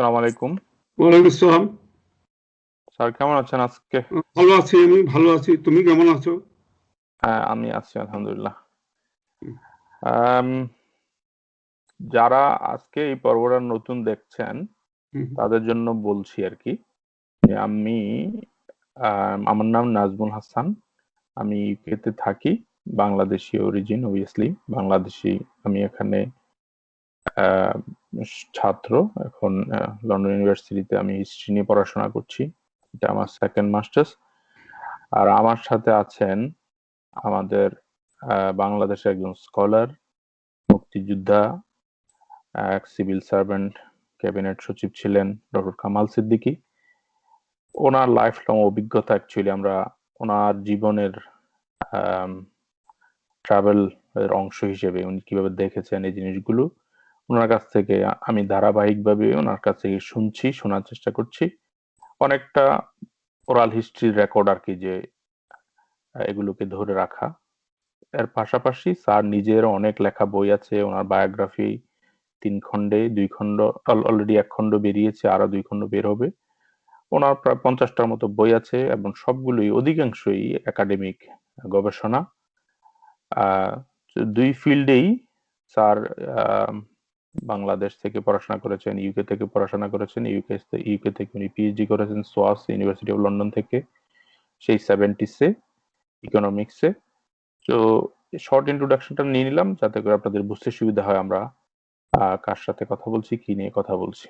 আসসালামু আলাইকুম। ওয়ালাইকুম আসসালাম। স্যার কেমন আছেন আজকে? ভালো আছি, আমি ভালো আছি। তুমি কেমন আছো? হ্যাঁ, আমি আছি আলহামদুলিল্লাহ। যারা আজকে এই পর্বটা নতুন দেখছেন তাদের জন্য বলছি আর কি যে আমার নাম নাজমুল হাসান। আমি ইউকেতে থাকি, বাংলাদেশি অরিজিন অবভিয়াসলি বাংলাদেশি। আমি এখানে ছাত্র এখন লন্ডন ইউনিভার্সিটিতে আমি হিস্ট্রি নিয়ে পড়াশোনা করছি। এটা আমার সেকেন্ড মাস্টার্স। আর আমার সাথে আছেন আমাদের বাংলাদেশের একজন স্কলার, মুক্তিযোদ্ধা, এক সিভিল সার্ভেন্ট, ক্যাবিনেট সচিব ছিলেন ডক্টর কামাল সিদ্দিকী। ওনার লাইফ লং অভিজ্ঞতা অ্যাকচুয়ালি আমরা ওনার জীবনের ট্রাভেল এর অংশ হিসেবে উনি কিভাবে দেখেছেন এই জিনিসগুলো ওনার কাছ থেকে আমি ধারাবাহিকভাবে ওনার কাছ থেকে শোনার চেষ্টা করছি। অনেকটা ওরাল হিস্ট্রির রেকর্ড আর কি, যে এগুলোকে ধরে রাখা। এর পাশাপাশি স্যার নিজের অনেক লেখা বই আছে, ওনার বায়োগ্রাফি 3 খণ্ডে, 2 খণ্ড অলরেডি 1 খণ্ড বেরিয়েছে, আরো 2 খণ্ড বের হবে। ওনার প্রায় 50টার মতো বই আছে এবং সবগুলোই অধিকাংশই একাডেমিক গবেষণা। 2 ফিল্ডেই স্যার বাংলাদেশ থেকে পড়াশোনা করেছেন, ইউকে থেকে পড়াশোনা করেছেন। ইউকে থেকে উনি পিএইচডি করেছেন সোয়াস ইউনিভার্সিটি অফ লন্ডন থেকে, সেই 70s-এ ইকোনমিক্সে। তো শর্ট ইন্ট্রোডাকশনটা নিয়ে নিলাম যাতে করে আপনাদের বুঝতে সুবিধা হয় আমরা কার সাথে কথা বলছি, কি নিয়ে কথা বলছি।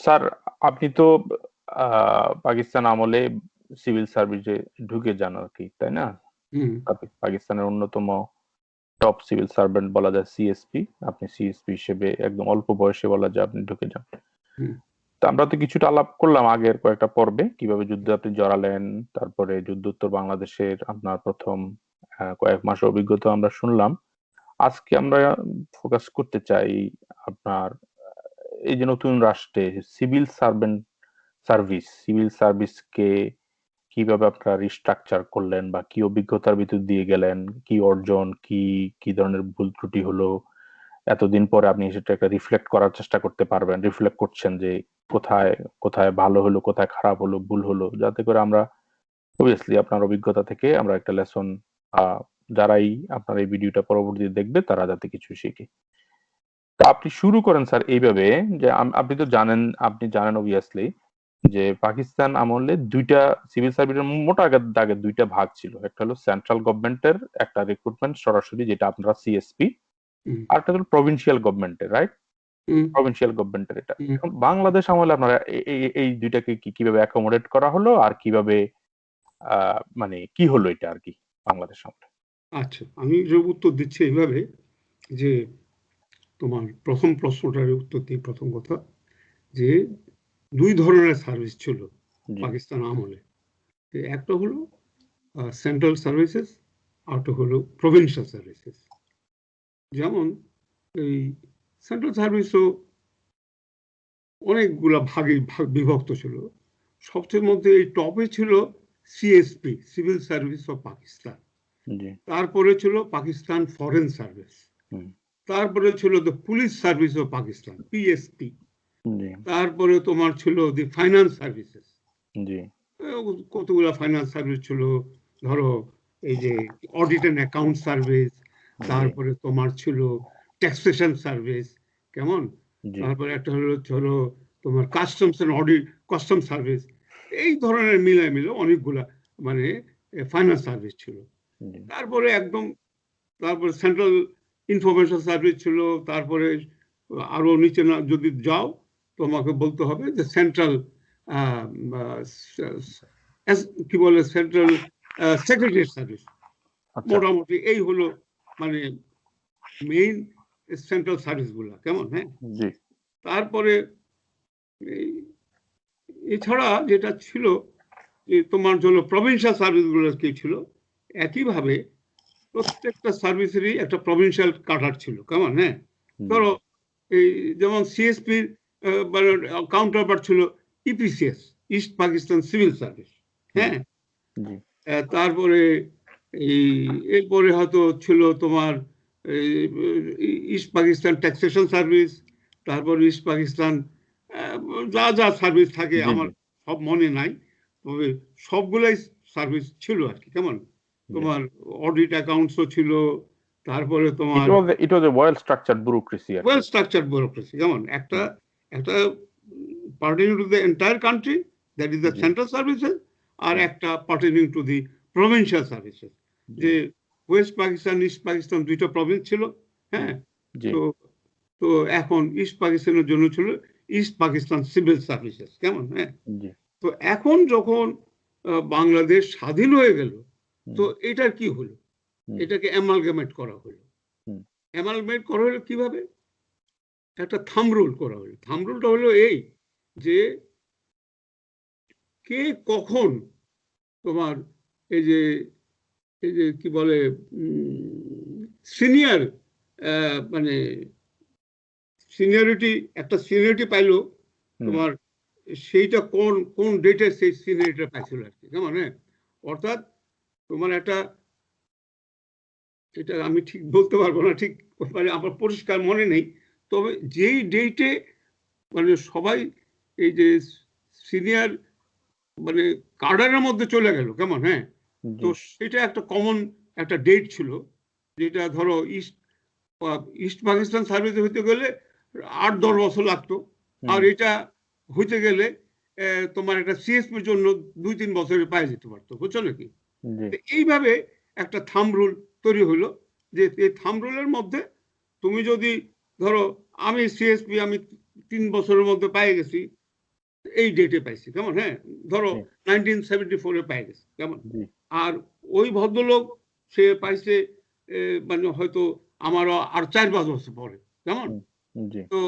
স্যার, আপনি তো পাকিস্তান আমলে সিভিল সার্ভিসে ঢুকে যান আর কি, তাই না? পাকিস্তানের অন্যতম টপ সিভিল সার্ভেন্ট বলা যায় সিএসপি। আপনি সিএসপি হিসেবে একদম অল্প বয়সে বলা যায় আপনি ঢুকে যান। তো আমরা তো কিছুটা আলাপ করলাম আগের কয়েকটা পর্বে, কিভাবে যুদ্ধে আপনি জড়ালেন, তারপরে যুদ্ধোত্তর বাংলাদেশের আপনার প্রথম কয়েক মাস অভিজ্ঞতা আমরা শুনলাম। আজকে আমরা ফোকাস করতে চাই আপনার এই যে নতুন রাষ্ট্রে সিভিল সার্ভিসকে কিভাবে আপনারা রিস্ট্রাকচার করলেন বা কি অভিজ্ঞতার ভিতর দিয়ে গেলেন, কি অর্জন, কি ধরনের ভুল ত্রুটি হলো, এতদিন পরে আপনি সেটা একটা রিফ্লেক্ট করার চেষ্টা করতে পারবেন, রিফ্লেক্ট করছেন যে কোথায় কোথায় ভালো হলো, কোথায় খারাপ হলো, ভুল হলো, যাতে করে আমরা অবভিয়াসলি আপনার অভিজ্ঞতা থেকে আমরা একটা লেসন যারাই আপনার এই ভিডিওটা পরবর্তীতে দেখবে তারা যাতে কিছু শিখে। তো আপনি শুরু করেন স্যার এইভাবে যে আপনি জানেন অবভিয়াসলি যে পাকিস্তান আমলে দুইটা সিভিল সার্ভিসের মোটা দাগে দুইটা ভাগ ছিল। একটা হলো সেন্ট্রাল গভর্নমেন্টের একটা রিক্রুটমেন্ট সরাসরি, যেটা আপনারা সিএসপি, আর একটা হলো প্রভিন্সিয়াল গভর্নমেন্টের, রাইট? প্রভিন্সিয়াল গভর্নমেন্টের এটা। এখন বাংলাদেশ আমলে আপনারা এই দুইটাকে কিভাবে অ্যাকোমোডেট করা হলো আর কিভাবে মানে কি হলো এটা আর কি বাংলাদেশ আমলে? আচ্ছা, আমি যে উত্তর দিচ্ছি এইভাবে যে তোমার প্রথম প্রশ্নটার উত্তর দিয়ে প্রথম কথা যে 2 ধরনের সার্ভিস ছিল পাকিস্তান আমলে। একটা হলো সেন্ট্রাল সার্ভিসেস, আরটা হলো প্রভিন্সিয়াল সার্ভিসেস। যেমন এই সেন্ট্রাল সার্ভিসও অনেকগুলা ভাগে বিভক্ত ছিল। সবচেয়ে মধ্যে এই টপে ছিল CSP, civil service of Pakistan. তারপরে ছিল পাকিস্তান ফরেন সার্ভিস, তারপরে ছিল the police service of Pakistan PSP, তারপরে তোমার ছিল দি ফাইন্যান্স সার্ভিসেস। কতগুলা ফাইন্যান্স সার্ভিস ছিল, ধরো এই যে অডিট এন্ড অ্যাকাউন্ট সার্ভিস, তারপরে তোমার ছিল ট্যাক্সেশন সার্ভিস, কেমন, তারপরে একটা হলো তোমার customs and audit custom service. এই ধরনের মিলে অনেকগুলা মানে ফাইন্যান্স সার্ভিস ছিল। তারপরে সেন্ট্রাল ইনফরমেশন সার্ভিস ছিল। তারপরে আরো নিচে না যদি যাও তোমাকে বলতে হবে যে সেন্ট্রাল কি বলে সেন্ট্রাল সেক্রেটারি সার্ভিস। মোটামুটি এই হলো মানে মেইন সেন্ট্রাল সার্ভিস গুলা, কেমন। হ্যাঁ, তারপরে এছাড়া যেটা ছিল তোমার জন্য প্রভিন্সিয়াল সার্ভিস গুলো কি ছিল, একইভাবে প্রত্যেকটা সার্ভিসেরই একটা প্রভিন্সিয়াল কাটার ছিল, কেমন। হ্যাঁ, ধরো এই যেমন সিএসপির কাউন্টার পার্ট ছিল EPCS, east Pakistan civil service. হ্যাঁ, তারপরে এরপরে হয়তো ছিল তোমার ইস্ট পাকিস্তান ট্যাক্সেশন সার্ভিস, তারপর ইস্ট পাকিস্তান যা যা সার্ভিস থাকে জি আমার জি সব মনে নাই, তবে সবগুলাই সার্ভিস ছিল আর কি। কেমন জি তোমার অডিট অ্যাকাউন্টসও ছিল, তারপরে তোমার it was a well structured bureaucracy আর কি ওয়েল স্ট্রাকচার ব্যুরোক্রেসি। যেমন একটা হুম, একটা pertaining to the entire country, that is the জি সেন্ট্রাল সার্ভিসেস, আর হুম, একটা pertaining to the provincial services. জি যে ওয়েস্ট পাকিস্তান ইস্ট পাকিস্তান দুইটা প্রভিন্স ছিল। হুম, হ্যাঁ, জি তো তো এখন ইস্ট পাকিস্তানের জন্য ছিল ইস্ট পাকিস্তান সিভিল সার্ভিসেস। কেমন, হ্যাঁ। জি তো এখন যখন বাংলাদেশ স্বাধীন হয়ে গেল, হুম, তো এটার কি হলো? হুম, এটাকে অ্যামালগামেট করা হলো। হুম, অ্যামালগামেট করা হলো কিভাবে? একটা থাম্ব রুল করা হলো। থাম্ব রুলটা হলো এই যে কে কখন তোমার এই যে কি বলে সিনিয়র, মানে সিনিয়রিটি, একটা সিনিয়রিটি পাইলো হুম, তোমার, সেইটা কোন কোন ডেটে সেই সিনিয়রিটিটা পাইছিল আর কি। কেমন, হ্যাঁ। অর্থাৎ তোমার একটা, এটা আমি ঠিক বলতে পারবো না, ঠিক মানে আমার পরিষ্কার মনে নেই, তবে যেই ডেটে মানে সবাই এই যে সিনিয়র মানে কাডারের মধ্যে চলে গেল। কেমন, হ্যাঁ। তো জি সেটা একটা কমন একটা ডেট ছিল, যেটা ধরো ইস্ট পাকিস্তান সার্ভিসে হইতে গেলে 8-10 বছর লাগতো, আর হুম, এটা হইতে গেলে তোমার একটা সিএসপির জন্য 2-3 বছরে পায়ে যেতে পারতো, বুঝছো নাকি? জি তো এইভাবে একটা থাম্ব রুল তৈরি হলো, যে এই থাম্ব রুলের মধ্যে তুমি যদি ধরো আমি সিএসপি আমি 3 বছরের মধ্যে পেয়ে গেছি, এই ডেটে পাইছি। কেমন, হ্যাঁ। ধরো জি 1974-এ পেয়ে গেছি। কেমন, জি আর ওই ভদ্রলোক সে পাইছে মানে হয়তো আমারও আর 4-5 বছর পরে। কেমন, হুম, জি তো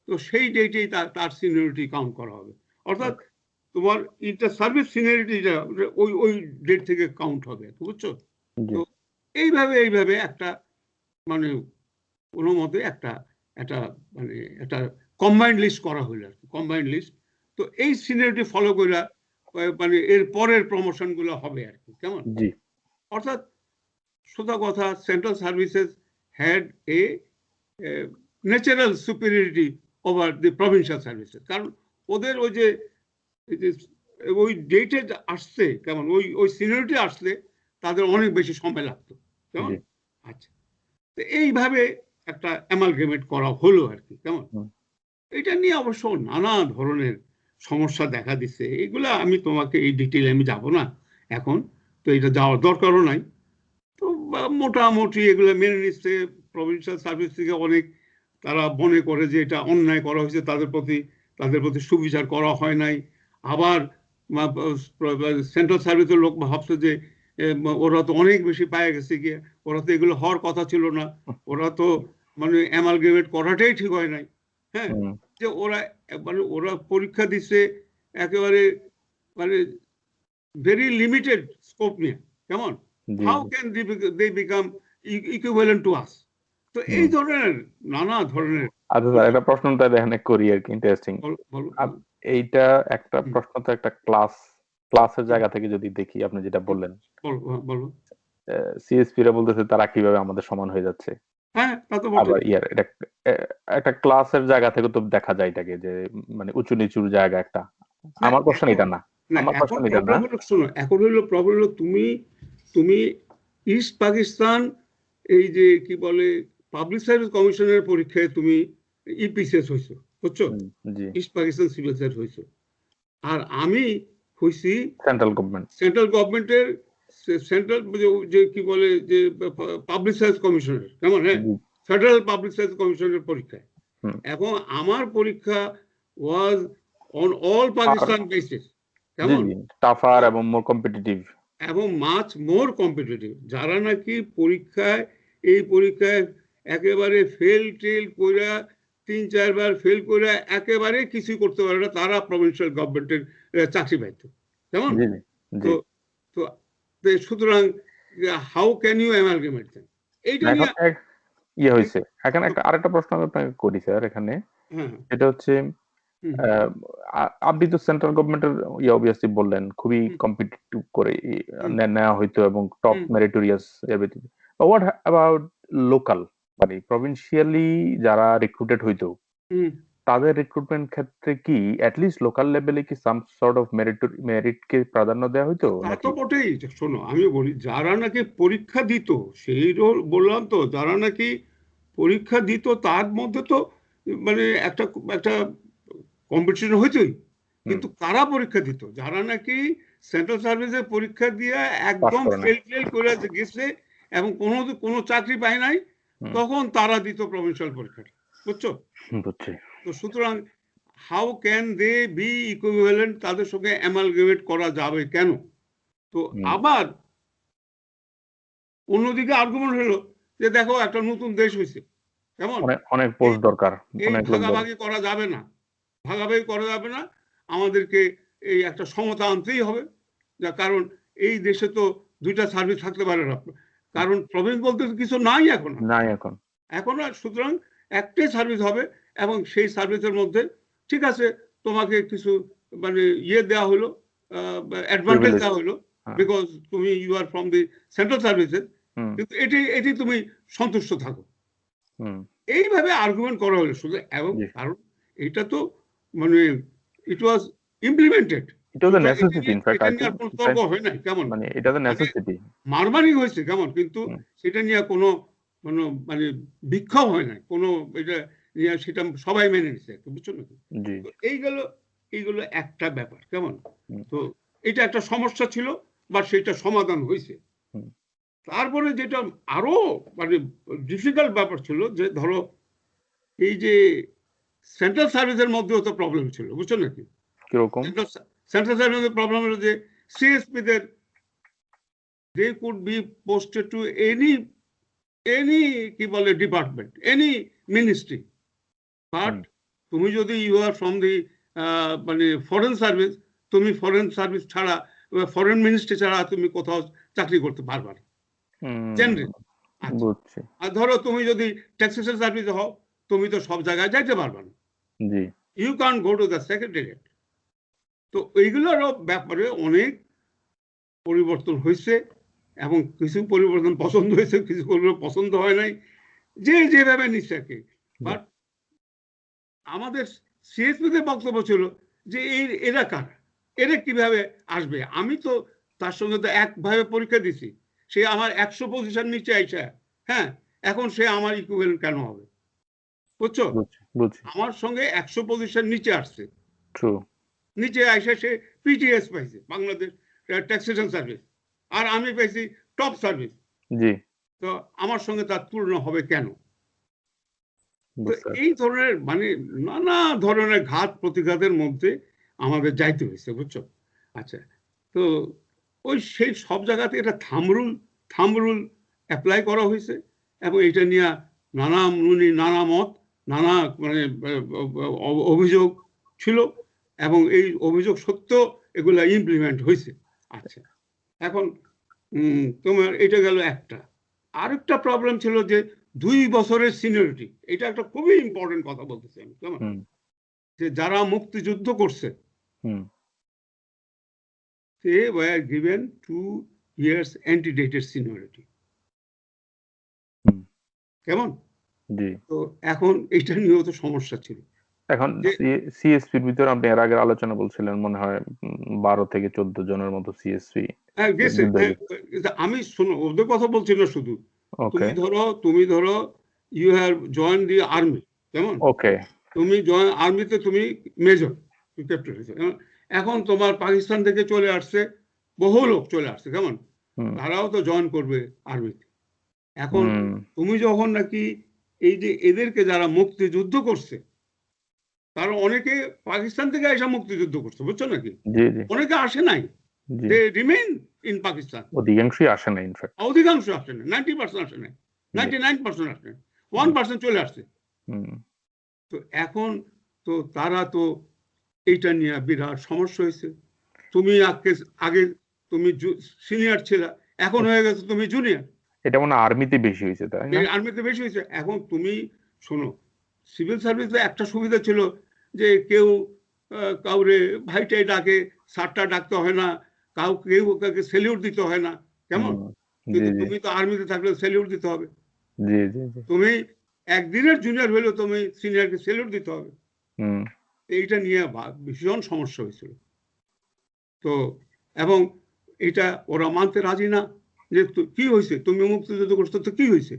তো সেই ডেটেই তার তার সিনিয়রিটি কাউন্ট করা হবে। অর্থাৎ ওকে তোমার ইন্টার সার্ভিস সিনিয়রিটিটা ওই ওই ডেট থেকে কাউন্ট হবে, বুঝছো? জি তো এইভাবে এইভাবে একটা মানে কোনো মতে একটা একটা মানে একটা কম্বাইন্ড লিস্ট করা হইলো আর কি, কম্বাইন্ড লিস্ট। তো এই সিনিয়রিটি ফলো করে মানে এর পরের প্রমোশন গুলো হবে আর কি। কেমন, জি অর্থাৎ সোজা কথা, central services had a natural superiority over the provincial services. কারণ ওদের ওই যে এই যে ওই ডেটে আসছে, কেমন ওই ওই সিনিয়রিটি আসলে তাদের অনেক বেশি সময় লাগতো। কেমন, জি আচ্ছা। তো এইভাবে একটা অ্যামালগেমেট করা হলো আর কি। কেমন, হুম, এটা নিয়ে অবশ্য নানা ধরনের সমস্যা দেখা দিচ্ছে, এগুলা আমি তোমাকে এই ডিটেইলে আমি যাব না এখন, তো এটা যাওয়ার দরকারও নাই। তো মোটামুটি এগুলো মেনে নিচ্ছে প্রভিন্সিয়াল সার্ভিস থেকে অনেক, তারা মনে করে যে এটা অন্যায় করা হয়েছে তাদের প্রতি সুবিচার করা হয় নাই। আবার সেন্ট্রাল সার্ভিসের লোক ভাবছে যে ওরা তো অনেক বেশি পায়ে গেছে গিয়ে, ওরা তো এগুলো হওয়ার কথা ছিল না, ওরা তো মানে অ্যামালগেমেট করাটাই ঠিক হয় নাই। হ্যাঁ, হুম, যে ওরা মানে ওরা পরীক্ষা দিচ্ছে একেবারে মানে ভেরি লিমিটেড স্কোপ নিয়ে। কেমন, জি হাউ জি can they become equivalent to us? তো এই হুম ধরনের নানা ধরনের আচ্ছা স্যার একটা প্রশ্নটা এখানে করি আর কি ইন্টারেস্টিং বলো বলো বলো। এইটা একটা হুম, প্রশ্ন তো একটা ক্লাসের হুম, জায়গা থেকে যদি দেখি আপনি যেটা হুম, বললেন বলো বলো। সিএসপি রা বলতেছে তারা কিভাবে আমাদের সমান হয়ে যাচ্ছে হ্যাঁ, তা তো বটে। আবার ইয়ার এটা একটা ক্লাসের জায়গা থেকে তো দেখা যায় এটাকে যে মানে উঁচু নিচুর জায়গা একটা হ্যাঁ, আমার কোশ্চেন এখন এটা না না, আমার এখন কোশ্চেন এটা না প্রবলেম হলো, শোনো, এখন হলো প্রবলেম হলো তুমি তুমি ইস্ট পাকিস্তান এই যে কি বলে পাবলিক সার্ভিস কমিশনের পরীক্ষায় তুমি ইপিসিএস হয়েছো, বুঝছো? হুম, জি ইস্ট পাকিস্তান সিভিল সার্ভিস হয়েছো। আর আমি হয়েছি সেন্ট্রাল গভর্নমেন্ট সেন্ট্রাল গভর্নমেন্টের সেন্ট্রাল যে কি বলে যে পাবলিক সার্ভিস কমিশনের। কেমন, হ্যাঁ, জি ফেডারেল পাবলিক সার্ভিস কমিশনের পরীক্ষায়। হুম এখন আমার পরীক্ষা ওয়াজ অন অল আর পাকিস্তান বেসিস। জি কেমন, জি টাফার এবং মোর কম্পিটিটিভ এবং মাচ মোর কম্পিটিটিভ। যারা নাকি পরীক্ষায় এই পরীক্ষায় একেবারে ফেল টেল কইরা 3-4 বার ফেল কইরা একেবারে কিছুই করতে পারে না, তারা প্রভিন্সিয়াল গভর্নমেন্টের চাকরি পাইতো। কেমন, জি জি জি তো তো তো সুতরাং হাউ ক্যান ইউ অ্যামালগেমেট দেম, এইটা এখন নিয়ে। ইয়ে হয়েছে এখানে একটা আরেকটা প্রশ্ন আমি আপনাকে করি স্যার এখানে হ্যাঁ, হ্যাঁ, সেটা হচ্ছে হুম, আহ, আপনি তো সেন্ট্রাল গভর্নমেন্টের ইয়ে অবভিয়াসলি বললেন খুবই হুম, কম্পিটিটিভ করে হুম, নেওয়া হইতো এবং টপ হুম, মেরিটোরিয়াস এর ভিত্তিতে হোয়াট অ্যাবাউট লোকাল মানে প্রভিন্সিয়ালি যারা রিক্রুটেড হইতো হুম, তাদের রিক্রুটমেন্ট ক্ষেত্রে কি অ্যাটলিস্ট লোকাল লেভেলে কি সাম সর্ট অফ মেরিটকে প্রাধান্য দেওয়া হইতো তা নাকি? তো বটেই। শোনো, আমি বলি, যারা নাকি পরীক্ষা দিত, সেই রোল বললাম তো, যারা নাকি পরীক্ষা দিত তার মধ্যে তো মানে একটা একটা কম্পিটিশন হইতোই। কিন্তু কারা পরীক্ষা দিত? যারা নাকি সেন্ট্রাল সার্ভিসের পরীক্ষা দিয়ে পাস একদম করে না। ফেল করে গেছে এবং কোনো চাকরি পায় নাই, তখন তারা দিত প্রভিন্সিয়াল পরীক্ষাটা। বুঝছো? বুঝছি। তো সুতরাং how can they be equivalent, তাদের সঙ্গে অ্যামালগেমেট করা যাবে কেন? তো আবার অন্যদিকে আর্গুমেন্ট হলো যে দেখো একটা নতুন দেশ হয়েছে, কেমন, অনেক পোস্ট দরকার, এই অনেক লোক দরকার। ভাগাভাগি করা যাবে না, ভাগাভাগি করা যাবে না, আমাদেরকে এই একটা সমতা আনতেই হবে। যা কারণ এই দেশে তো দুইটা সার্ভিস থাকতে পারে না, কারণ প্রভিন্স বলতে কিছু নাই এখন। নাই এখন। আর সুতরাং একটাই সার্ভিস হবে, এবং সেই সার্ভিসের মধ্যে ঠিক আছে তোমাকে কিছু মানে দেওয়া হলো, অ্যাডভান্টেজ দেওয়া হলো, বিকজ তুমি you are from the central services, কিন্তু এটি তুমি সন্তুষ্ট থাকো। এইভাবে আর্গুমেন্ট করা হলো শুধু, এবং কারণ এটা তো মানে it was implemented, it was a necessity in fact. এটা নিয়ে কোনো তর্ক হয় নাই, কেমন, মানে এটা তো নেসেসিটি। মারমারি হয়েছে, কেমন, কিন্তু সেটা নিয়ে কোনো মানে বিক্ষোভ হয় নাই, কোনো এটা নিয়ে সেটা সবাই মেনে নিছে, বুঝছো নাকি? এইগুলো একটা ব্যাপার, কেমন। তো এটা একটা সমস্যা ছিল, বা সেটা সমাধান হয়েছে। তারপরে যেটা আরো মানে ডিফিকাল্ট ব্যাপার ছিল, যে ধরো এই যে সেন্ট্রাল সার্ভিসের মধ্যেও তো প্রবলেম ছিল, বুঝছো নাকি? কিরকম? সেন্ট্রাল সার্ভিসের প্রবলেম হলো যে CSP there they could be posted to any কি বলে ডিপার্টমেন্ট, এনি মিনিস্ট্রি, বাট তুমি যদি ইউ আর ফ্রম দি মানে ফরেন সার্ভিস, তুমি ফরেন সার্ভিস ছাড়া, ফরেন মিনিস্ট্রি ছাড়া তুমি কোথাও চাকরি করতে পারবে না জেনারেল। আর ধরো তুমি যদি ট্যাক্সেশন সার্ভিসে হও, তুমি তো সব জায়গায় যাইতে পারবে না, you can go to the secretariat. তো এইগুলোর ব্যাপারে অনেক পরিবর্তন হয়েছে, এবং কিছু পরিবর্তন পছন্দ হয়েছে, কিছু পছন্দ হয় নাই, যেভাবে নিচ্ছে আর কি। বাট আমাদের সিএসপিদের বক্তব্য ছিল যে এরা কারা, এরা কিভাবে আসবে? আমি তো তার সঙ্গে তো একভাবে পরীক্ষা দিছি, সে আমার 100 পজিশন নিচে আইসা, হ্যাঁ, এখন সে আমার ইকুইভ্যালেন্ট কেন হবে? বুঝছো? আমার সঙ্গে 100 পজিশন নিচে আসছে, নিচে আইসা সে পিটিএস পাইছে, বাংলাদেশ ট্যাক্সেশন সার্ভিস, আর আমি পাইছি টপ সার্ভিস। তো আমার সঙ্গে তার তুলনা হবে কেন? তো এই ধরনের মানে নানা ধরনের ঘাত প্রতিঘাতের মধ্যে আমাদের যাইতে হয়েছে, বুঝছো? আচ্ছা, তো সেই সব জায়গাতে এটা থামরুল অ্যাপ্লাই করা হয়েছে, এবং এটা নিয়ে নানা মুনি, নানা মত, নানা মানে অভিযোগ ছিল, এবং এই অভিযোগ সত্য এগুলা ইমপ্লিমেন্ট হয়েছে। আচ্ছা, এখন তোমার এটা গেল একটা। আরেকটা প্রবলেম ছিল যে 2 বছরের সিনিয়রিটি, এটা একটা খুবই ইম্পর্টেন্ট কথা বলতেছি আমি, কেমন, যে যারা মুক্তিযুদ্ধ করছে they were given 2 years antedated seniority, কেমন। তো এখন এটা নিয়েও তো সমস্যা ছিল। এখন সিএসপির ভিতরে আপনি এর আগে আলোচনা বলছিলেন, মনে হয় 12 থেকে 14 জনের মতো সিএসপি গেছে। আমি শোনো, ওদের কথা বলছি না শুধু, তুমি ধরো you have join the army, কেমন, তুমি আর্মিতে তুমি মেজর, এখন তোমার পাকিস্তান থেকে চলে আসছে, বহু লোক চলে আসছে, কেমন, তারাও তো জয়েন করবে আর্মিতে। এখন তুমি যখন নাকি এই যে এদেরকে যারা মুক্তিযুদ্ধ করছে, তারা অনেকে পাকিস্তান থেকে এসে মুক্তিযুদ্ধ করছে, বুঝছো নাকি? অনেকে আসে নাই, দে রিমেইন ইন পাকিস্তান। অধিকাংশই আসে না, ইনফ্যাক্ট অধিকাংশ আসে না, 90% আসে না, 99% আসে না, 1% চলে আসছে। তো এখন তো তারা তো এইটা নিয়ে বিরাট সমস্যা হয়েছে। তুমি আগে তুমি সিনিয়র ছিল, এখন হয়ে গেছে তুমি জুনিয়র। এটা মনে আর্মিতে বেশি হয়েছে, তাই না? আর্মিতে বেশি হয়েছে। এখন তুমি শোনো, সিভিল সার্ভিসে একটা সুবিধা ছিল যে কেউ কাউরে ভাইটাই ডাকে, স্যারটা ডাকতে হয় না, কেউ কাউকে সেলিউট দিতে হয় না, কেমন। কিন্তু তুমি তো আর্মিতে থাকলে সেলিউট দিতে হবে। তুমি একদিনের জুনিয়র হলেও তুমি সিনিয়রকে সেলিউট দিতে হবে। হুম এইটা নিয়ে ভীষণ সমস্যা হয়েছিল। তো এবং এটা ওরা মানতে রাজি না, যে কি হয়েছে, তুমি মুক্তিযুদ্ধ করছো তো কি হয়েছে,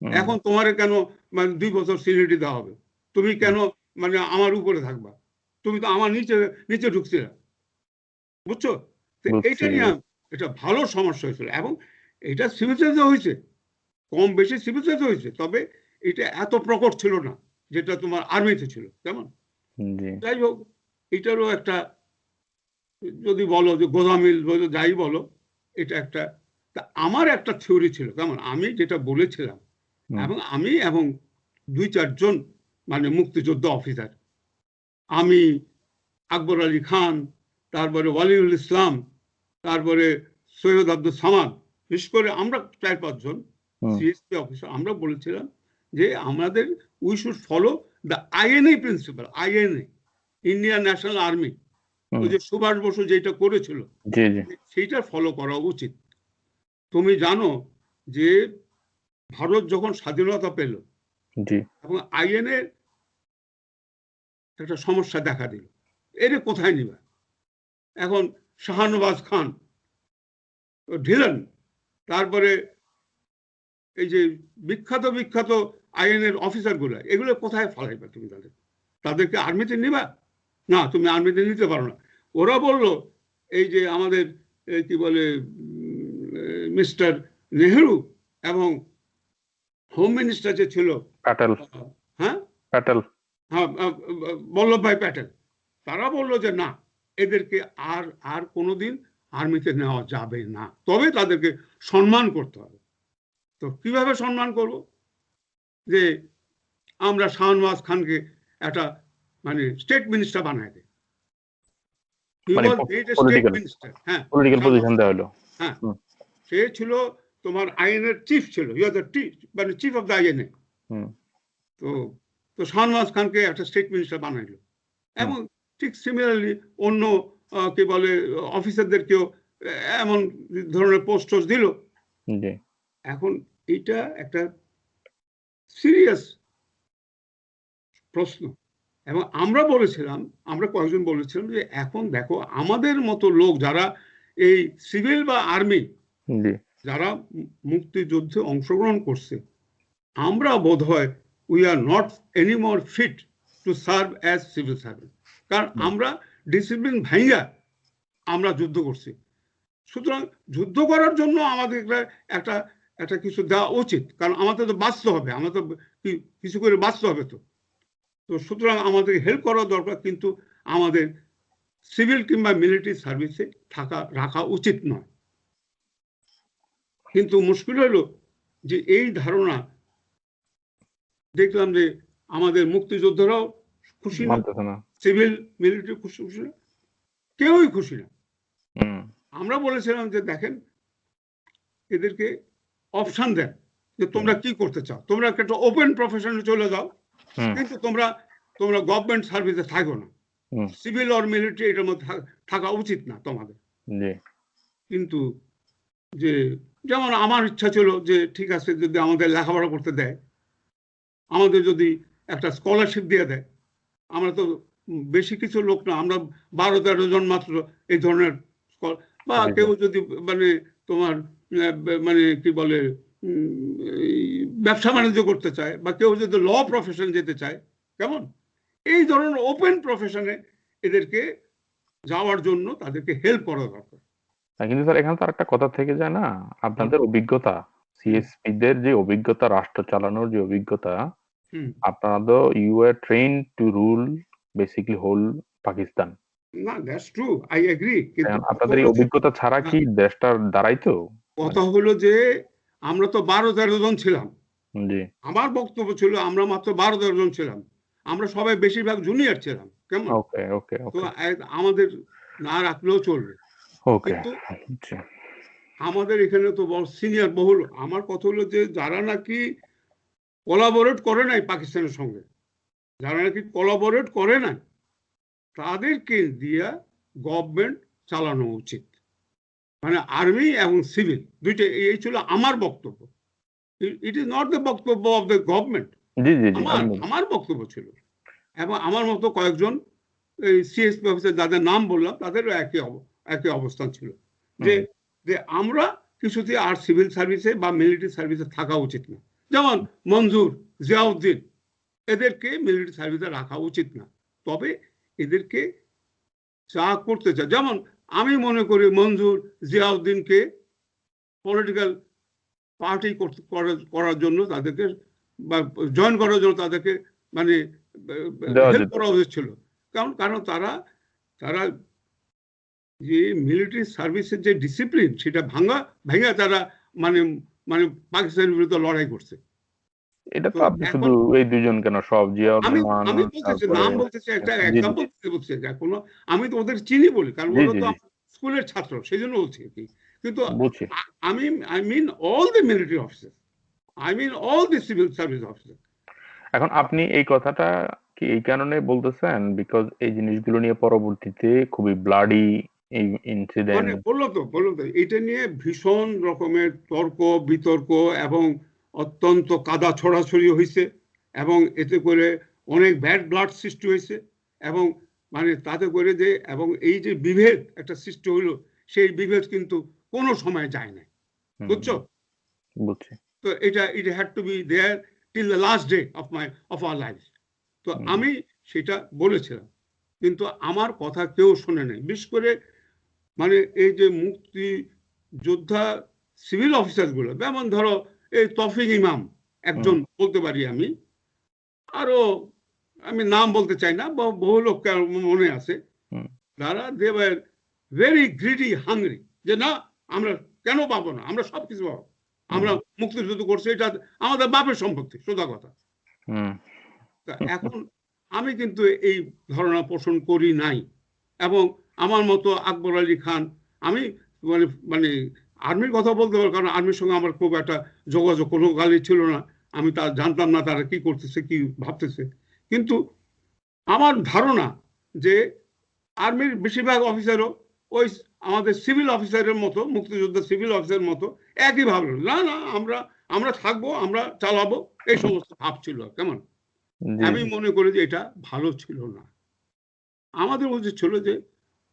হুম এখন তোমারে কেন মানে 2 বছর সিনিয়রিটি দেওয়া হবে, তুমি কেন মানে আমার উপরে থাকবা, তুমি তো আমার নিচে নিচে ঢুকছিলে, বুঝছো? তো বুঝছি। এইটা নিয়ে এটা ভালো সমস্যা হয়েছিল, এবং এটা সিভিল সার্ভিসে হয়েছে, কম বেশি সিভিল সার্ভিসে হয়েছে, তবে এটা এত প্রকট ছিল না যেটা তোমার আর্মিতে ছিল, কেমন? জি যাই হোক, এটারও একটা, যদি বলো যে গোদামিল বলো যাই বলো, এটা একটা, তা আমার একটা থিওরি ছিল, কেমন? আমি যেটা বলেছিলাম, হুম এবং আমি এবং 2-4 জন মানে মুক্তিযোদ্ধা অফিসার, আমি, আকবর আলী খান, তারপরে ওয়ালিউল ইসলাম, তারপরে সৈয়দ আব্দুল সামাদ, বিশেষ করে আমরা 4-5 জন হুম সিএসপি অফিসার, আমরা বলেছিলাম যে আমাদের we should follow the INA principle, INA, Indian National Army, হুম ওই যে সুভাষ বসু যেটা করেছিল, জি জি সেইটা ফলো করা উচিত। তুমি জানো যে ভারত যখন স্বাধীনতা পেল জি এবং আইএনএ একটা সমস্যা দেখা দিল, এর কোথায় নিবা? এখন শাহনওয়াজ খান ঢিলেন, তারপরে এই যে বিখ্যাত বিখ্যাত আইএনএর অফিসার গুলো, এগুলো কোথায় ফলাইবা তুমি? তাদেরকে আর্মিতে নিবা? না, তুমি আর্মিতে নিতে পারো না। ওরা বলল এই যে আমাদের কি বলে মিস্টার নেহেরু এবং হোম মিনিস্টার যে ছিল, প্যাটেল হ্যাঁ প্যাটেল হ্যাঁ বল্লভভাই প্যাটেল, তারা বলল যে না, এদেরকে আর আর কোনোদিন আর্মিতে নেওয়া যাবে না, তবে তাদেরকে সম্মান করতে হবে। তো কিভাবে সম্মান করব? যে আমরা শাহনওয়াজ খানকে একটা মানে স্টেট মিনিস্টার বানায় দেয়। হি মানে was made a state political minister. হ্যাঁ, পলিটিক্যাল পজিশন দেওয়া হলো। হ্যাঁ, হুম সে ছিল তোমার আইএনএর চিফ ছিল, হি ওয়াজ দ্য মানে চিফ অফ দ্য আইএনএ। হুম তো তো শাহনওয়াজ খানকে একটা স্টেট মিনিস্টার বানাইলো, হুম এবং ঠিক সিমিলারলি অন্য কি বলে অফিসারদেরকেও এমন ধরনের পোস্ট দিল। জি এখন এটা একটা সিরিয়াস প্রশ্ন, এবং আমরা বলেছিলাম, আমরা কয়েকজন বলেছিলাম যে এখন দেখো আমাদের মতো লোক যারা এই সিভিল বা আর্মি, জি যারা মুক্তিযুদ্ধে অংশগ্রহণ করছে, আমরা বোধহয় we are not anymore fit to serve as civil service, কারণ আমরা ডিসিপ্লিন ভাইয়া আমরা যুদ্ধ করছি। সুতরাং যুদ্ধ করার জন্য আমাদের একটা একটা কিছু দেওয়া উচিত, কারণ আমাদের তো বাঁচতে হবে, আমাদের তো কিছু করে বাঁচতে হবে। তো তো সুতরাং আমাদের হেল্প করা দরকার, কিন্তু আমাদের সিভিল কিংবা মিলিটারি সার্ভিসে রাখা উচিত নয়। কিন্তু মুশকিল হলো যে এই ধারণা দেখলাম যে আমাদের মুক্তিযোদ্ধারাও খুশি না, মানতেছে না। সিভিল মিলিটারি খুশি না, কেউই খুশি না। হুম আমরা বলেছিলাম যে দেখেন, এদেরকে অপশন দেন যে তোমরা কি করতে চাও, তোমরা একটা ওপেন প্রফেশনে চলে যাও, হুম কিন্তু তোমরা তোমরা গভর্নমেন্ট সার্ভিসে থাকো না, হুম সিভিল অর মিলিটারি এটার মধ্যে থাকা উচিত না তোমাদের। জি কিন্তু যে যেমন আমার ইচ্ছা ছিল যে ঠিক আছে, যদি আমাদের লেখাপড়া করতে দেয়, আমাদের যদি একটা স্কলারশিপ দিয়ে দেয়, আমরা তো বেশি কিছু লোক না, আমরা 12-13 জন মাত্র এই ধরনের, বা জি, জি। কেউ যদি মানে তোমার মানে কি বলে এই ব্যবসা বাণিজ্য করতে চায়, বা কেউ যদি ল প্রফেশন যেতে চায়, কেমন এই ধরনের ওপেন প্রফেশনে এদেরকে যাওয়ার জন্য তাদেরকে হেল্প করা দরকার। কিন্তু স্যার এখানে তো আরেকটা কথা থেকে যায় না, আপনাদের অভিজ্ঞতা, সিএসপি দের যে অভিজ্ঞতা, রাষ্ট্র চালানোর যে অভিজ্ঞতা, আপনারা তো you are train to rule basically whole Pakistan. না, দ্যাটস ট্রু, আই এগ্রি, কিন্তু আপনাদের এই অভিজ্ঞতা ছাড়া কি দেশটার দাঁড়াইতো? কথা হলো যে আমরা তো 12-13 জন ছিলাম। জি আমার বক্তব্য ছিল আমরা মাত্র 12-13 জন ছিলাম, আমরা সবাই বেশিরভাগ জুনিয়র ছিলাম, কেমন? ওকে ওকে তো ওকে আমাদের না রাখলেও চলবে, ওকে কিন্তু আমাদের এখানে তো সিনিয়র বহুল। আমার কথা হলো যে যারা নাকি কোলাবোরেট করে নাই পাকিস্তানের সঙ্গে, যারা নাকি কোলাবোরেট করে নাই, তাদেরকে দিয়া গভর্নমেন্ট চালানো উচিত, মানে আর্মি এবং সিভিল দুইটা। এই ছিল আমার বক্তব্য। ইট ইজ নট দ্য বক্তব্য অফ দ্য গভর্নমেন্ট, জি জি জি আমার বক্তব্য ছিল। এবং আমার মতো কয়েকজন এই সিএসপি অফিসার যাদের নাম বললাম তাদেরও একই অবস্থান ছিল যে যে আমরা কিছুতে আর সিভিল সার্ভিসে বা মিলিটারি সার্ভিসে থাকা উচিত না। যেমন মঞ্জুর, জিয়াউদ্দিন, এদেরকে মিলিটারি সার্ভিসে রাখা উচিত না, তবে এদেরকে যা করতে চায়, যেমন আমি মনে করি মঞ্জুর, জিয়াউদ্দিনকে পলিটিক্যাল পার্টি করার জন্য তাদেরকে বা জয়েন করার জন্য তাদেরকে মানে হেল্প করা উচিত ছিল। কারণ তারা যে মিলিটারি সার্ভিসের যে ডিসিপ্লিন সেটা ভাঙা তারা মানে মানে পাকিস্তানের বিরুদ্ধে লড়াই করছে। এটা তো আপনি শুধু এই দুজন কেন, সব আমি বলতেছি, নাম বলতেছি, একটা এক্সাম্পল বলছি, কোনো আমি তো ওদের চিনি বলি, কারণ ওরা তো স্কুলের ছাত্র, সেই জন্য বলছি কি। কিন্তু I mean all the military officer, I mean all the civil service officer. এখন আপনি এই কথাটা কি এই কারণে বলতেছেন বিকজ এই জিনিসগুলো নিয়ে পরবর্তীতে খুবই ব্লাডি এই ইনসিডেন্ট, মানে বললো তো এটা নিয়ে ভীষণ রকমের তর্ক বিতর্ক এবং অত্যন্ত কাদা ছড়াছড়ি হয়েছে, এবং এতে করে অনেক ব্যাড ব্লাড সৃষ্টি হয়েছে, এবং মানে তাতে করে যে এবং এই যে বিভেদ একটা সৃষ্টি হইলো, সেই বিভেদ কিন্তু কোনো সময় যায় না, বুঝছো? বুঝছি। তো it had to be there till the last day of our life. তো আমি সেটা বলেছিলাম, কিন্তু আমার কথা কেউ শোনে নাই। বিশেষ করে মানে এই যে মুক্তি যোদ্ধা সিভিল অফিসার গুলো, যেমন ধরো এই তৌফিক ইমাম একজন বলতে পারি, আরো আমি নাম বলতে চাই না, বহু লোক মনে আছে, যারা they were very greedy, hungry, যে না আমরা কেন পাবো না, আমরা সবকিছু পাবো, আমরা মুক্তিযুদ্ধ করছি, এটা আমাদের বাপের সম্পত্তি, সোজা কথা। এখন আমি কিন্তু এই ধারণা পোষণ করি নাই, এবং আমার মতো আকবর আলী খান, আমি মানে আর্মির কথা বলতে পারবো, কারণ আর্মির সঙ্গে আমার খুব একটা যোগাযোগ কোনো কালই ছিল না, আমি তা জানতাম না তারা কি করতেছে কি ভাবতেছে। কিন্তু আমার ধারণা যে আর্মির বেশিরভাগ অফিসারও ওই আমাদের সিভিল অফিসারের মতো, মুক্তিযোদ্ধা সিভিল অফিসারের মতো একই ভাবলো, না না আমরা থাকবো, আমরা চালাবো, এই সমস্ত ভাব ছিল। কেমন? আমি মনে করি যে এটা ভালো ছিল না। আমাদের উচিত ছিল যে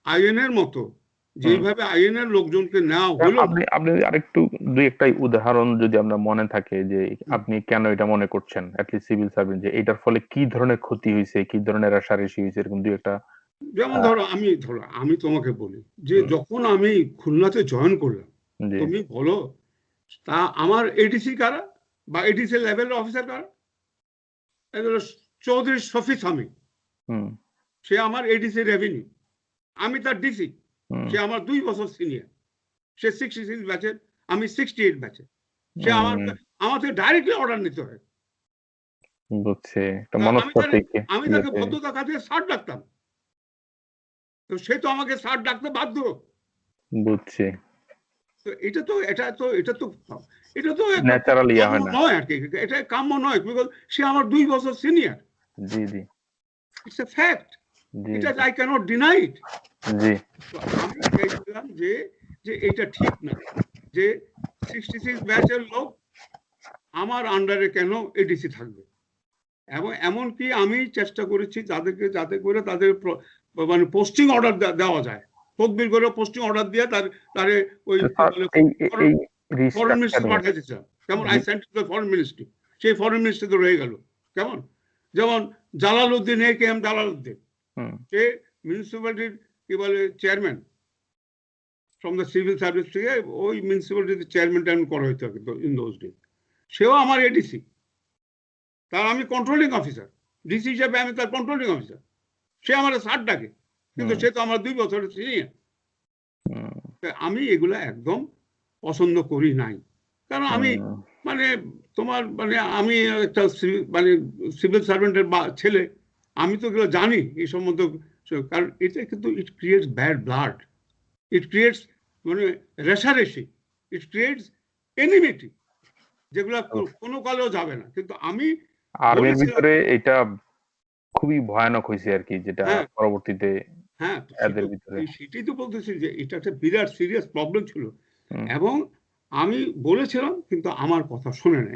আইএনএর মতো, যেভাবে আইএনএর লোকজনকে নেওয়া হলো। আপনি আরেকটু দুই একটা উদাহরণ যদি আমরা মনে থাকে যে আপনি কেন এটা মনে করছেন, অ্যাটলিস্ট সিভিল সার্ভিস, যে এটার ফলে কি ধরনের ক্ষতি হয়েছে, কি ধরনের রেশারেশি হয়েছে, এরকম দুই একটা। যেমন ধরো আমি তোমাকে বলি যে যখন আমি খুলনাতে জয়েন করলাম, তুমি বলো তা আমার এডিসি কারা বা এডিসি লেভেলের অফিসার কারা? চৌধুরী শফি সামি, সে আমার এডিসি রেভিনিউ, আমি তার ডিসি, সে আমার 2 বছর সিনিয়র, সে 66 ব্যাচের, আমি 68 ব্যাচের, সে আমাকে ডাইরেক্টলি অর্ডার নিতে হয়। আমি তাকে ভদ্রতা কাজে স্যার ডাকতাম, তো সে তো আমাকে স্যার ডাকতে বাধ্য। বুঝছি। তো এটা তো ন্যাচারালি হয় না, নয় আর কি, এটা কাম্য নয়, বিকজ সে আমার 2 বছর senior. G G, it's a fact, এটা আই ক্যানট ডিনাই ইট। জি, আমি চাইছিলাম যে এটা ঠিক না যে 66 ব্যাচের লোক আমার আন্ডারে কেন এডিসি থাকবে। এবং এমনকি আমি চেষ্টা করেছি তাদেরকে, যাতে করে তাদের মানে পোস্টিং অর্ডার দেওয়া যায়, তদবির করে পোস্টিং অর্ডার দিয়ে তারে ওই ফরেন মিনিস্ট্রি পাঠিয়ে দিচ্ছে। যেমন I sent to the foreign ministry, সেই ফরেন মিনিস্ট্রি তো রয়ে গেল। কেমন? যেমন জালালউদ্দিন, AKM জালালউদ্দিন, সে মিউনিসিপ্যালিটির কি বলে chairman, from the civil service থেকে ওই মিউনিসিপ্যালিটির চেয়ারম্যান করা হইতো কিন্তু ইন দোজ ডেজ। সেও আমার এডিসি, তার আমি কন্ট্রোলিং অফিসার, ডিসি হিসেবে আমি তার কন্ট্রোলিং অফিসার। সে আমার স্যার ডাকে, কিন্তু সে তো আমার 2 বছরের সিনিয়র। আমি এগুলা একদম পছন্দ করি নাই, কারণ আমি মানে আমি একটা মানে সিভিল সার্ভেন্টের ছেলে, আমি তো এগুলো জানি এই সম্বন্ধে। কারণ এটা কিন্তু it creates bad blood, it creates মানে রেশারেশি, ইট ক্রিয়েটস এনিমিটি, যেগুলো কোনো কালেও যাবে না। কিন্তু আমি আর্মির ভিতরে এটা খুবই ভয়ানক হয়েছে আর কি, যেটা পরবর্তীতে এদের ভিতরে, সেটাই তো বলতেছি যে এটা একটা বিরাট সিরিয়াস প্রবলেম ছিল। এবং আমি বলেছিলাম, কিন্তু আমার কথা শুনে না।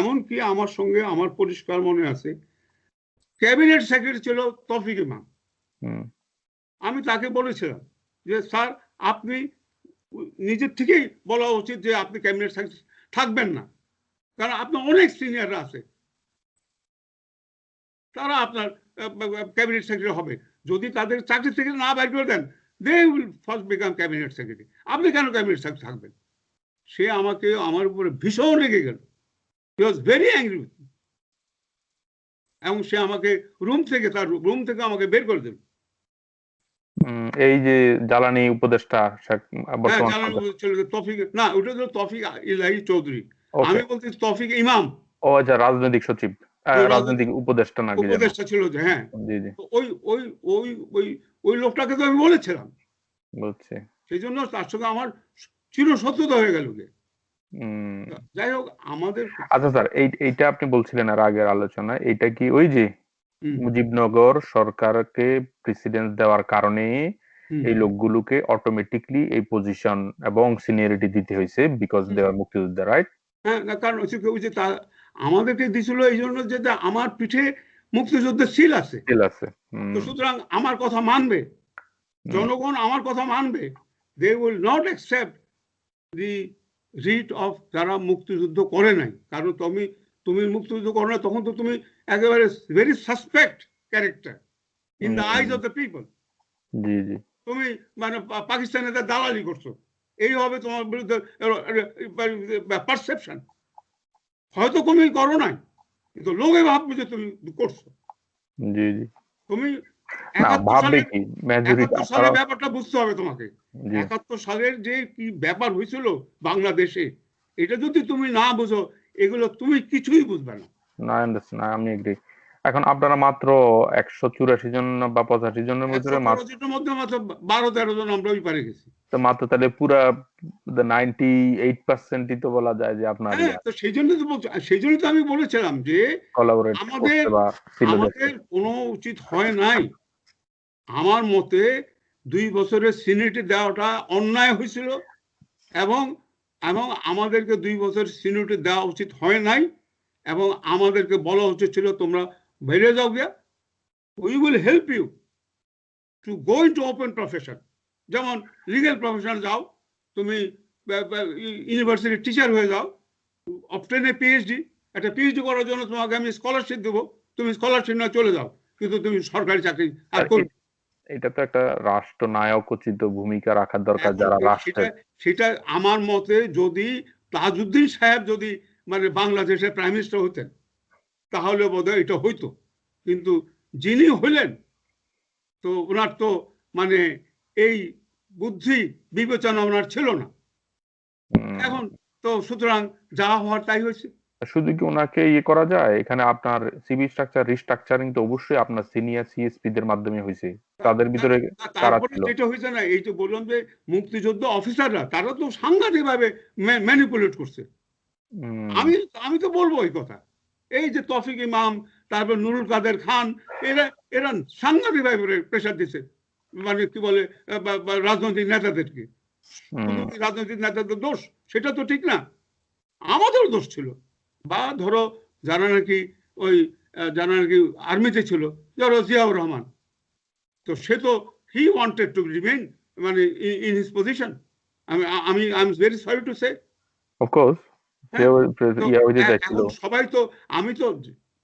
এমন কি আমার সঙ্গে, আমার পরিষ্কার মনে আছে, ক্যাবিনেট সেক্রেটারি ছিল তৌফিক ইমাম। হুম, আমি তাকে বলেছিলাম যে স্যার আপনি নিজের থেকেই বলা উচিত যে আপনি ক্যাবিনেট সেক্রেটারি থাকবেন না, কারণ আপনার অনেক সিনিয়ররা আছে, তারা আপনার ক্যাবিনেট সেক্রেটারি হবে। যদি তাদের চাকরি থেকে না বাইর করে দেন, they will first become cabinet secretary. আপনি কেন ক্যাবিনেট সেক্রেটারি থাকবেন? সে আমাকে আমার উপরে ভীষণ রেগে গেল। He was very angry with me, এবং সে আমাকে তার রুম থেকে আমাকে বের করে দিল। এই যে জ্বালানি উপদেষ্টা হ্যাঁ, বর্তমান জানানো সরকার। ছিল যে তৌফিক, না ওটা হলো তৌফিক ইলাহি চৌধুরী, ওকে, আমি বলছি তৌফিক ইমাম। ও আচ্ছা, রাজনৈতিক সচিব, রাজনৈতিক উপদেষ্টা নাকি যেন। উপদেষ্টা ছিল যে, হ্যাঁ। জি জি, তো ওই ওই ওই ওই ওই লোকটাকে তো আমি বলেছিলাম, বুঝছি। সেই জন্য তার সঙ্গে আমার চিরশত্রুতা হয়ে গেল। উম, যাই হোক, আমাদের আচ্ছা স্যার, এইটা আপনি বলছিলেন আর আগের আলোচনায়, এইটা কি ওই যে হুম, মুজিবনগর সরকারকে প্রেসিডেন্স দেওয়ার কারণে হুম, এই লোকগুলোকে অটোমেটিকলি এই পজিশন এবং সিনিয়রিটি দিতে হয়েছে বিকজ হুম। দে আর মুক্তিযোদ্ধা, রাইট? হ্যাঁ, না, কারণ হচ্ছে কি, ওই যে আমাদেরকে দিছিল এই জন্য যে আমার পিঠে মুক্তিযুদ্ধের সিল আছে, স্টিল আছে। তো সুতরাং আমার কথা মানবে, জনগণ আমার কথা মানবে। They will not accept the writ of যারা মুক্তিযুদ্ধ করে নাই। কারণ তুমি মুক্তিযুদ্ধ করো না, তখন তো তুমি একেবারে very suspect character in the eyes of the people. জি জি, তুমি মানে পাকিস্তানিদের দালালি করছো, এই হবে তোমার বিরুদ্ধে পারসেপশন। হয়তো তুমি করো নাই, কিন্তু লোকে ভাববে যে তুমি করছো। জি জি, তুমি না 71 ভাববে সালের কি মেজরিটি 71 আপনারা। সালের ব্যাপারটা বুঝতে হবে তোমাকে। জি, 71 সালের যে কি ব্যাপার হয়েছিল বাংলাদেশে, এটা যদি তুমি না বুঝো, এগুলো তুমি কিছুই বুঝবে না। না আন্ডারস্ট্যান্ড, আমি এগ্রি। এখন আপনারা মাত্র 184 জন বা 85 জনের ভিতরে 184 মধ্যে মাত্র 12-13 জন আমরা ওই পারে গেছি। তো মাত্র তাহলে পুরা 98% তো বলা যায় যে আপনার হ্যাঁ, তো সেই জন্য তো বলছি, সেই জন্য তো আমি বলেছিলাম যে কোলাবোরেট আমাদের করতে বা ছিল দেখতে। আমাদের কোনো উচিত হয় নাই। আমার মতে 2 বছরের সিনিয়রিটি দেওয়াটা অন্যায় হয়েছিল, এবং এবং আমাদেরকে 2 বছর সিনিয়রিটি দেওয়া উচিত হয় নাই, এবং আমাদেরকে বলা উচিত ছিল তোমরা বেরিয়ে যাও গিয়া, we will help you to go into open profession. যেমন লিগ্যাল প্রফেশন যাও, তুমি ইউনিভার্সিটির টিচার হয়ে যাও, অবটেন এ পিএইচডি। একটা পিএইচডি করার জন্য তোমাকে আমি স্কলারশিপ দেবো, তুমি স্কলারশিপ না চলে যাও, কিন্তু তুমি সরকারি চাকরি আর আর করবে। এটা তো একটা রাষ্ট্রনায়কোচিত ভূমিকা রাখার দরকার, এখন যারা সেটা রাষ্ট্রের। সেটা আমার মতে, যদি তাজউদ্দিন সাহেব যদি মানে বাংলাদেশের প্রাইম মিনিস্টার হতেন, তাহলে বোধহয় এটা হইতো। কিন্তু যিনি হইলেন, তো ওনার তো মানে এই বুদ্ধি বিবেচনা ওনার ছিল না। এখন তো সুতরাং যা হওয়ার তাই হয়েছে। শুধু কি ওনাকে ইয়ে করা যায়? এখানে আপনার সিভি স্ট্রাকচার রিস্ট্রাকচারিং তো অবশ্যই আপনার সিনিয়র সিএসপি দের মাধ্যমে হয়েছে। তাদের ভিতরে কারা তারপরে ছিল? যেটা হয়েছে না, এই তো বললাম যে মুক্তিযুদ্ধ অফিসাররা তারা তো সাংঘাতিক ভাবে ম্যানিপুলেট করছে। উম, আমি আমি তো বলবো এই কথা। এই যে তৌফিক ইমাম, তারপর নুরুল কাদের খান, এরা এরা সাংঘাতিক ভাবে প্রেশার দিচ্ছে, মানে কি বলে, রাজনৈতিক নেতাদেরকে। শুধু উম, কি রাজনৈতিক নেতাদের দোষ? সেটা তো ঠিক না, আমাদেরও দোষ ছিল। বা ধরো যারা নাকি ওই যারা নাকি আর্মিতে ছিল, ধরো জিয়াউর রহমান, তো সে তো হি ওয়ান্টেড টু রিমেইন মানে ইন হিজ পজিশন। আমি I am very sorry to say. Of course সে হ্যাঁ, তো ইয়া হইতে চাইছিল। এখন সবাই তো, আমি তো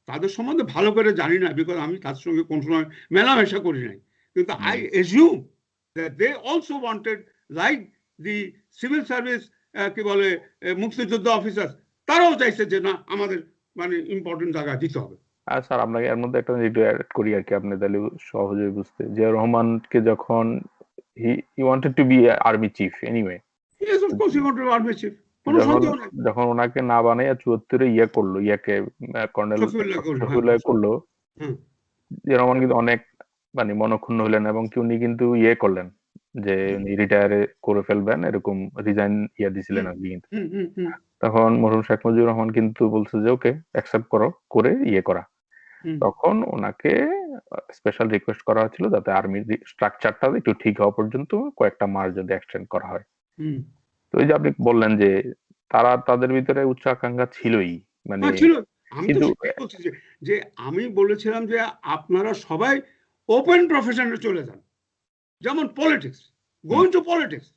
তাদের সম্বন্ধে ভালো করে জানি না, বিকজ আমি তাদের সঙ্গে কোন সময় মেলামেশা করি নাই, কিন্তু I assume that they also wanted, like the civil service, কি বলে, মুক্তিযুদ্ধ অফিসার, তারাও চাইছে যে না, আমাদের মানে ইম্পর্টেন্ট জায়গা দিতে হবে। আর স্যার আপনাকে এর মধ্যে একটা একটু অ্যাড করি আর কি, আপনি তাহলে সহজে বুঝতে। জিয়া রহমানকে যখন he wanted to be army chief anyway, yes, of course he wanted army chief, কোনো যখন সন্দেহ নেই। যখন ওনাকে না বানাইয়া 74-এ ইয়ে করলো, ইয়াকে কর্নেল শফিউল্লাহ করলো, হ্যাঁ। শফিউল্লাহ করলো, হ্যাঁ, জিয়া রহমান কিন্তু অনেক মানে মনক্ষুণ্ণ হলেন, এবং কি উনি কিন্তু ইয়ে করলেন যে উনি রিটায়ার করে ফেলবেন, এরকম রিজাইন ইয়া দিছিলেন হুম, আর কি। কিন্তু হুম, হুম, হুম, তখন মরহুম শেখ মুজিবুর রহমান কিন্তু বলছে যে ওকে অ্যাকসেপ্ট করো, করে ইয়ে করা। হুম, তখন ওনাকে স্পেশাল রিকোয়েস্ট করা হয়েছিল যাতে আর্মির স্ট্রাকচারটা একটু ঠিক হওয়া পর্যন্ত কয়েকটা মাস যদি এক্সটেন্ড করা হয়। হুম। তো ওই যে আপনি বললেন যে তাদের ভিতরে উচ্চ আকাঙ্ক্ষা ছিলই, মানে হ্যাঁ, ছিল। আমি তো কিন্তু সেটাই বলছি যে আমি বলেছিলাম যে আপনারা সবাই ওপেন প্রফেশনে চলে যান, যেমন পলিটিক্স, গো ইনটু পলিটিক্স।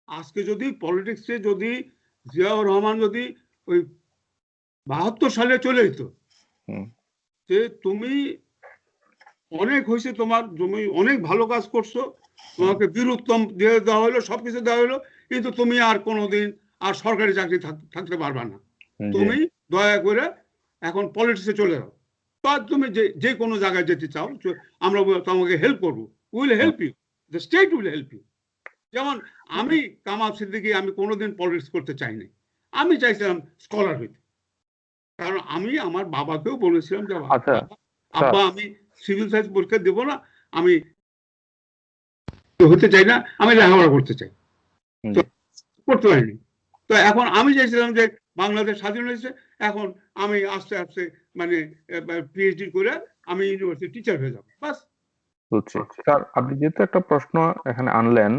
আজকে যদি পলিটিক্সে যদি জিয়াউর রহমান যদি ওই 72 সালে চলে যেত, যে তুমি অনেক হয়েছে, তুমি অনেক ভালো কাজ করছো, তোমাকে বীর উত্তম দিয়ে দেওয়া হলো, সবকিছু দেওয়া হলো, কিন্তু তুমি আর কোনোদিন আর সরকারি চাকরি থাকতে পারবা না, তুমি দয়া করে এখন পলিটিক্সে চলে যাও, বা তুমি যে কোনো জায়গায় যেতে চাও, আমরা তোমাকে হেল্প করবো, will help you, the state will help you. যেমন আমি কামাল সিদ্দিকী, আমি কোনোদিন পলিটিক্স করতে চাইনি, আমি চাইছিলাম স্কলার হইতে, কারণ আমি আমার বাবাকেও বলেছিলাম যে আব্বা আমি সিভিল সার্ভিস পরীক্ষা দেবো না, আমি হতে চাই না, আমি লেখাপড়া করতে চাই, তো করতে পারিনি। তো এখন আমি চাইছিলাম যে বাংলাদেশ স্বাধীন হয়েছে, এখন আমি আস্তে আস্তে মানে পিএইচডি করে আমি ইউনিভার্সিটি টিচার হয়ে যাবো, বাস। বুঝছি স্যার, আপনি যেহেতু একটা প্রশ্ন এখানে আনলেন,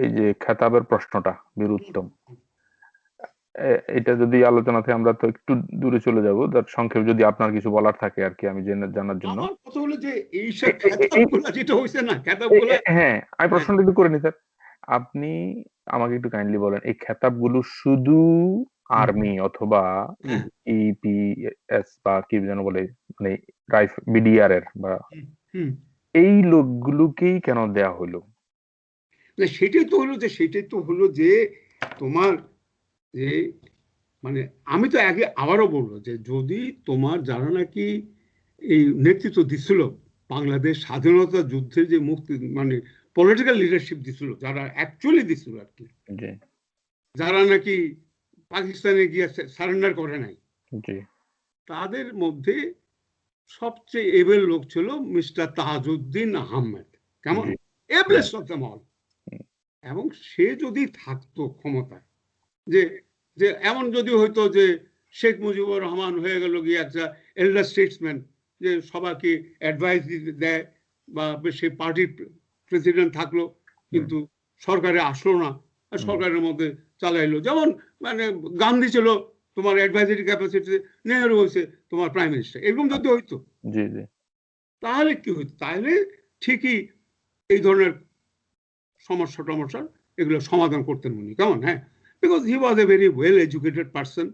এই যে খেতাবের প্রশ্নটা বীর উত্তম, এটা যদি আলোচনাতে আমরা তো একটু দূরে চলে যাবো, সংক্ষেপে যদি আপনার কিছু বলার থাকে আর কি, আমি জানার জন্য। আমার কথা হলো যে এইসব খেতাবগুলো যেটা হয়েছে না, খেতাবগুলো, হ্যাঁ আমি প্রশ্নটা একটু করে নি স্যার, আপনি আমাকে একটু কাইন্ডলি বলেন, এই খেতাবগুলো শুধু আর্মি অথবা ইপিএস বা কি যেন বলে, মানে বিডিআর এর বা এই লোকগুলোকেই কেন দেয়া হলো? সেটাই তো হলো যে তোমার যে মানে আমি তো আগে আবারও বলবো যে যদি তোমার যারা নাকি এই নেতৃত্ব দিছিল বাংলাদেশ স্বাধীনতা যুদ্ধে, যে মুক্তি মানে পলিটিক্যাল লিডারশিপ দিছিল, যারা অ্যাকচুয়ালি দিছিল আর কি, যারা নাকি পাকিস্তানে গিয়ে সারেন্ডার করে নাই, তাদের মধ্যে সবচেয়ে এবেল লোক ছিল মিস্টার তাজউদ্দিন আহমেদ, কেমন এবেলেস্ট অফ দ্য অল। এবং সে যদি থাকতো ক্ষমতায়, যে যে এমন যদি হইতো যে শেখ মুজিবুর রহমান হয়ে গেল গিয়ে একটা এল্ডার স্টেটসম্যান, যে সবাইকে অ্যাডভাইস দেয়, বা সে পার্টির প্রেসিডেন্ট থাকলো কিন্তু সরকারে আসলো না, সরকারের মধ্যে চালাইলো, যেমন মানে গান্ধী ছিল তোমার অ্যাডভাইজারি ক্যাপাসিটি, নেহেরু হয়েছে তোমার প্রাইম মিনিস্টার, এরকম যদি হইতো তাহলে কি হইতো, তাহলে ঠিকই এই ধরনের সমস্যা এগুলো সমাধান করতেন উনি, কেমন, হ্যাঁ, because he was a very well educated person,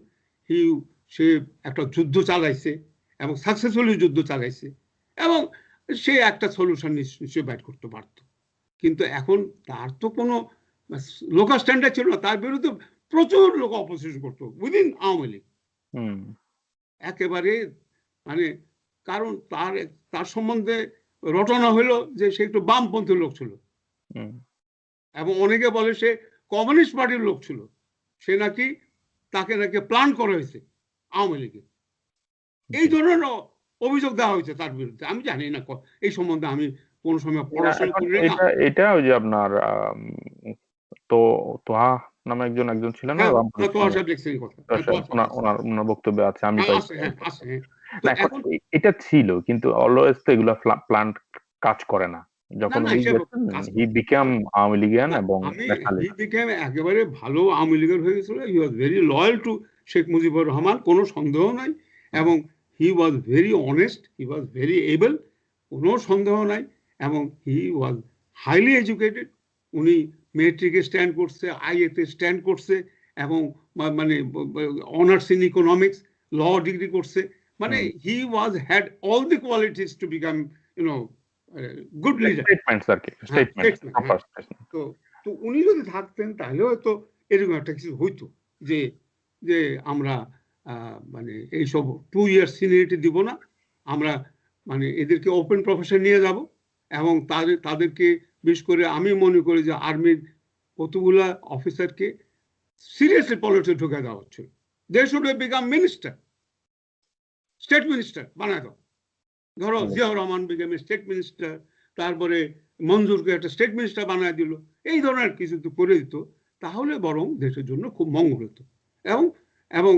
সে একটা যুদ্ধ চালাইছে এবং সাকসেসফুলি যুদ্ধ চালাইছে, এবং সে একটা সলিউশন নিশ্চয়ই বাইর করতে পারত। কিন্তু এখন তার তো কোনো লোকাল স্ট্যান্ডার্ড ছিল না, তার বিরুদ্ধে প্রচুর লোক অপোজিশন করতো উইদিন আওয়ামী লীগ, একেবারে মানে, কারণ তার সম্বন্ধে রটনা হলো যে সে একটু বামপন্থী লোক ছিল, এবং অনেকে বলে সে কমিউনিস্ট পার্টির লোক ছিল, সে নাকি তাকে নাকি প্ল্যান করা হয়েছে আওয়ামী লীগে, এই ধরনের অভিযোগ দেওয়া হয়েছে তার বিরুদ্ধে। আমি জানি না এই সম্বন্ধে, আমি কোন সময় পড়াশোনা করি না। এটা ওই যে আপনার তো তোহা নামে একজন ছিলেন না, ওনার বক্তব্য আছে, আমি এখন এটা ছিল, কিন্তু অলওয়েজ তো এগুলা প্ল্যান কাজ করে না, যখন হি বিকাম আওয়ামী লীগিয়ান এবং একেবারে ভালো আওয়ামী লীগের হয়ে গেছিল, he was very loyal to Sheikh Mujibur Rahman, কোনো সন্দেহ নাই, এবং he was very honest, he was very able, কোনো সন্দেহ নাই, এবং হি ওয়াজ হাইলি এডুকেটেড, উনি মেট্রিকে স্ট্যান্ড করছে, আইএতে স্ট্যান্ড করছে, এবং মানে honours in economics, law degree করছে, মানে he was had all the qualities to become good leader. তো উনি যদি থাকতেন তাহলে হয়তো এরকম একটা কিছু হইতো, যে আমরা মানে এইসব 2 ইয়ার সিনিয়রিটি দিব না, আমরা মানে এদেরকে ওপেন প্রফেশন নিয়ে যাব, এবং তাদেরকে বিশেষ করে আমি মনে করি যে আর্মির কতগুলা অফিসারকে সিরিয়াসলি পলিটিক্সে ঢুকে দেওয়া হচ্ছিল, they should have become minister, state minister বানায় দাও, ধরো Ziaur Rahman become state minister, তারপরে মঞ্জুরকে একটা স্টেট মিনিস্টার বানায় দিল, এই ধরনের কিছু করে দিত, তাহলে বরং দেশের জন্য খুব মঙ্গল হতো। এবং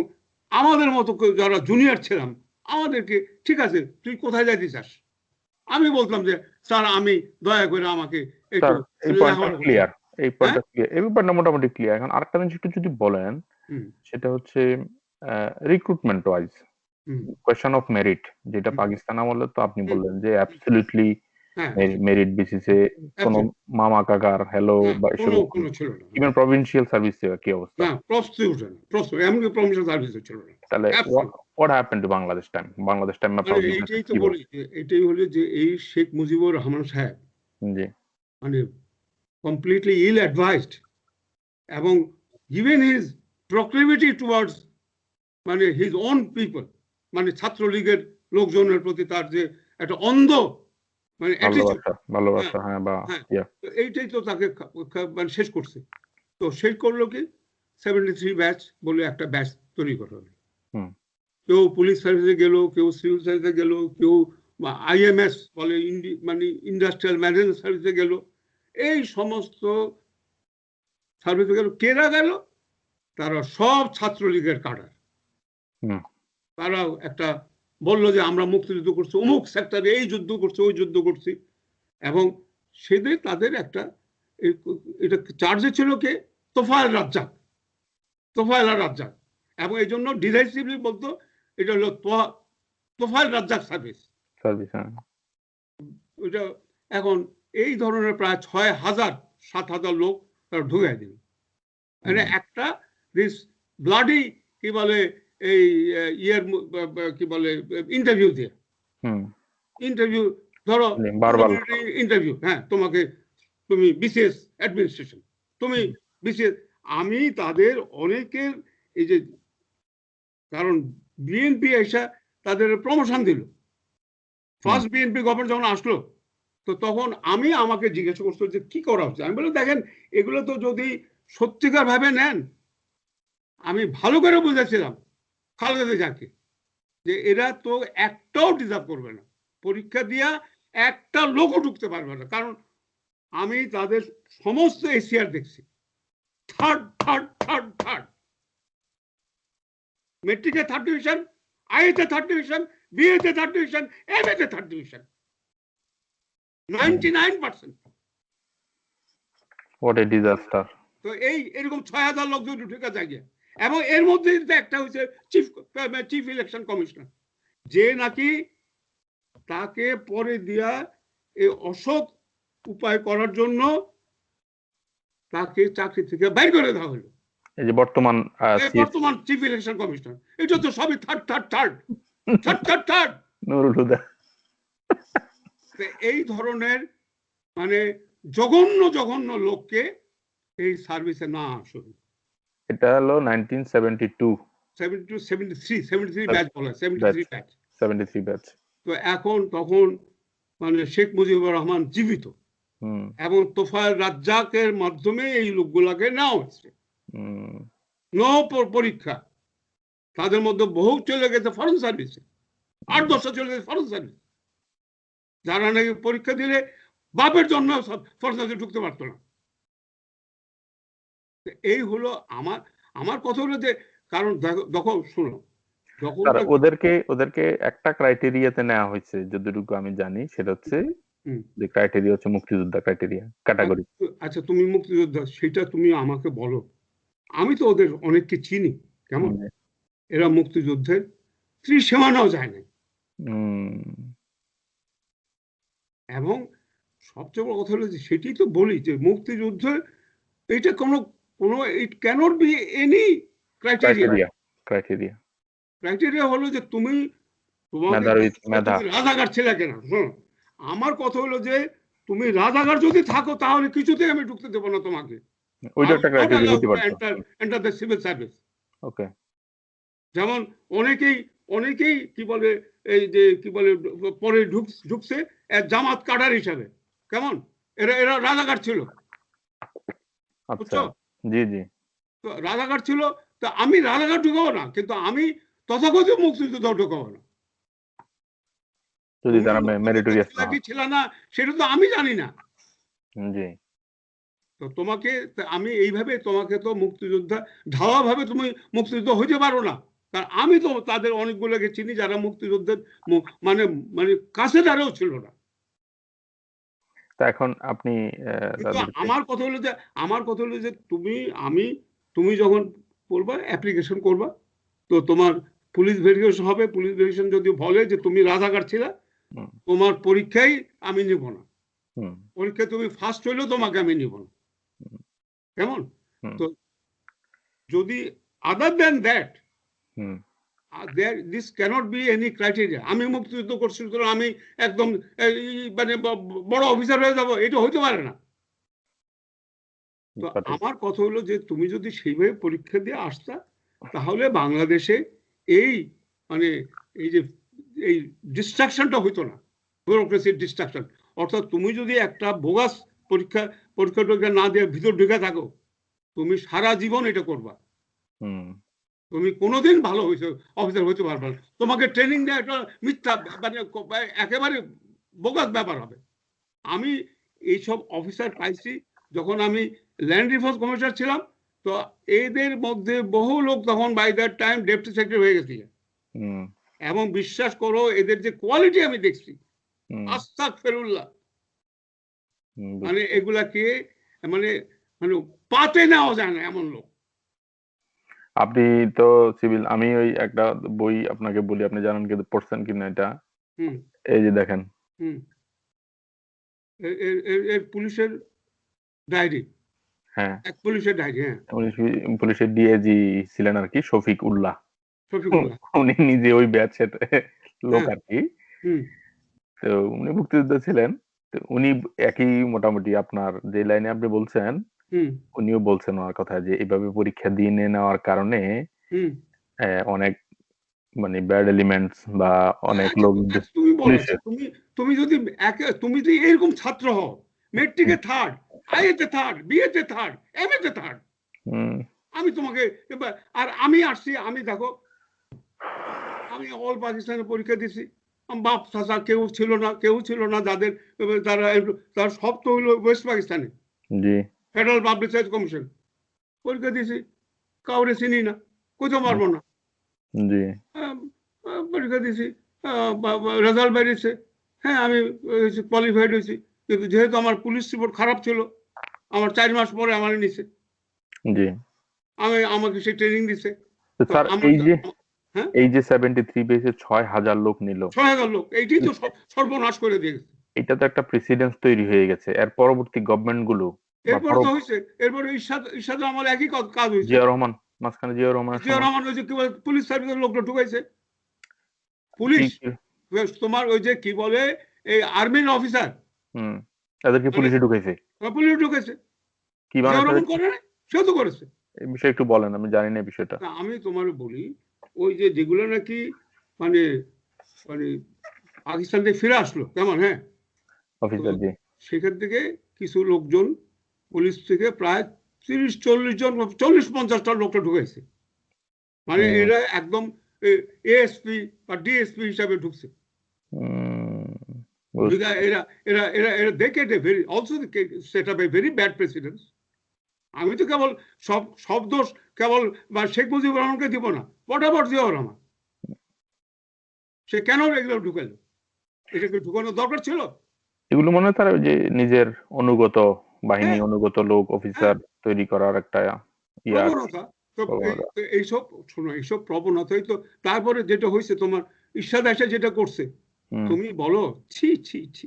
আমাদের মতো যারা জুনিয়র ছিলাম, আমাদেরকে ঠিক আছে তুই কোথায় যাইতে চাস, আমি বলতাম যে স্যার আমি দয়া করে আমাকে একটু ক্লিয়ার, এই ব্যাপারটা মোটামুটি ক্লিয়ার। এখন আরেকটা জিনিস একটু যদি বলেন, সেটা হচ্ছে recruitment wise hmm, question of merit, যেটা হুম, পাকিস্তান আমলে তো আপনি হুম, বললেন যে হুম, অ্যাবসলিউটলি হ্যাঁ, মেরিট বেসিসে কোনো absolutely, মামা কাকার হ্যালো হ্যাঁ, বা কোনো এসবের কোনো ছিল না, ইভেন প্রভিন্সিয়াল সার্ভিস কি অবস্থা? না প্রস্টিটিউশন এমনকি প্রমিশন সার্ভিসও ছিল না, তাহলে absolute. What happen to Bangladesh time মানে আপনার এইটাই তো কি বলি যে এটাই হলো যে এই শেখ মুজিবুর রহমান সাহেব জি মানে কমপ্লিটলি ইল অ্যাডভাইসড, এবং given his proclivity towards মানে হিজ ওন পিপল, মানে ছাত্রলীগের লোকজনের প্রতি তার যে একটা অন্ধ মানে অ্যাটিচিউড, হ্যাঁ, ভালোবাসা হ্যাঁ বা হ্যাঁ, ইয়া তো এইটাই তো তাকে মানে শেষ করছে। তো শেষ করলো কি 73 ব্যাচ বলে একটা ব্যাচ তৈরি করা হলো। হুম কেউ পুলিশ সার্ভিসে গেল, কেউ সিভিল সার্ভিসে গেল, কেউ আইএমএস বলে মানে ইন্ডাস্ট্রিয়াল ম্যানেজমেন্ট সার্ভিসে গেল। এই সমস্ত সার্ভিসে গেল, কেরা গেল? তারা সব ছাত্রলীগের কাডার। হুম তারাও একটা বললো যে আমরা মুক্তিযুদ্ধ করছি, অমুক সেক্টরে এই যুদ্ধ করছি, ওই যুদ্ধ করছি, এবং সেদের তাদের একটা এটা চার্জে ছিল কে? তোফায়েল রাজ্জাক, তোফায়েল রাজ্জাক, এবং এই জন্য ডিসাইসিভলি বলতো এটা হলো তোফায়েল রাজ্জাক সার্ভিস। সার্ভিস হ্যাঁ ওইটা এখন এই ধরনের প্রায় 6,000 7,000 লোক তারা ঢুকাই দিল, মানে একটা দিস ব্লাডি কি বলে এই ইয়ের কি বলে ইন্টারভিউ দিয়ে, হুম ইন্টারভিউ ধরো বারবার ইন্টারভিউ, হ্যাঁ তোমাকে, তুমি বিসিএস অ্যাডমিনিস্ট্রেশন, তুমি বিসিএস, আমি তাদের অনেকের এই যে, কারণ বিএনপি এসে তাদের প্রমোশন দিল, ফার্স্ট বিএনপি গভর্নমেন্ট যখন আসলো, তো তখন আমাকে জিজ্ঞাসা করতো যে কি করা হচ্ছে। আমি বললাম দেখেন এগুলো তো যদি সত্যিকার ভাবে নেন, আমি ভালো করে বুঝেছিলাম খালেদা জিয়াকে যে এরা তো একটাও ডিজার্ভ করবে না, পরীক্ষা দিয়া একটা লোকও ঢুকতে পারবে না, কারণ আমি তাদের সমস্ত এশিয়ার দেখছি, থার্ড থার্ড থার্ড থার্ড, মেট্রিকে থার্ড ডিভিশন, আইএতে থার্ড ডিভিশন, বিএতে থার্ড ডিভিশন, এমএতে third division, 99%। What a disaster. তো এরকম 6,000 লোক যদি ঢুকে যায়, এবং এর মধ্যে একটা হচ্ছে চিফ ইলেকশন কমিশনার, যে নাকি তাকে পরে দিয়া এই অসৎ উপায় করার জন্য তাকে চাকরি থেকে বাইর করে দেওয়া হলো। এই যে বর্তমান বর্তমান চিফ ইলেকশন কমিশনার, এটা তো সবই third third third third third third. Nurul Huda. এই ধরনের মানে জঘন্য জঘন্য লোককে এই সার্ভিসে না আসুন। এটা হলো 1972 73 ব্যাচ বলে, 73 ব্যাচ। 73 ব্যাচ। তো এখন তখন মানে শেখ মুজিবুর রহমান জীবিত, এবং তোফায়েল রাজ্জাকের মাধ্যমে এই লোকগুলাকে নেওয়া হয়েছে, নো পরীক্ষা। তাদের মধ্যে বহু চলে গেছে ফরেন সার্ভিসে, 8-10 বছর চলে গেছে ফরেন সার্ভিস, যারা নাকি পরীক্ষা দিলে বাপের জন্য ফরেন সার্ভিসে ঢুকতে পারতো না। এই হলো আমার কথা হলো যে, কারণ দেখো শুনো, ওদেরকে একটা ক্রাইটেরিয়াতে নেওয়া হয়েছে যতটুকু আমি জানি, সেটা হচ্ছে যে ক্রাইটেরিয়া হচ্ছে মুক্তিযোদ্ধা ক্রাইটেরিয়া ক্যাটাগরি। আচ্ছা তুমি মুক্তিযোদ্ধা, সেটা তুমি আমাকে বলো, আমি তো ওদের অনেককে চিনি, কেমন এরা মুক্তিযুদ্ধের ত্রিসীমানাও যায় না। এবং সবচেয়ে বড় কথা হলো যে সেটাই তো বলি যে মুক্তিযুদ্ধে এটা কোনো it cannot be any criteria. Criteria হলো যে তুমি রাজাকার ছেলে কেনা। আমার কথা হলো যে তুমি রাজাকার যদি থাকো তাহলে কিছুতেই আমি ঢুকতে দেবো না তোমাকে, এন্টার দ্য সিভিল সার্ভিস। ওকে, যেমন অনেকেই কি বলে এই যে কি বলে পরে ঢুকছে জামাত কাডার হিসাবে, কেমন এরা রাজাকার ছিল, বুঝছো? জি জি, তো রাজাকার ছিল, তো আমি রাজাকার ঢুকাবো না, কিন্তু আমি তথাকথিত মুক্তিযুদ্ধ ঢুকাবো না। যদি তারা মেরিটোরিয়াস ছিল না সেটা তো আমি জানি না। জি, তো তোমাকে আমি এইভাবে তোমাকে তো মুক্তিযোদ্ধা ঢাওয়া ভাবে তুমি মুক্তিযুদ্ধ হইতে পারো না, কারণ আমি তো তাদের অনেকগুলোকে চিনি যারা মুক্তিযুদ্ধের মানে মানে কাছে দ্বারাও ছিল না। তা এখন আপনি আমার কথা হলো যে তুমি যখন করবা অ্যাপ্লিকেশন করবা, তো তোমার পুলিশ ভেরিফিকেশন হবে, পুলিশ ভেরিফিকেশন যদি বলে যে তুমি রাজাকার ছিলা, তোমার পরীক্ষায় আমি নিব না, পরীক্ষায় তুমি ফার্স্ট হইলেও তোমাকে আমি নিব না, কেমন? তো যদি other then that this cannot be any criteria, আমি মুক্তিযুদ্ধ করছি আমি একদম মানে বড় অফিসার হয়ে যাবো, এটা হইতে পারে না। তো আমার কথা হলো যে তুমি যদি সেইভাবে পরীক্ষা দিয়ে আসতা, তাহলে বাংলাদেশে এই মানে এই যে এই ডিস্ট্রাকশনটা হইতো না, ব্যুরোক্রেসির ডিস্ট্রাকশন। অর্থাৎ তুমি যদি একটা বোগাস পরীক্ষা না দিয়ে ভিতর ঢুকে থাকো, তুমি সারা জীবন এটা করবা, তুমি কোনোদিন ভালো অফিসার হইতে পারবে না। তোমাকে ট্রেনিং দেওয়া একটা মিথ্যা মানে একেবারে বোগাস ব্যাপার হবে। আমি এইসব অফিসার পাইছি যখন আমি ল্যান্ড রিফর্ম কমিশনার ছিলাম, তো এদের মধ্যে বহু লোক তখন by that time deputy secretary হয়ে গেছে, এবং বিশ্বাস করো এদের যে কোয়ালিটি আমি দেখছি, আস্তাগফিরুল্লাহ, মানে এগুলাকে মানে মানে পাতে নেওয়া যায় না এমন লোক। আপনি তো সিভিল, আমি ওই একটা বই আপনাকে বলি, আপনি জানেন কিন্তু পড়ছেন কিনা এটা, এই যে দেখেন এর পুলিশের ডায়েরি, হ্যাঁ এক পুলিশের ডায়েরি, হ্যাঁ পুলিশের ডিআইজি ছিলেন আর কি, শফিক উল্লাহ, উনি নিজে ওই ব্যাচের লোক আর কি। তো উনি মুক্তিযুদ্ধ ছিলেন, তো উনি একই মোটামুটি আপনার যে লাইনে আপনি বলছেন, উনিও বলছেন ওনার কথা যে এইভাবে পরীক্ষা দিয়ে নেওয়ার কারণে অনেক মানে ব্যাড এলিমেন্টস বা অনেক লোক তুমি যদি এরকম ছাত্র হও, মেট্রিকে থার্ড, আইএতে থার্ড, বিএতে থার্ড, এমএতে থার্ড, আমি তোমাকে আর আমি আসছি, আমি দেখো আমি অল পাকিস্তানে পরীক্ষা দিছি, বাপ চাচা কেউ ছিল না যাদের তারা সব তো হইলো ওয়েস্ট পাকিস্তানে, ফেডারেল পাবলিক সার্ভিস কমিশন, পরীক্ষা দিছি, কাউরে চিনি না, কোথাও পারবো না, পরীক্ষা দিছি, রেজাল্ট বেরিয়েছে, হ্যাঁ আমি কোয়ালিফাইড হয়েছি, কিন্তু যেহেতু আমার পুলিশ রিপোর্ট খারাপ ছিল, আমার 4 মাস পরে আমার নিছে, আমাকে সে ট্রেনিং দিছে। এই যে 73 বেসে 6000 লোক নিল, 6000 লোক, এইটাই তো সর্বনাশ করে দিয়ে গেছে। এটা তো একটা প্রেসিডেন্স তৈরি হয়ে গেছে। এর পরবর্তী গভর্নমেন্ট গুলো এরপর তো হইছে, এরপরে ইরশাদ আমার একই কাজ হইছে, জিয়া রহমান মাঝখানে, জিয়া রহমান ওই যে কি বলে পুলিশ সার্ভিসের লোকটা ঢুকাইছে, পুলিশ তোমার ওই যে কি বলে এই আর্মির অফিসার, তাদেরকে পুলিশে ঢুকাইছে, কি করে না, সেও তো করেছে। এই বিষয়ে একটু বলেন, আমি জানি না বিষয়টা। আমি তোমার বলি, ওই যে যেগুলো নাকি মানে মানে পাকিস্তান থেকে ফিরে আসলো, কেমন, হ্যাঁ অফিসার, জি, সেখান থেকে কিছু লোকজন পুলিশ থেকে প্রায় 30-40 জন, 40-50টা লোকটা ঢুকাইছে, মানে এরা একদম এএসপি বা ডিএসপি হিসাবে ঢুকছে। দেখে also said up a very bad precedence. আমি তো কেবল সব দোষ কেবল শেখ মুজিবুর রহমানকে দিব না, হোয়াট অ্যাবাউট জিয়াউর রহমান, সে কেন এগুলো ঢুকালো, এটাকে ঢুকানোর দরকার ছিল? এগুলো মনে হয় তারা যে নিজের অনুগত বাহিনী, অনুগত লোক, অফিসার তৈরি করার একটা প্রবণতা। এইসব প্রবণতাই তো। তারপরে যেটা হয়েছে তোমার ইরশাদ এসে যেটা করছে, তুমি বলো, ছি ছি ছি,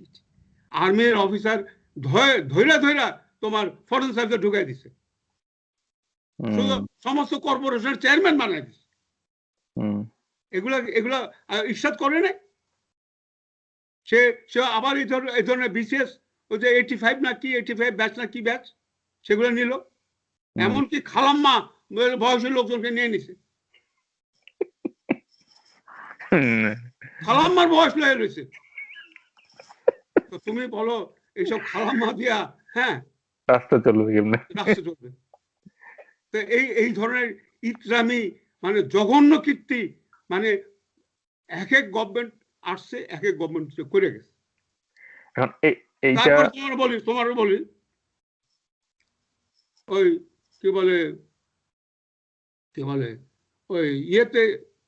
আর্মির অফিসার ধৈরা তোমার ফরেন সার্ভিসে ঢুকাই দিছে, সমস্ত কর্পোরেশনের চেয়ারম্যান বানাই দিছে। এগুলা ইরশাদ করে নাই, সে আবার এই ধরনের বিসিএস ওই যে 85 না কি 85 ব্যাচ না কি ব্যাচ, সেগুলো নিল, এমনকি খালাম্মা বয়সের লোকজনকে নিয়ে নিছে, খালাম্মার বয়স লয়ে রয়েছে। তো তুমি বলো এইসব খালাম্মা দিয়া, হ্যাঁ, রাস্তা চলবে কেমনে? রাস্তা চলবে। তো এই ধরনের ইতরামি, মানে জঘন্য কীর্তি, মানে এক এক গভর্নমেন্ট আসছে, এক এক গভর্নমেন্ট করে গেছে। এখন এইটা তোমার বলি ওই কি বলে ওই ইয়েতে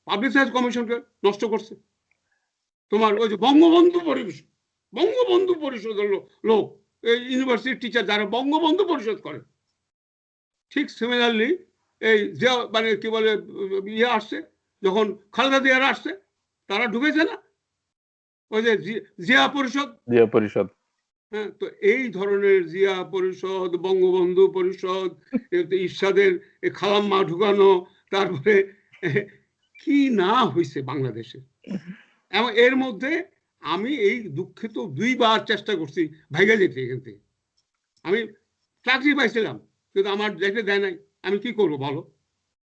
পাবলিক সার্ভিস কমিশনকে নষ্ট করছে, তোমার ওই যে বঙ্গবন্ধু পরিষদের লোক, এই ইউনিভার্সিটির টিচার যারা বঙ্গবন্ধু পরিষদ করে, ঠিক সিমিলারলি এই যে মানে কি বলে ইয়ে আসছে, যখন খালেদা জিয়ার আসছে তারা ঢুকেছে না ওই যে জিয়া পরিষদ। জিয়া পরিষদ। হ্যাঁ, তো এই ধরনের জিয়া পরিষদ, বঙ্গবন্ধু পরিষদ, ইরশাদের খালাম্মা ঢুকানো, তারপরে কি না হয়েছে বাংলাদেশে। এবং এর মধ্যে আমি এই দুঃখিত 2বার চেষ্টা করছি ভাইগা যেতে এখান থেকে। আমি চাকরি পাইছিলাম কিন্তু আমার দেখে দেয় নাই, আমি কি করবো বলো,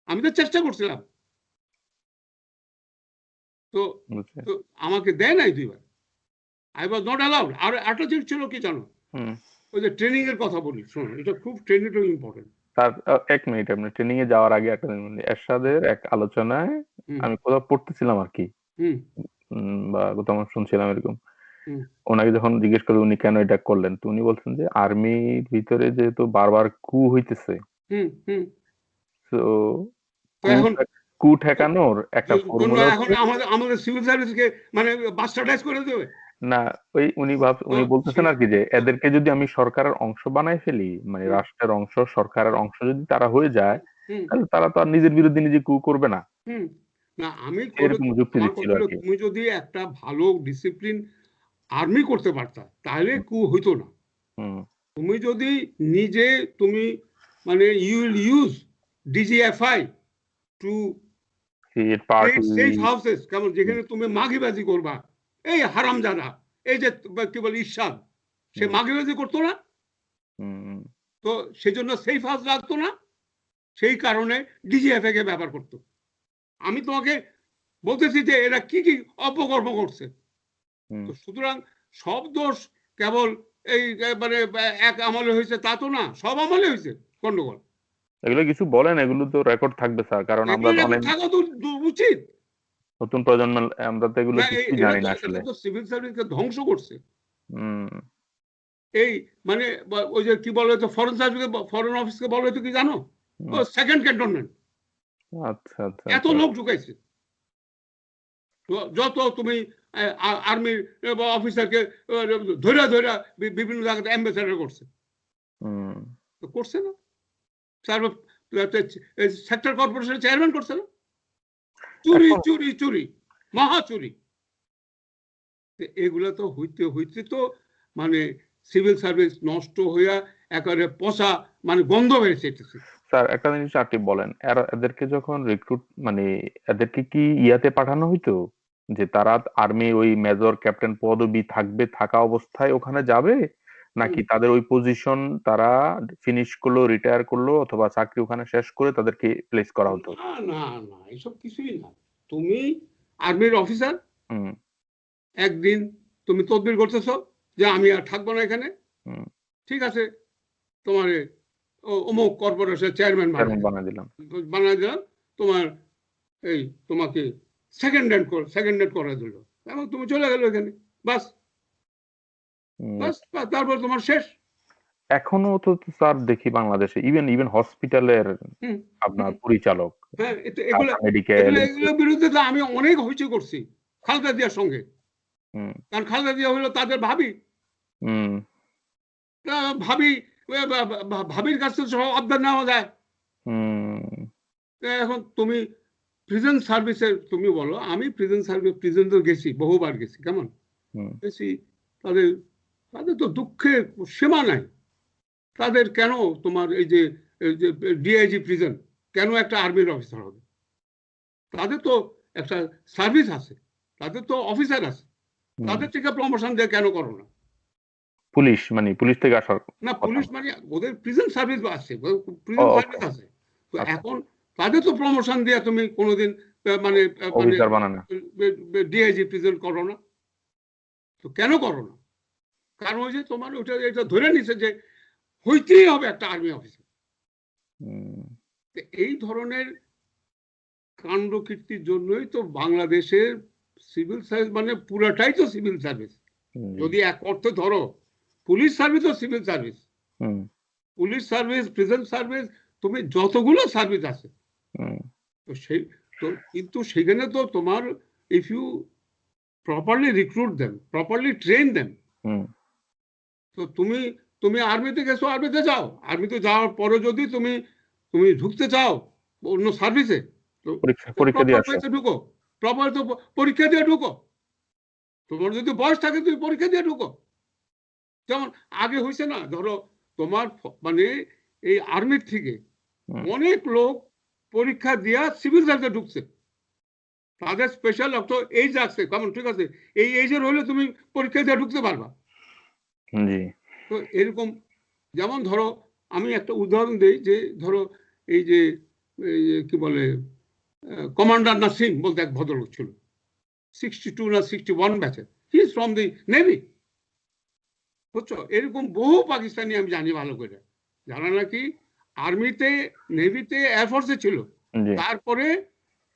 আমি তো চেষ্টা করছিলাম, তো আমাকে দেয় নাই 2বার, আই ওয়াজ নট অ্যালাউড। আর একটা জিনিস ছিল কি জানো, ওই যে ট্রেনিং এর কথা বলি, শোনো এটা খুব ট্রেনিংটা ইম্পর্টেন্ট। তার 1 মিনিট, আপনি ট্রেনিং এ যাওয়ার আগে একটা জিনিস, এরশাদের এক আলোচনায় আমি কোথাও পড়তেছিলাম আর কি, বা কোথাও শুনছিলাম এরকম, ওনাকে যখন জিজ্ঞেস করে উনি কেন এটা করলেন, তো উনি বলছেন যে আর্মির ভিতরে যেহেতু বারবার কু হইতেছে, তো এখন কু ঠেকানোর একটা ফর্মুলা এখন আমাদের সিভিল সার্ভিসকে মানে বাস্টার্ডাইজ করে দেবে না। ওই উনি বলতেছেন আর কি যে এদেরকে যদি আমি সরকারের অংশ বানাই ফেলি, মানে রাষ্ট্রের অংশ, সরকারের অংশ যদি তারা হয়ে যায়, তাহলে তারা তো আর নিজের বিরুদ্ধে নিজে কু করবে না। না, আমি এরকম যুক্তি দিচ্ছিল আর কি। তুমি যদি একটা ভালো ডিসিপ্লিন আর্মি করতে পারতা তাহলে কু হইতো না। তুমি যদি নিজে তুমি মানে you will use DGFI to safe houses, কেমন যেখানে তুমি মাগিবাজি করবা, এই হারামজাদা, এই যে কি বলে ইরশাদ, সে মাগিবাজি করতো না, তো সেজন্য সেফ হাউস লাগতো না, সেই কারণে ডিজিএফআই কে ব্যবহার করতো। আমি তোমাকে বলতেছি যে এরা কি কি অপকর্ম করছে। তো সুতরাং সব দোষ কেবল এই মানে এক আমলে হয়েছে তা তো না, সব আমলে হয়েছে গন্ডগোল। এগুলো কিছু বলেন, এগুলো তো রেকর্ড থাকবে স্যার, কারণ আমরা অনেক থাকা তো উচিত। নতুন প্রজন্ম, আমরা তো এগুলো কিছুই জানি না আসলে। তো সিভিল সার্ভিসকে ধ্বংস করছে। এই মানে ওই যে কি বলে তো ফরেন সার্ভিসকে, ফরেন অফিসকে বলে তো কি জানো, সেকেন্ড ক্যান্টনমেন্ট। আচ্ছা আচ্ছা, এত লোক ঢুকাইছে। যত তুমি আর্মির অফিসারকে ধরে ধরে বিভিন্ন জায়গাতে অ্যাম্বাসেডার করছে, তো করছে না, সেক্টর কর্পোরেশনের চেয়ারম্যান করছে না, চুরি চুরি চুরি, মহা চুরি। এগুলো তো হইতে হইতে তো মানে সিভিল সার্ভিস নষ্ট হইয়া একেবারে পচা মানে গন্ধ বেরিয়েছে। স্যার একটা জিনিস আপনি বলেন, এদেরকে যখন রিক্রুট মানে এদেরকে কি ইয়াতে পাঠানো হইতো যে তারা আর্মি ওই মেজর ক্যাপ্টেন পদবি থাকবে, থাকা অবস্থায় ওখানে যাবে, নাকি তাদের ওই পজিশন তারা ফিনিশ করলো, রিটায়ার করলো, অথবা চাকরি ওখানে শেষ করে তাদেরকে প্লেস করা হতো? না না না, এসব কিছুই না। তুমি আর্মির অফিসার, একদিন তুমি তদবির করতেছো যে আমি আর থাকবো না এখানে, ঠিক আছে, তোমার অমুক কর্পোরেশন চেয়ারম্যান বানিয়ে দিলাম, তোমার এই তোমাকে সেকেন্ডেড করে দিল, এবং তুমি চলে গেলো এখানে, বাস বাস, তারপর তোমার শেষ। এখনো তো স্যার দেখি বাংলাদেশে ইভেন হসপিটালের আপনার পরিচালক, হ্যাঁ, এগুলোর বিরুদ্ধে তো আমি অনেক হইচই করছি খালেদা জিয়ার সঙ্গে, কারণ খালেদা জিয়া হলো তাদের ভাবি, ভাবির কাছে সব আবদার নেওয়া যায়। এখন তুমি প্রিজন সার্ভিসের তুমি বলো, আমি প্রিজন তো গেছি, বহুবার গেছি, কেমন গেছি, তাদের তো দুঃখের সীমা নাই। তাদের কেন তোমার এই যে ডিআইজি প্রিজন কেন একটা আর্মির অফিসার হবে? তাদের তো একটা সার্ভিস আছে, তাদের তো অফিসার আছে, তাদের থেকে প্রমোশন দিয়ে কেন করো না? পুলিশ থেকে আসার না, পুলিশ মানে ওদের প্রিজন সার্ভিস আছে, প্রিজন সার্ভিস আছে, তো এখন তাদের তো প্রমোশন দিয়ে তুমি কোনোদিন মানে ডিআইজি প্রিজন করো না, তো কেন করো না? কারণ ওই যে তোমার ওটা এটা ধরে নিছে যে হইতেই হবে একটা আর্মি অফিসার। এই ধরনের কাণ্ডকীর্তির জন্যই তো বাংলাদেশের সিভিল সার্ভিস মানে পুরাটাই তো সিভিল সার্ভিস। যদি এক অর্থে ধরো, পুলিশ সার্ভিসও civil service, police service, prison service, তুমি যতগুলো সার্ভিস আছে, তো সেই তো কিন্তু সেখানে তো তোমার if you properly recruit them, properly train them, তো তুমি আর্মিতে গেছো, আর্মিতে যাও, আর্মিতে যাওয়ার পরে যদি তুমি ঢুকতে চাও অন্য সার্ভিসে, তো পরীক্ষা দিয়ে প্রপার আসো। ওয়েতে ঢুকো, প্রপার তো পরীক্ষা দিয়ে ঢুকো। তোমার যদি বয়স থাকে তুমি পরীক্ষা দিয়ে ঢুকো। যেমন আগে হয়েছে না, ধরো তোমার মানে এই আর্মির থেকে অনেক লোক পরীক্ষা দিয়া সিভিল সার্ভিসে ঢুকছে, তাদের স্পেশাল একটা এইজ আছে, কেমন ঠিক আছে এই এইজের হলে তুমি পরীক্ষা দিয়ে ঢুকতে পারবা। জি। তো এরকম, যেমন ধরো আমি একটা উদাহরণ দিই, যে ধরো এই যে কি বলে কমান্ডার নাসিম বলতে এক ভদ্রলোক ছিল, 62 না 61 ব্যাচে, he is from the navy. বুঝছো, এরকম বহু পাকিস্তানি আমি জানি ভালো করে, যারা নাকি আর্মিতে, নেভিতে, এয়ারফোর্সে ছিল, তারপরে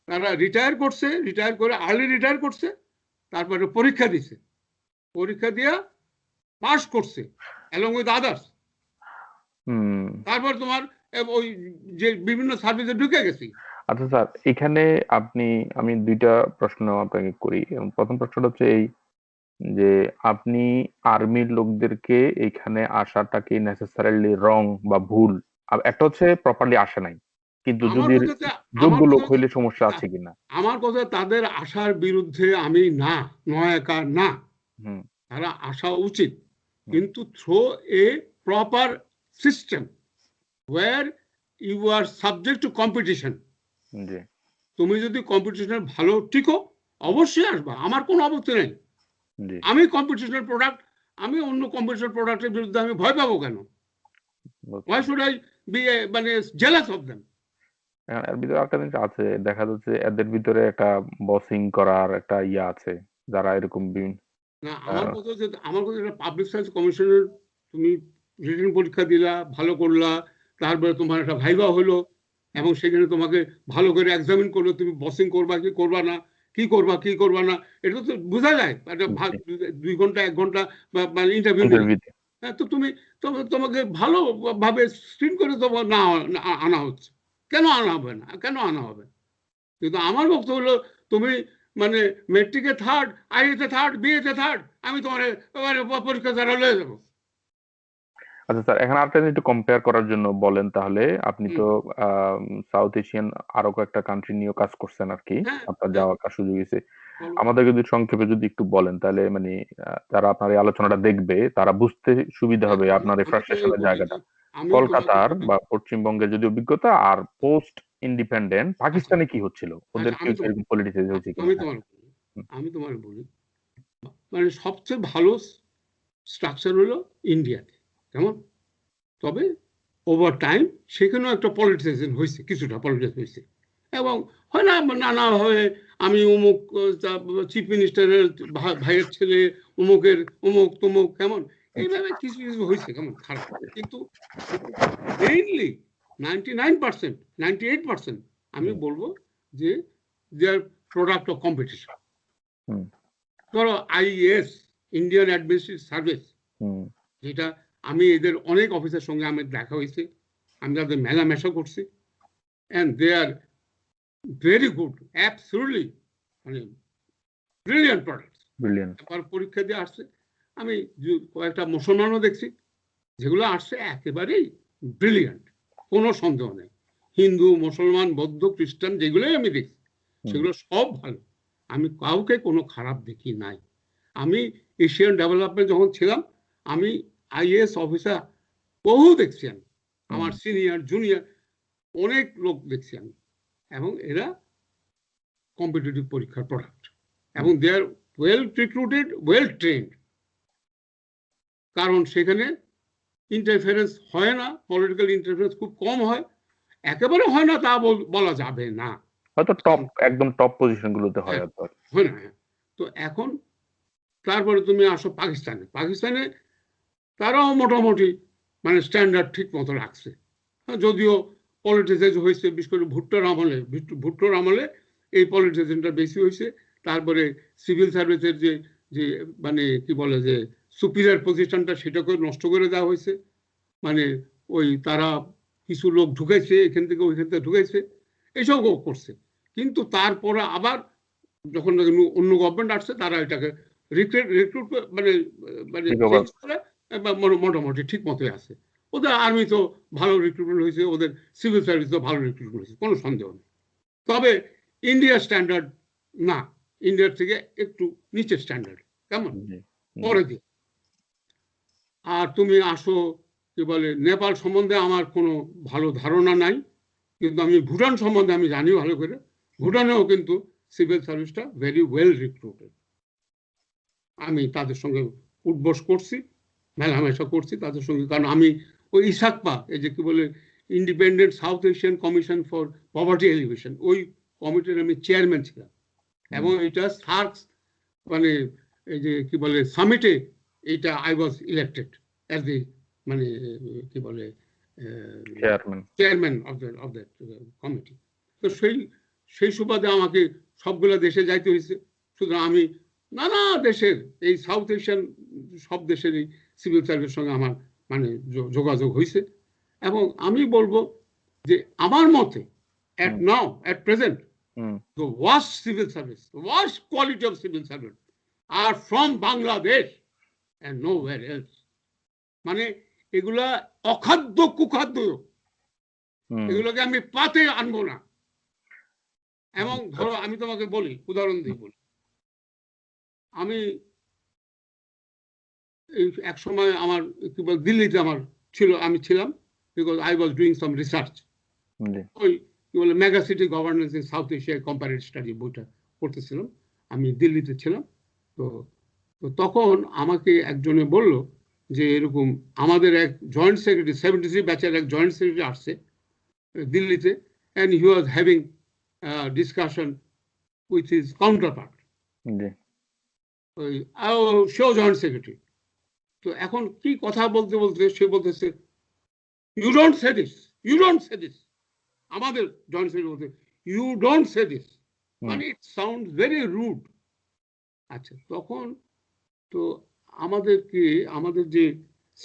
তারা রিটায়ার করছে, রিটায়ার করে আর্লি রিটায়ার করছে, তারপরে পরীক্ষা দিছে, পরীক্ষা দিয়া পাস করছে অ্যালং উইথ আদার্স। তারপর তোমার ওই যে বিভিন্ন সার্ভিসে ঢুকে গেছি। আচ্ছা স্যার, এখানে আমি দুইটা প্রশ্ন আপনাকে করি। প্রথম প্রশ্নটা হচ্ছে এই যে আপনি আর্মির লোকদেরকে এখানে আসাটা কি নেসেসারিলি রং বা ভুল? একটা হচ্ছে প্রপারলি আসে নাই, কিন্তু যদি যোগ্য লোক হইলে সমস্যা আছে কিনা? আমার কথা, তাদের আসার বিরুদ্ধে আমি না, নয় একা না, তারা আসা উচিত, কিন্তু through a proper system where you are subject to competition. তুমি যদি কম্পিটিশনের ভালো টিকো অবশ্যই আসবা, আমার কোনো আপত্তি নেই। আমি কম্পিটিশনের প্রোডাক্ট, আমি অন্য কম্পিটিশন প্রোডাক্টের বিরুদ্ধে আমি ভয় পাবো কেন? Why should I be মানে jealous of them? এর ভিতরে একটা জিনিস আছে, দেখা যাচ্ছে এদের ভিতরে একটা বসিং করার একটা ইয়ে আছে, যারা এরকম না, আমার কথা এটা পাবলিক সার্ভিস কমিশনের, তুমি রিটেন পরীক্ষা দিলা, ভালো করলা, তারপরে তোমার একটা ভাইভা হলো, এবং সেখানে তোমাকে ভালো করে এক্সামিন করলো, তুমি বসিং করবা কি করবা না, কি করবা না, এটা তো বোঝা যায় একটা 2 ঘন্টা 1 ঘন্টা মানে ইন্টারভিউ। হ্যাঁ, তো তোমাকে ভালোভাবে স্ক্রিন করে তোমার না আনা হচ্ছে, কেন আনা হবে না, কেন আনা হবে? কিন্তু আমার বক্তব্য হলো, তুমি মানে মেট্রিকে থার্ড, আইএতে থার্ড, বিএতে থার্ড, আমি তোমার পরীক্ষা দ্বারা লয়ে যাবো। আচ্ছা স্যার, এখন আরেকটা একটু কম্পেয়ার করার জন্য বলেন তাহলে, আপনি তো সাউথ এশিয়ান আরো কয়েকটা কান্ট্রি নিয়ে কাজ করছেন আর কি, আপনার যাওয়ার সুযোগ হয়েছে। আমাদের যদি সংক্ষেপে যদি একটু বলেন তাহলে মানে যারা আপনার এই আলোচনাটা দেখবে তারা বুঝতে সুবিধা হবে আপনার এই ফ্রাস্ট্রেশনের জায়গাটা। কলকাতার বা পশ্চিমবঙ্গের যদি অভিজ্ঞতা, আর পোস্ট ইন্ডিপেন্ডেন্ট পাকিস্তানে কি হচ্ছিল, ওদের কি এরকম পলিটিক্স হয়েছে কিনা? আমি তোমার বলি, মানে সবচেয়ে ভালো স্ট্রাকচার হলো ইন্ডিয়াতে, কেমন? তবে ওভার টাইম সেখানেও একটা পলিটিসাইজেশন হয়েছে, কিছুটা পলিটিক্স হয়েছে, এবং হয় না নানাভাবে আমি অমুক চিফ মিনিস্টারের ভাইয়ের ছেলে, অমুকের অমুক তমুক, কেমন এইভাবে কিছু কিছু হয়েছে, কেমন খারাপ, কিন্তু মেইনলি 99%, 98% আমি বলবো যে দে আর প্রোডাক্ট অফ কম্পিটিশন। ধরো আইএস, ইন্ডিয়ান অ্যাডমিনিস্ট্রেটিভ সার্ভিস, যেটা আমি এদের অনেক অফিসের সঙ্গে আমার দেখা হয়েছে, আমি তাদের মেলামেশা করছি, and they are very good, absolutely মানে ব্রিলিয়ান্ট প্রোডাক্টস। তারপর পরীক্ষা দিয়ে আসছে, আমি কয়েকটা মুসলমানও দেখছি যেগুলো আসছে একেবারেই ব্রিলিয়ান্ট, কোনো সন্দেহ নেই। হিন্দু, মুসলমান, বৌদ্ধ, খ্রিস্টান যেগুলোই আমি দেখছি সেগুলো সব ভালো, আমি কাউকে কোনো খারাপ দেখি নাই। আমি এশিয়ান ডেভেলপমেন্ট যখন ছিলাম, আমি আইএএস অফিসার বহু দেখছি, আমি আমার সিনিয়র জুনিয়র অনেক লোক দেখছি আমি, এবং এরা কম্পিটিটিভ পরীক্ষার প্রোডাক্ট, এবং দে are well recruited, well trend, কারণ সেখানে ইন্টারফারেন্স হয় না, পলিটিক্যাল ইন্টারফারেন্স খুব কম হয়, একেবারে হয় না তা বলা যাবে না, হয়তো টপ, একদম টপ পজিশন গুলোতে হয় না। তো এখন তারপরে তুমি আসো পাকিস্তানে তারাও মোটামুটি মানে স্ট্যান্ডার্ড ঠিক মতো রাখছে, যদিও পলিটিসাইজ হয়েছে, বিশেষ করে ভুট্টোর আমলে এই পলিটিসাইজেশনটা বেশি হয়েছে। তারপরে সিভিল সার্ভিসের যে মানে কি বলে যে সুপিরিয়র পজিশনটা, সেটাকে নষ্ট করে দেওয়া হয়েছে, মানে ওই তারা কিছু লোক ঢুকেছে এখান থেকে ওইখান থেকে ঢুকেছে, এইসব করছে। কিন্তু তারপরে আবার যখন অন্য গভর্নমেন্ট আসছে, তারা এটাকে রিক্রুট মানে মোটামুটি ঠিক মতোই আছে। ওদের আর্মি তো ভালো রিক্রুটমেন্ট হয়েছে, ওদের সিভিল সার্ভিস তো ভালো রিক্রুটমেন্ট হয়েছে, কোনো সন্দেহ নেই। তবে ইন্ডিয়ার স্ট্যান্ডার্ড না, ইন্ডিয়ার থেকে একটু নিচের স্ট্যান্ডার্ড, কেমন পরে দিয়ে। আর তুমি আসো কি বলে, নেপাল সম্বন্ধে আমার কোনো ভালো ধারণা নাই, কিন্তু আমি ভুটান সম্বন্ধে আমি জানি ভালো করে। ভুটানেও কিন্তু সিভিল সার্ভিসটা ভেরি ওয়েল রিক্রুটেড। আমি তাদের সঙ্গে উঠবস করছি, মেলামেশা করছি তাদের সঙ্গে, কারণ আমি ওই ইসাকপা, এই যে কি বলে independent south Asian commission for poverty elevation, ওই কমিটির আমি চেয়ারম্যান ছিলাম। এবং এটা সার্ক মানে এই যে কি বলে সামিটে এটা I was elected as the মানে কি বলে চেয়ারম্যান অফ দ্যাট কমিটি। তো সেই সুবাদে আমাকে সবগুলো দেশে যাইতে হয়েছে। সুতরাং আমি নানা দেশের, এই সাউথ এশিয়ান সব দেশেরই সিভিল সার্ভিসের সঙ্গে আমার মানে যোগাযোগ হয়েছে। এবং আমি বলবো যে আমার মতে at now, at present, the worst civil service, the worst quality of civil service are from Bangladesh and nowhere else. মানে এগুলা অখাদ্য কুখাদ্য, এগুলোকে আমি পাতে আনবো না। এবং ধরো আমি তোমাকে বলি, উদাহরণ দিয়ে বলি, আমি এক সময় আমার কি বল দিল্লিতে আমার ছিল, আমি ছিলাম, because I was doing some research, ওই কি বলে mega city governance in south Asia comparative study বইটা করতেছিলাম, আমি দিল্লিতে ছিলাম। তো তখন আমাকে একজনে বলল যে এরকম আমাদের এক জয়েন্ট সেক্রেটারি 73 ব্যাচের এক জয়েন্ট সেক্রেটারি আসছে দিল্লিতে, and he was having discussion with his counterpart, সেও জয়েন্ট সেক্রেটারি। তো এখন কি কথা বলতে বলতে সে বলতেছে you don't say this, you don't say this, আমাদের জয়েন্ট সেক্রেটারি বলতে ইউ ডোন্ট সে দিস, মানে ইট সাউন্ড ভেরি রুড। আচ্ছা, তখন তো আমাদের যে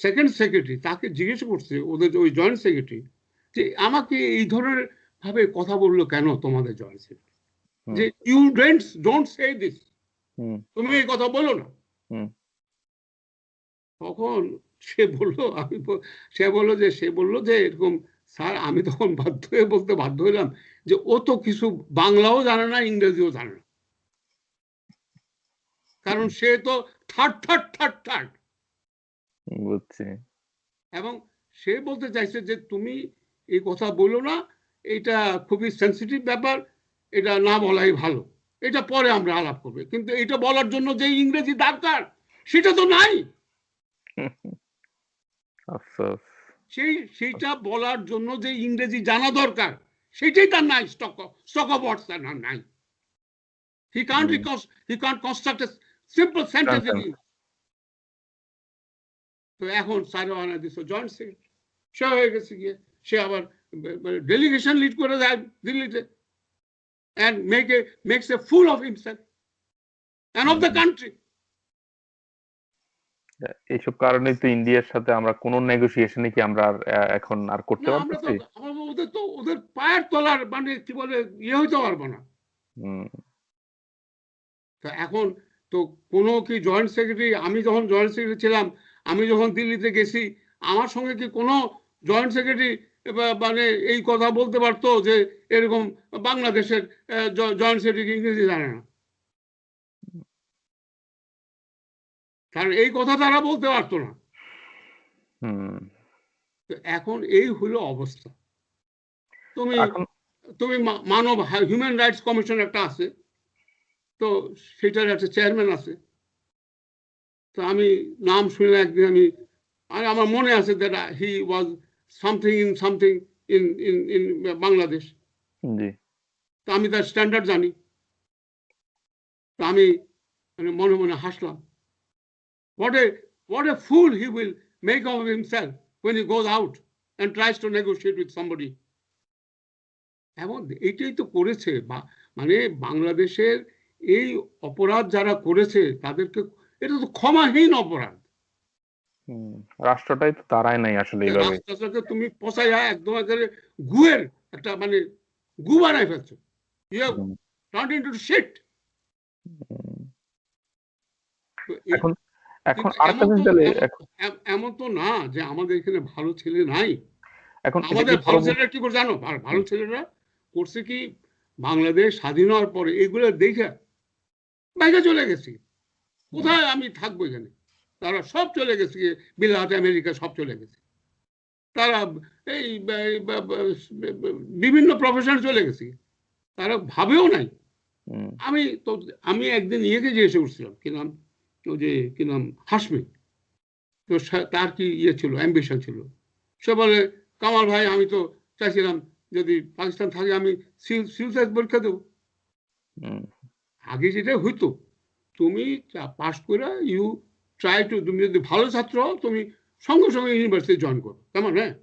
সেকেন্ড সেক্রেটারি তাকে জিজ্ঞেস করছে ওদের ওই জয়েন্ট সেক্রেটারি যে আমাকে এই ধরনের ভাবে কথা বললো কেন তোমাদের জয়েন্ট সেক্রেটারি, যে ইউ ডোন্ট সে দিস, তুমি এই কথা বলো না। তখন সে বললো যে এরকম স্যার, আমি তখন বাধ্য হইলাম যে ও তো কিছু বাংলাও জানে না, ইংরেজিও জানে না, কারণ সে তো থার্ড বুঝছে। এবং সে বলতে চাইছে যে তুমি এই কথা বলো না, এটা খুবই সেন্সিটিভ ব্যাপার, এটা না বলাই ভালো, এটা পরে আমরা আলাপ করবে, কিন্তু এটা বলার জন্য যে ইংরেজি দরকার সেটা তো নাই। সেইটা বলার জন্য যে ইংরেজি জানা দরকার সেটাই তার নাই, স্টক অফ ওয়ার্ডস তার নাই। He can't construct a simple sentence in English. তো এখন সারওয়ানা দিস জয়েন্ট সেক্রেটারি, সে হয়ে গেছে গিয়ে সে আবার ডেলিগেশন লিড করে যায় দিল্লিতে, and makes a fool of himself and of the country. এইসব কারণে তো ইন্ডিয়ার সাথে আমরা কোনো নেগোসিয়েশনে কি আমরা এখন আর করতে পারতেছি? ওদের পায়ের তলার মানে কি বলে ইয়ে হইতে পারবো না। তো এখন তো কোনো কি জয়েন্ট সেক্রেটারি, আমি যখন জয়েন্ট সেক্রেটারি ছিলাম, আমি যখন দিল্লিতে গেছি, আমার সঙ্গে কি কোনো জয়েন্ট সেক্রেটারি মানে এই কথা বলতে পারতো যে এরকম বাংলাদেশের জয়েন্ট সেক্রেটারি ইংরেজি জানে না? কারণ এই কথা তারা বলতে পারতো না। এখন এই হলো অবস্থা। তুমি মানব হিউম্যান রাইটস কমিশন একটা আছে, তো সেটার একটা চেয়ারম্যান আছে। তো আমি নাম শুনে একদিন আমার মনে আছে that he was something in Bangladesh. তো আমি তার স্ট্যান্ডার্ড জানি, তো আমি মানে মনে মনে হাসলাম। What a fool he will make of himself when he goes out and tries to negotiate with somebody. এবং এইটাই তো করেছে, মানে বাংলাদেশের এই অপরাধ যারা করেছে তাদেরকে, এটা তো ক্ষমাহীন অপরাধ। রাষ্ট্রটাই তো তারাই নাই আসলে এইভাবে। রাষ্ট্রটাকে তুমি পচাইয়া একদম গুয়ের একটা মানে গু বানাই ফেলছো, ইউ টার্নড ইনটু শিট। এখন আরেকটা জিনিস এমন তো না যে আমাদের এখানে ভালো ছেলে নাই। এখন আমাদের ভালো ছেলেরা কি করে জানো? ভালো ছেলেরা করছে কি, বাংলাদেশ স্বাধীন হওয়ার পরে এগুলো দেখে বাইরে চলে গেছি, কোথায় আমি থাকবো এখানে, তারা সব চলে গেছে, বিলাত আমেরিকা সব চলে গেছে, তারা এই বিভিন্ন প্রফেশন চলে গেছে, তারা ভাবেও নাই। আমি একদিন ইয়েকে জিজ্ঞেস করছিলাম, কি নাম, ওই যে কি নাম, হাসমি, তো তার কি ইয়ে ছিল, অ্যাম্বিশন ছিল, সে বলে কামাল ভাই আমি তো চাইছিলাম যদি পাকিস্তান থাকে আমি সিভিল সার্ভিস পরীক্ষা দেবো। আগে যেটা হইতো, তুমি পাস করে ইউ ট্রাই টু, তুমি যদি ভালো ছাত্র হও তুমি সঙ্গে সঙ্গে ইউনিভার্সিটি জয়েন করো, কেমন, হ্যাঁ,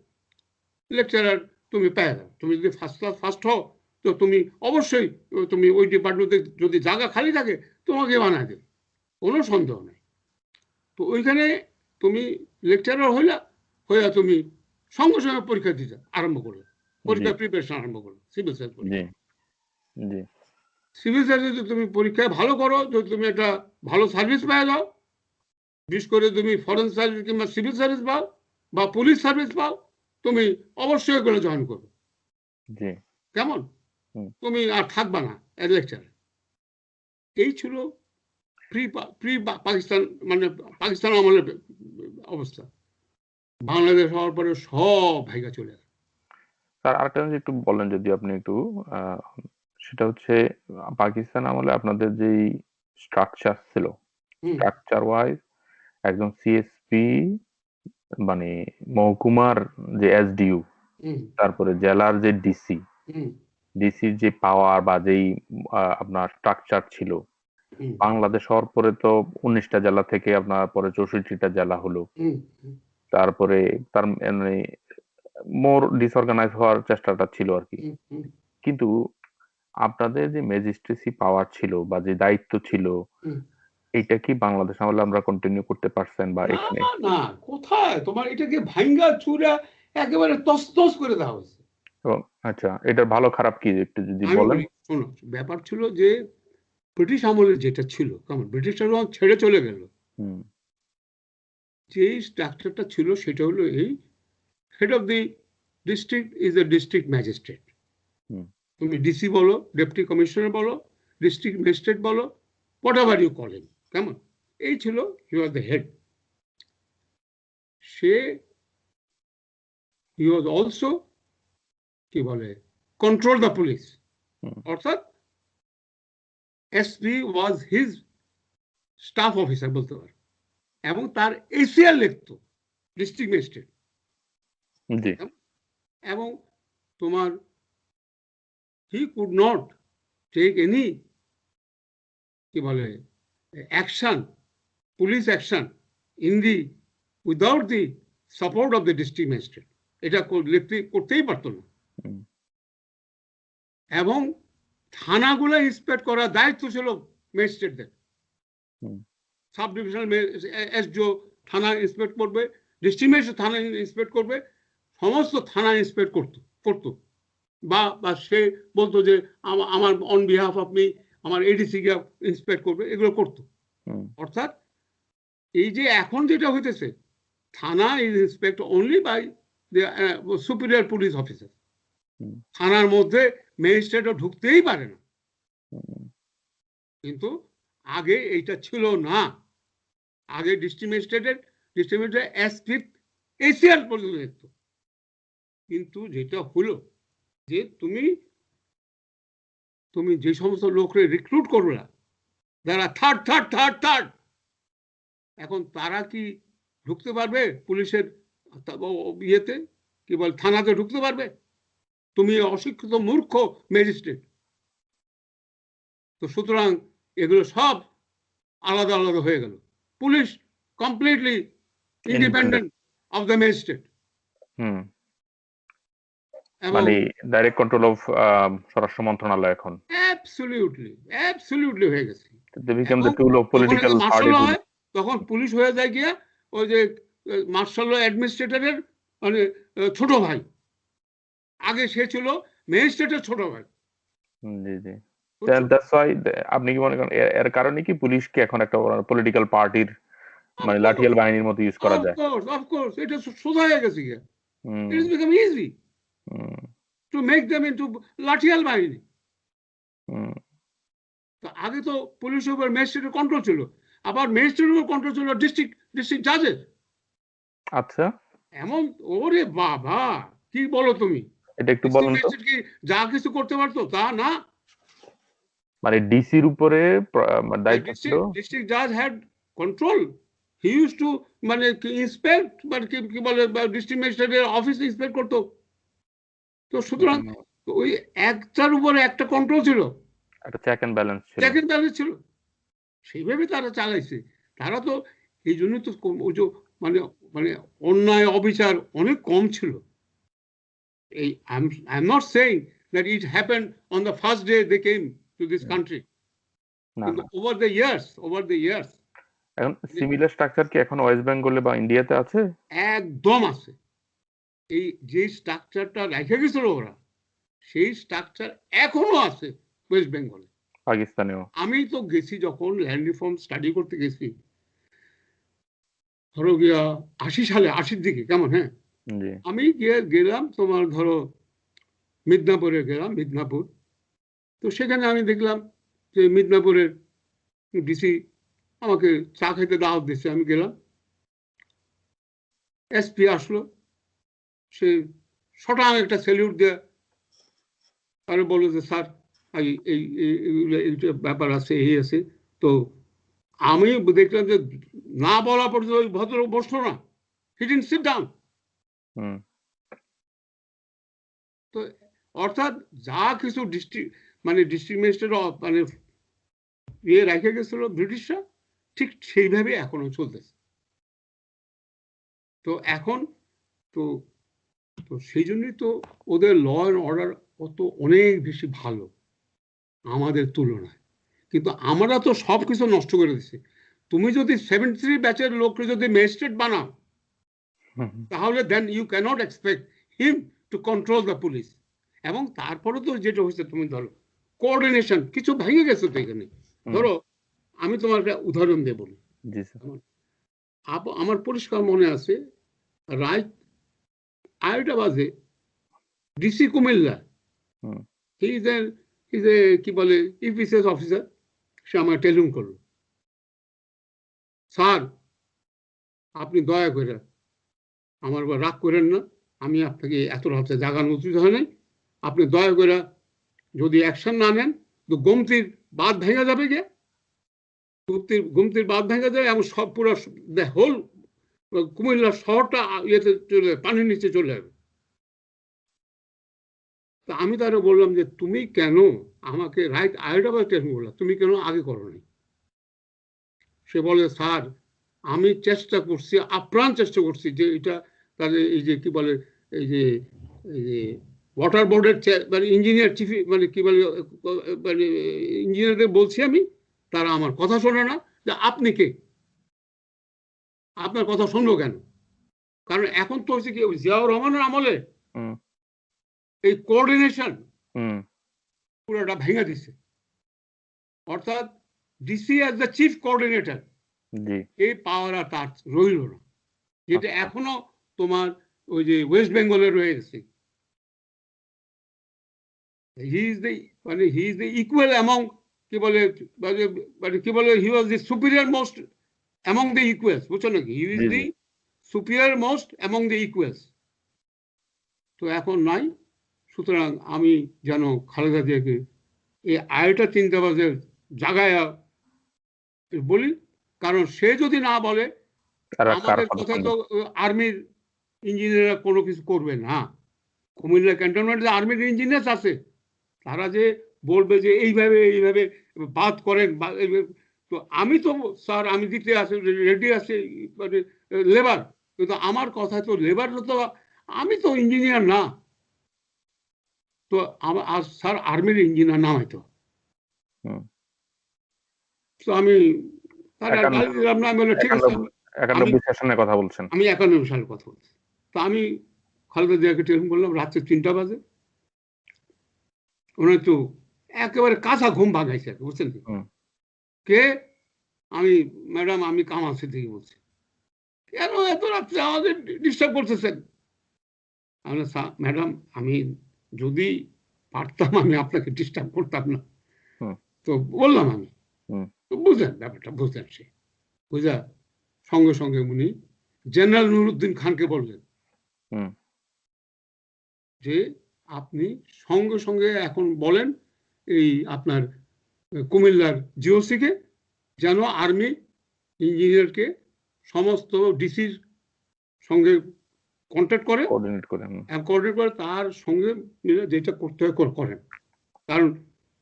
লেকচারার তুমি পেয়ে যাও। তুমি যদি ফার্স্ট ক্লাস ফার্স্ট হও তো তুমি অবশ্যই তুমি ওই ডিপার্টমেন্টে যদি জায়গা খালি থাকে তোমাকে বানায় দেবে, কোনো সন্দেহ নেই। তো ওইখানে তুমি লেকচারার হইলা, হইয়া তুমি সঙ্গে সঙ্গে পরীক্ষা দিতে আরম্ভ করলে, পরীক্ষা প্রিপারেশন আরম্ভ করলে, সিভিল সার্ভিস পরীক্ষা। সিভিল সার্ভিস যদি তুমি পরীক্ষায় ভালো করো, যদি তুমি একটা ভালো সার্ভিস পেয়ে যাও, বিশেষ করে তুমি ফরেন সার্ভিস কিংবা সিভিল সার্ভিস পাও বা পুলিশ সার্ভিস পাও, তুমি অবশ্যই এগুলো জয়েন করবে, কেমন, তুমি আর থাকবা না লেকচারে। এই ছিল প্রি পাকিস্তান, মানে পাকিস্তান আমলের অবস্থা। বাংলাদেশ হওয়ার পরে সব ভাইগা চলে গেল। স্যার আরেকটা জিনিস একটু বলেন যদি আপনি একটু, সেটা হচ্ছে পাকিস্তান আমলে আপনাদের যেই স্ট্রাকচার ছিল, স্ট্রাকচার ওয়াইজ একজন সিএসপি মানে মহকুমার যে এসডিইউ, তারপরে জেলার যে ডিসির যে পাওয়ার বা যেই আপনার স্ট্রাকচার ছিল, বাংলাদেশ হওয়ার পরে তো 19টা জেলা থেকে আপনার পরে 64টা জেলা হলো, তারপরে তার মানে মোর ডিসঅর্গানাইজ হওয়ার চেষ্টাটা ছিল আর কি। কিন্তু আপনাদের যে ম্যাজিস্ট্রেসি পাওয়ার ছিল বা যে দায়িত্ব ছিল, এটা কি বাংলাদেশ আমলে আমরা কন্টিনিউ করতে পারছেন বা এখানে? না, কোথায়, তোমার এটাকে ভাঙ্গা চুরা একেবারে তছনছ করে দেওয়া হয়েছে। আচ্ছা, এটার ভালো খারাপ কি একটু যদি বলেন। শোনো, ব্যাপার ছিল যে ব্রিটিশ আমলে যেটা ছিল, কেমন, ব্রিটিশরা যখন ছেড়ে চলে গেল, যে স্ট্রাকচারটা ছিল সেটা হলো এই, head of the district is a district magistrate. তুমি ডিসি বলো, ডেপুটি কমিশনার বলো, ডিস্ট্রিক্ট ম্যাজিস্ট্রেট বলো, whatever you call him, কেমন, এই ছিল, হি ওয়াজ দ্য হেড। সে হি ওয়াজ অলসো কি বলে কন্ট্রোল দ্য পুলিশ, অর্থাৎ SP was his staff officer বলতে পারে, এবং তার এসিআর লিখতো ডিস্ট্রিক্ট ম্যাজিস্ট্রেট। এবং তোমার he could not take any কি বলে action, police action in the without the support of the district magistrate, এটা করতেই পারতো না। এবং থানাগুলো ইন্সপেক্ট করার দায়িত্ব ছিল ম্যাজিস্ট্রেটদের। সাব ডিভিশনাল এসডিও থানা ইন্সপেক্ট করবে, ডিস্ট্রিক্ট ম্যাজিস্ট্রেট থানা ইন্সপেক্ট করবে, সমস্ত থানা ইন্সপেক্ট করতো বা সে বলতো যে আমার অন বিহাফ আপনি আমার এডিসি কে ইন্সপেক্ট করবে, এগুলো করতো। অর্থাৎ এই যে এখন যেটা হইতেছে, থানা is inspect only by superior police officer, থানার মধ্যে ম্যাজিস্ট্রেটও ঢুকতেই পারে না। কিন্তু আগে এইটা ছিল না, আগে ডিস্ট্রিক্ট ম্যাজিস্ট্রেট এসপি এসিআর পর্যন্ত দেখতো। কিন্তু যেটা হলো যে তুমি যে সমস্ত লোকরে রিক্রুট করবে না, যারা থার্ড, এখন তারা কি ঢুকতে পারবে পুলিশের ইয়েতে, কি বল, থানাতে ঢুকতে পারবে? তুমি অশিক্ষিত মূর্খ ম্যাজিস্ট্রেট। তো সুতরাং এগুলো সব আলাদা আলাদা হয়ে গেল, police completely independent of the magistrate, মানে ডাইরেক্ট কন্ট্রোল অফ স্বরাষ্ট্র মন্ত্রণালয় এখন অ্যাবসলিউটলি হয়ে গেছে। They become the tool of political party. তখন পুলিশ হয়ে যায় গিয়া ওই যে মার্শাল ল অ্যাডমিনিস্ট্রেটরের মানে ছোট ভাই, আগে সে ছিল ম্যাজিস্ট্রেটের ছোট ভাই। জি দ্যাটস ওয়াই আপনি কি মনে করেন এর কারণে কি পুলিশকে এখন একটা পলিটিক্যাল পার্টির মানে লাঠিয়াল বাহিনীর মতো ইউজ করা যায়? অফ কোর্স এটা সোজা হয়ে গেছে গিয়া, it is become easy to make them into লাঠিয়াল বাহিনী। হুম, তো আগে তো পুলিশের উপর ম্যাজিস্ট্রেটের কন্ট্রোল ছিল, আবার ম্যাজিস্ট্রেটের উপর কন্ট্রোল ছিল ডিস্ট্রিক্ট জাজের। আচ্ছা, এমন, ওরে বাবা, কি বলো তুমি, এটা একটু ডিস্ট্রিক্ট বলেন তো। ম্যাজিস্ট্রেট কি যা কিছু করতে পারতো? তা না। মানে ডিসির উপরে দায়িত্ব ছিল। ডিস্ট্রিক্ট জাজ had control. He use to মানে ইন্সপেক্ট, মানে কি বলে, ডিস্ট্রিক্ট ম্যাজিস্ট্রেটের অফিস ইন্সপেক্ট করতো। তো সুতরাং হুম, ওই একটার উপরে একটা কন্ট্রোল ছিল, একটা চেক এন্ড ব্যালেন্স ছিল। চেক এন্ড ব্যালেন্স ছিল। সেইভাবে তারা চালাইছে। তারা তো এই জন্য তো ওই যে মানে মানে অন্যায় অবিচার অনেক কম ছিল। এই I'm not saying that it happened on the first day they came to this country, না কিন্তু না, over the years এখন সিমিলার স্ট্রাকচার কি এখন ওয়েস্ট বেঙ্গলে বা ইন্ডিয়াতে আছে? একদম আছে। এই যে স্ট্রাকচারটা রেখে গেছিল ওরা, সেই স্ট্রাকচার এখনো আছে ওয়েস্ট বেঙ্গলে। পাকিস্তানেও? আমি তো গেছি যখন ল্যান্ড রিফর্ম স্টাডি করতে গেছি, ধরো গিয়া 80 সালে, 80-র দিকে, কেমন, হ্যাঁ, জি। আমি গেলাম তোমার ধরো মিদনাপুরে গেলাম, মিদনাপুর। তো সেখানে আমি দেখলাম যে মিদনাপুরের ডিসি আমাকে চা খেতে দাওয়াত দিচ্ছে। আমি গেলাম, এসপি আসলো, সে শটাং একটা স্যালিউট দিয়ে আর বললো যে স্যার এই এইটা ব্যাপার আছে, এই আছে। তো আমি দেখলাম যে না বলা পর্যন্ত ওই ভদ্রলোক বসলো না, হি ডিডন্ট সিট ডাউন। হুম, তো অর্থাৎ যা কিছু ডিস্ট্রিক্ট ম্যাজিস্ট্রেট মানে ইয়ে রেখে গেছিল ব্রিটিশরা, ঠিক সেইভাবে এখনো চলতেছে। তো এখন তো তো সেই জন্যই তো ওদের ল অ্যান্ড অর্ডার কত অনেক বেশি ভালো আমাদের তুলনায়। কিন্তু আমরা তো সব কিছু নষ্ট করে দিচ্ছি। তুমি যদি 73 ব্যাচের লোককে যদি ম্যাজিস্ট্রেট বানাও, তাহলে then you can't expect him to control the police. এবং তারপরে তো যেটা হয়েছে, তুমি ধরো কোঅর্ডিনেশন কিছু ভেঙে গেছে তো এখানে। ধরো আমি তোমার একটা উদাহরণ দিয়ে বলি। জি স্যার। আমার পরিষ্কার মনে আছে, রাত 2:30 বাজে DC Comilla, hmm, is a কি বলে ইপিসিএস অফিসার, সে আমার টেলিফোন করলো, স্যার আপনি দয়া করে আমার উপর রাগ করেন না, আমি আপনাকে এত রাতে জাগানো উচিত হয় নাই, আপনি দয়া করে যদি অ্যাকশন না নেন তো গোমতির বাঁধ ভেঙে যাবে, গিয়ে গোমতির বাঁধ ভেঙে যাবে এবং সব পুরো হোল কুমিল্লা শহরটা ইয়েতে চলে, পানির নিচে চলে যাবে। তা আমি তারা বললাম যে তুমি কেন আমাকে রাইট 2:30 বাজে টেলিফোন করলাম, তুমি কেন আগে করোনি? সে বলে স্যার আমি চেষ্টা করছি, আপ্রাণ চেষ্টা করছি যে এটা তাদের এই যে কি বলে এই যে ওয়াটার বোর্ডের মানে ইঞ্জিনিয়ার চিফ মানে কি বলে মানে ইঞ্জিনিয়ারদের বলছি আমি, তারা আমার কথা শোনে না। যে আপনি কে, আপনার কথা শুনবো কেন? কারণ এখন তো হচ্ছে কি, জিয়াউর রহমানের আমলে হুম, এই কোঅর্ডিনেশন হুম, পুরোটা ভেঙে দিচ্ছে। অর্থাৎ DC as the chief coordinator, জি। এই পাওয়ার আর তার রইল না, যেটা আচ্ছা, এখনো তোমার ওই যে ওয়েস্ট বেঙ্গলে রয়ে গেছে। He is the equal among কি বলে মানে কি বলে he was the superior most among the equals, বুঝছো নাকি? হি ইজ জি, দ্য জি। Superior most among the equals. তো এখন নাই। সুতরাং আমি যেন খালেদা জিয়াকে এই 2:30 বাজে জাগায়া বলি, কারণ সে যদি না বলে কার আমাদের কথা কথা শুনবেন? তো আর্মির ইঞ্জিনিয়াররা কোনো কিছু করবে না। কুমিল্লা ক্যান্টনমেন্টে আর্মির ইঞ্জিনিয়ার আছে, তারা যে বলবে যে এইভাবে এইভাবে বাদ করেন, তো আমি তো স্যার আমি দিতে আছি, রেডি আছে, মানে লেবার, কিন্তু আমার কথা তো লেবার তো, আমি তো ইঞ্জিনিয়ার না। তো আর স্যার আর্মির ইঞ্জিনিয়ার নাম হয়তো। হুম, তো আমি তার আর 51 গালি দিলাম না, আমি বললাম ঠিক আছে। 91 সেশনের কথা বলছেন? আমি 91 সালের কথা বলছি। তো আমি খালেদা জিয়াকে টেলিফোন করলাম রাত্রে 3টা বাজে। উনি তো একেবারে কাঁচা ঘুম ভাঙাইছে, বুঝছেন? হুম, কে? আমি, ম্যাডাম আমি কামালসি থেকে বলছি। কেন এত রাত্রে আমাকে ডিস্টার্ব করতেছেন? আমি ম্যাডাম আমি যদি পারতাম আমি আপনাকে ডিস্টার্ব করতাম না, তো বললাম আমি, হুম। তো বুঝলেন ব্যাপারটা, বুঝলেন সে বুঝা সঙ্গে সঙ্গে উনি জেনারেল নুরুদ্দিন খানকে বললেন হুম। যে আপনি সঙ্গে সঙ্গে এখন বলেন এই আপনার কুমিল্লার জিওসিকে যেন আর্মি ইঞ্জিনিয়ারকে সমস্ত ডিসির সঙ্গে কন্ট্যাক্ট করে, কোঅর্ডিনেট করে। কোঅর্ডিনেট করে তার সঙ্গে মিলে যেটা করতে হয় করেন, কারণ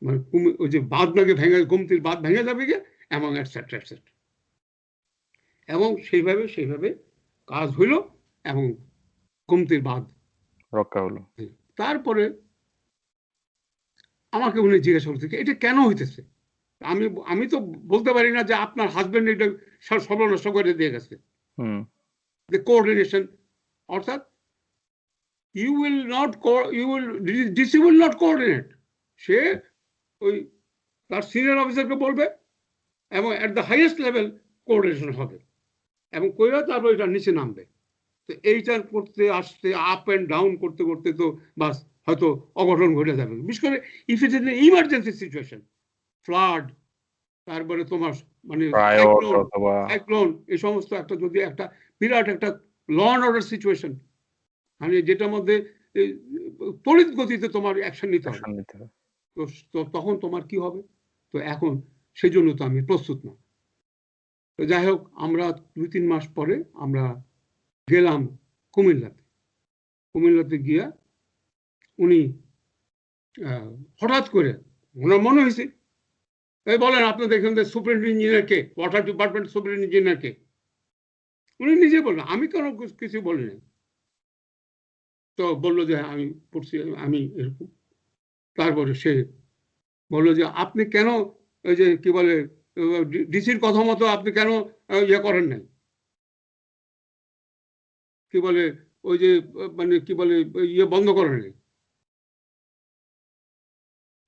মানে ওই যে বাঁধ নাকি ভেঙে, গোমতির বাঁধ ভেঙে যাবে গিয়ে এবং এটসেট্রা এটসেট্রা, এবং সেইভাবে কাজ হইল এবং গোমতির বাঁধ রক্ষা হলো। তারপরে আমাকে উনি জিজ্ঞাসা করছে এটা কেন হইতেছে। আমি তো বলতে পারি না যে আপনার হাজবেন্ড এটা সর্বনষ্ট করে দিয়ে গেছে। যে কোঅর্ডিনেশন, অর্থাৎ ডিসি উইল নট কোঅর্ডিনেট, সে ওই তার সিনিয়র অফিসারকে বলবে এবং at the highest level coordination হবে এবং কইরা তারপর এটা নিচে নামবে। তো এইটা করতে আসতে আপ অ্যান্ড ডাউন করতে করতে তো বাস হয়তো অঘটন ঘটে যাবে, বিশেষ করে if it is emergency situation, flood, তারপরে তোমার মানে সাইক্লোন, এই সমস্ত একটা যদি একটা বিরাট একটা ল অ্যান্ড অর্ডার সিচুয়েশন, মানে যেটার মধ্যে তড়িৎ গতিতে তোমার অ্যাকশন নিতে হবে, তো তখন তোমার কি হবে। তো এখন সেই জন্য তো আমি প্রস্তুত না। তো যাই হোক, আমরা 2-3 মাস পরে আমরা গেলাম কুমিল্লাতে গিয়া উনি হঠাৎ করে ওনার মনে হয়েছে এই বলেন আপনি দেখেন যে সুপারিনটেন্ডেন্ট ইঞ্জিনিয়ার কে, ওয়াটার ডিপার্টমেন্ট সুপারিনটেন্ডেন্ট ইঞ্জিনিয়ার কে। উনি নিজে বললেন, আমি কেন কিছু বলিনি। তো বললো যে আমি পড়ছি, আমি এরকম। তারপরে সে বললো যে আপনি কেন ওই যে কি বলে ডিসির কথা মতো আপনি কেন ইয়ে করেন নাই, কি বলে ওই যে মানে কি বলে ইয়ে বন্ধ করেন নাই,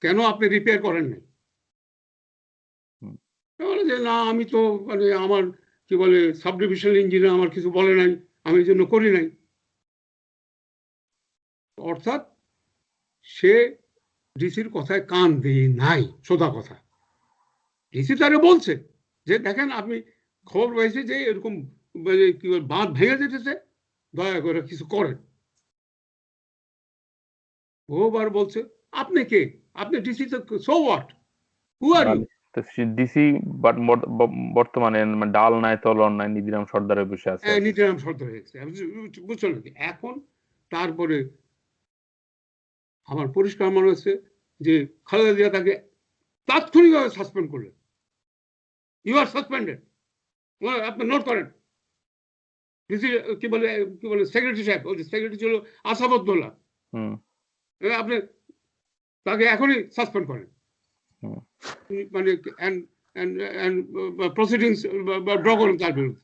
কেন আপনি রিপেয়ার করেন নাই। বলে যে না আমি তো মানে আমার কি বলে সাব ডিভিশনাল ইঞ্জিনিয়ার আমার কিছু বলে নাই, আমি এই জন্য করি নাই। অর্থাৎ সে ডিসির কথায় কান দিয়ে নাই, সোজা কথা। ডিসি তারে বলছে যে দেখেন আপনি খবর পাইছে যে এরকম কি বাঁধ ভেঙে যেতেছে, দয়া করে কিছু করেন। বহুবার বলছে আপনি কে, আপনি ডিসি তো, so what, who are you. DC বর্তমানে ডাল নাই তলন নাই, নিধিরাম সর্দারে বসে আছে। নিধিরাম সর্দার হয়েছে, বুঝছো নাকি। এখন তারপরে আমার পরিষ্কার মনে হচ্ছে যে খালেদা জিয়া তাকে তাৎক্ষণিকভাবে সাসপেন্ড করলেন। ইউ আর সাসপেন্ডেড, আপনি নোট করেন। কি বলে সেক্রেটারি সাহেব, ওই সেক্রেটারি ছিল আসাদুল্লাহ, আপনি তাকে এখনই সাসপেন্ড করেন, মানে প্রসিডিংস ড্র করেন তার বিরুদ্ধে।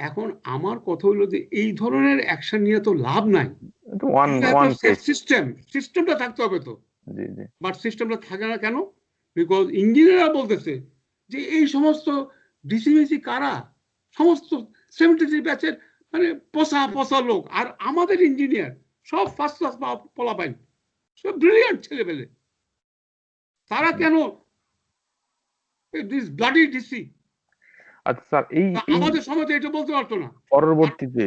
এখন আমার কথা হলো যে এই ধরনের অ্যাকশন নিয়ে তো লাভ নাই, সিস্টেমটা থাকতে হবে তো। বাট সিস্টেমটা থাকে না কেন? বিকজ ইঞ্জিনিয়াররা বলতেছে যে এই সমস্ত ডিসিমিসি কারা, সমস্ত 73 ব্যাচের মানে পচা লোক, আর আমাদের ইঞ্জিনিয়ার সব ফার্স্ট ক্লাস পোলাপাইন, সব ব্রিলিয়ান্ট ছেলেপেলে, তারা কেন দিস ব্লাডি ডিসি। আচ্ছা স্যার, আমাদের সময় তো এটা বলতে পারতো না। পরবর্তীতে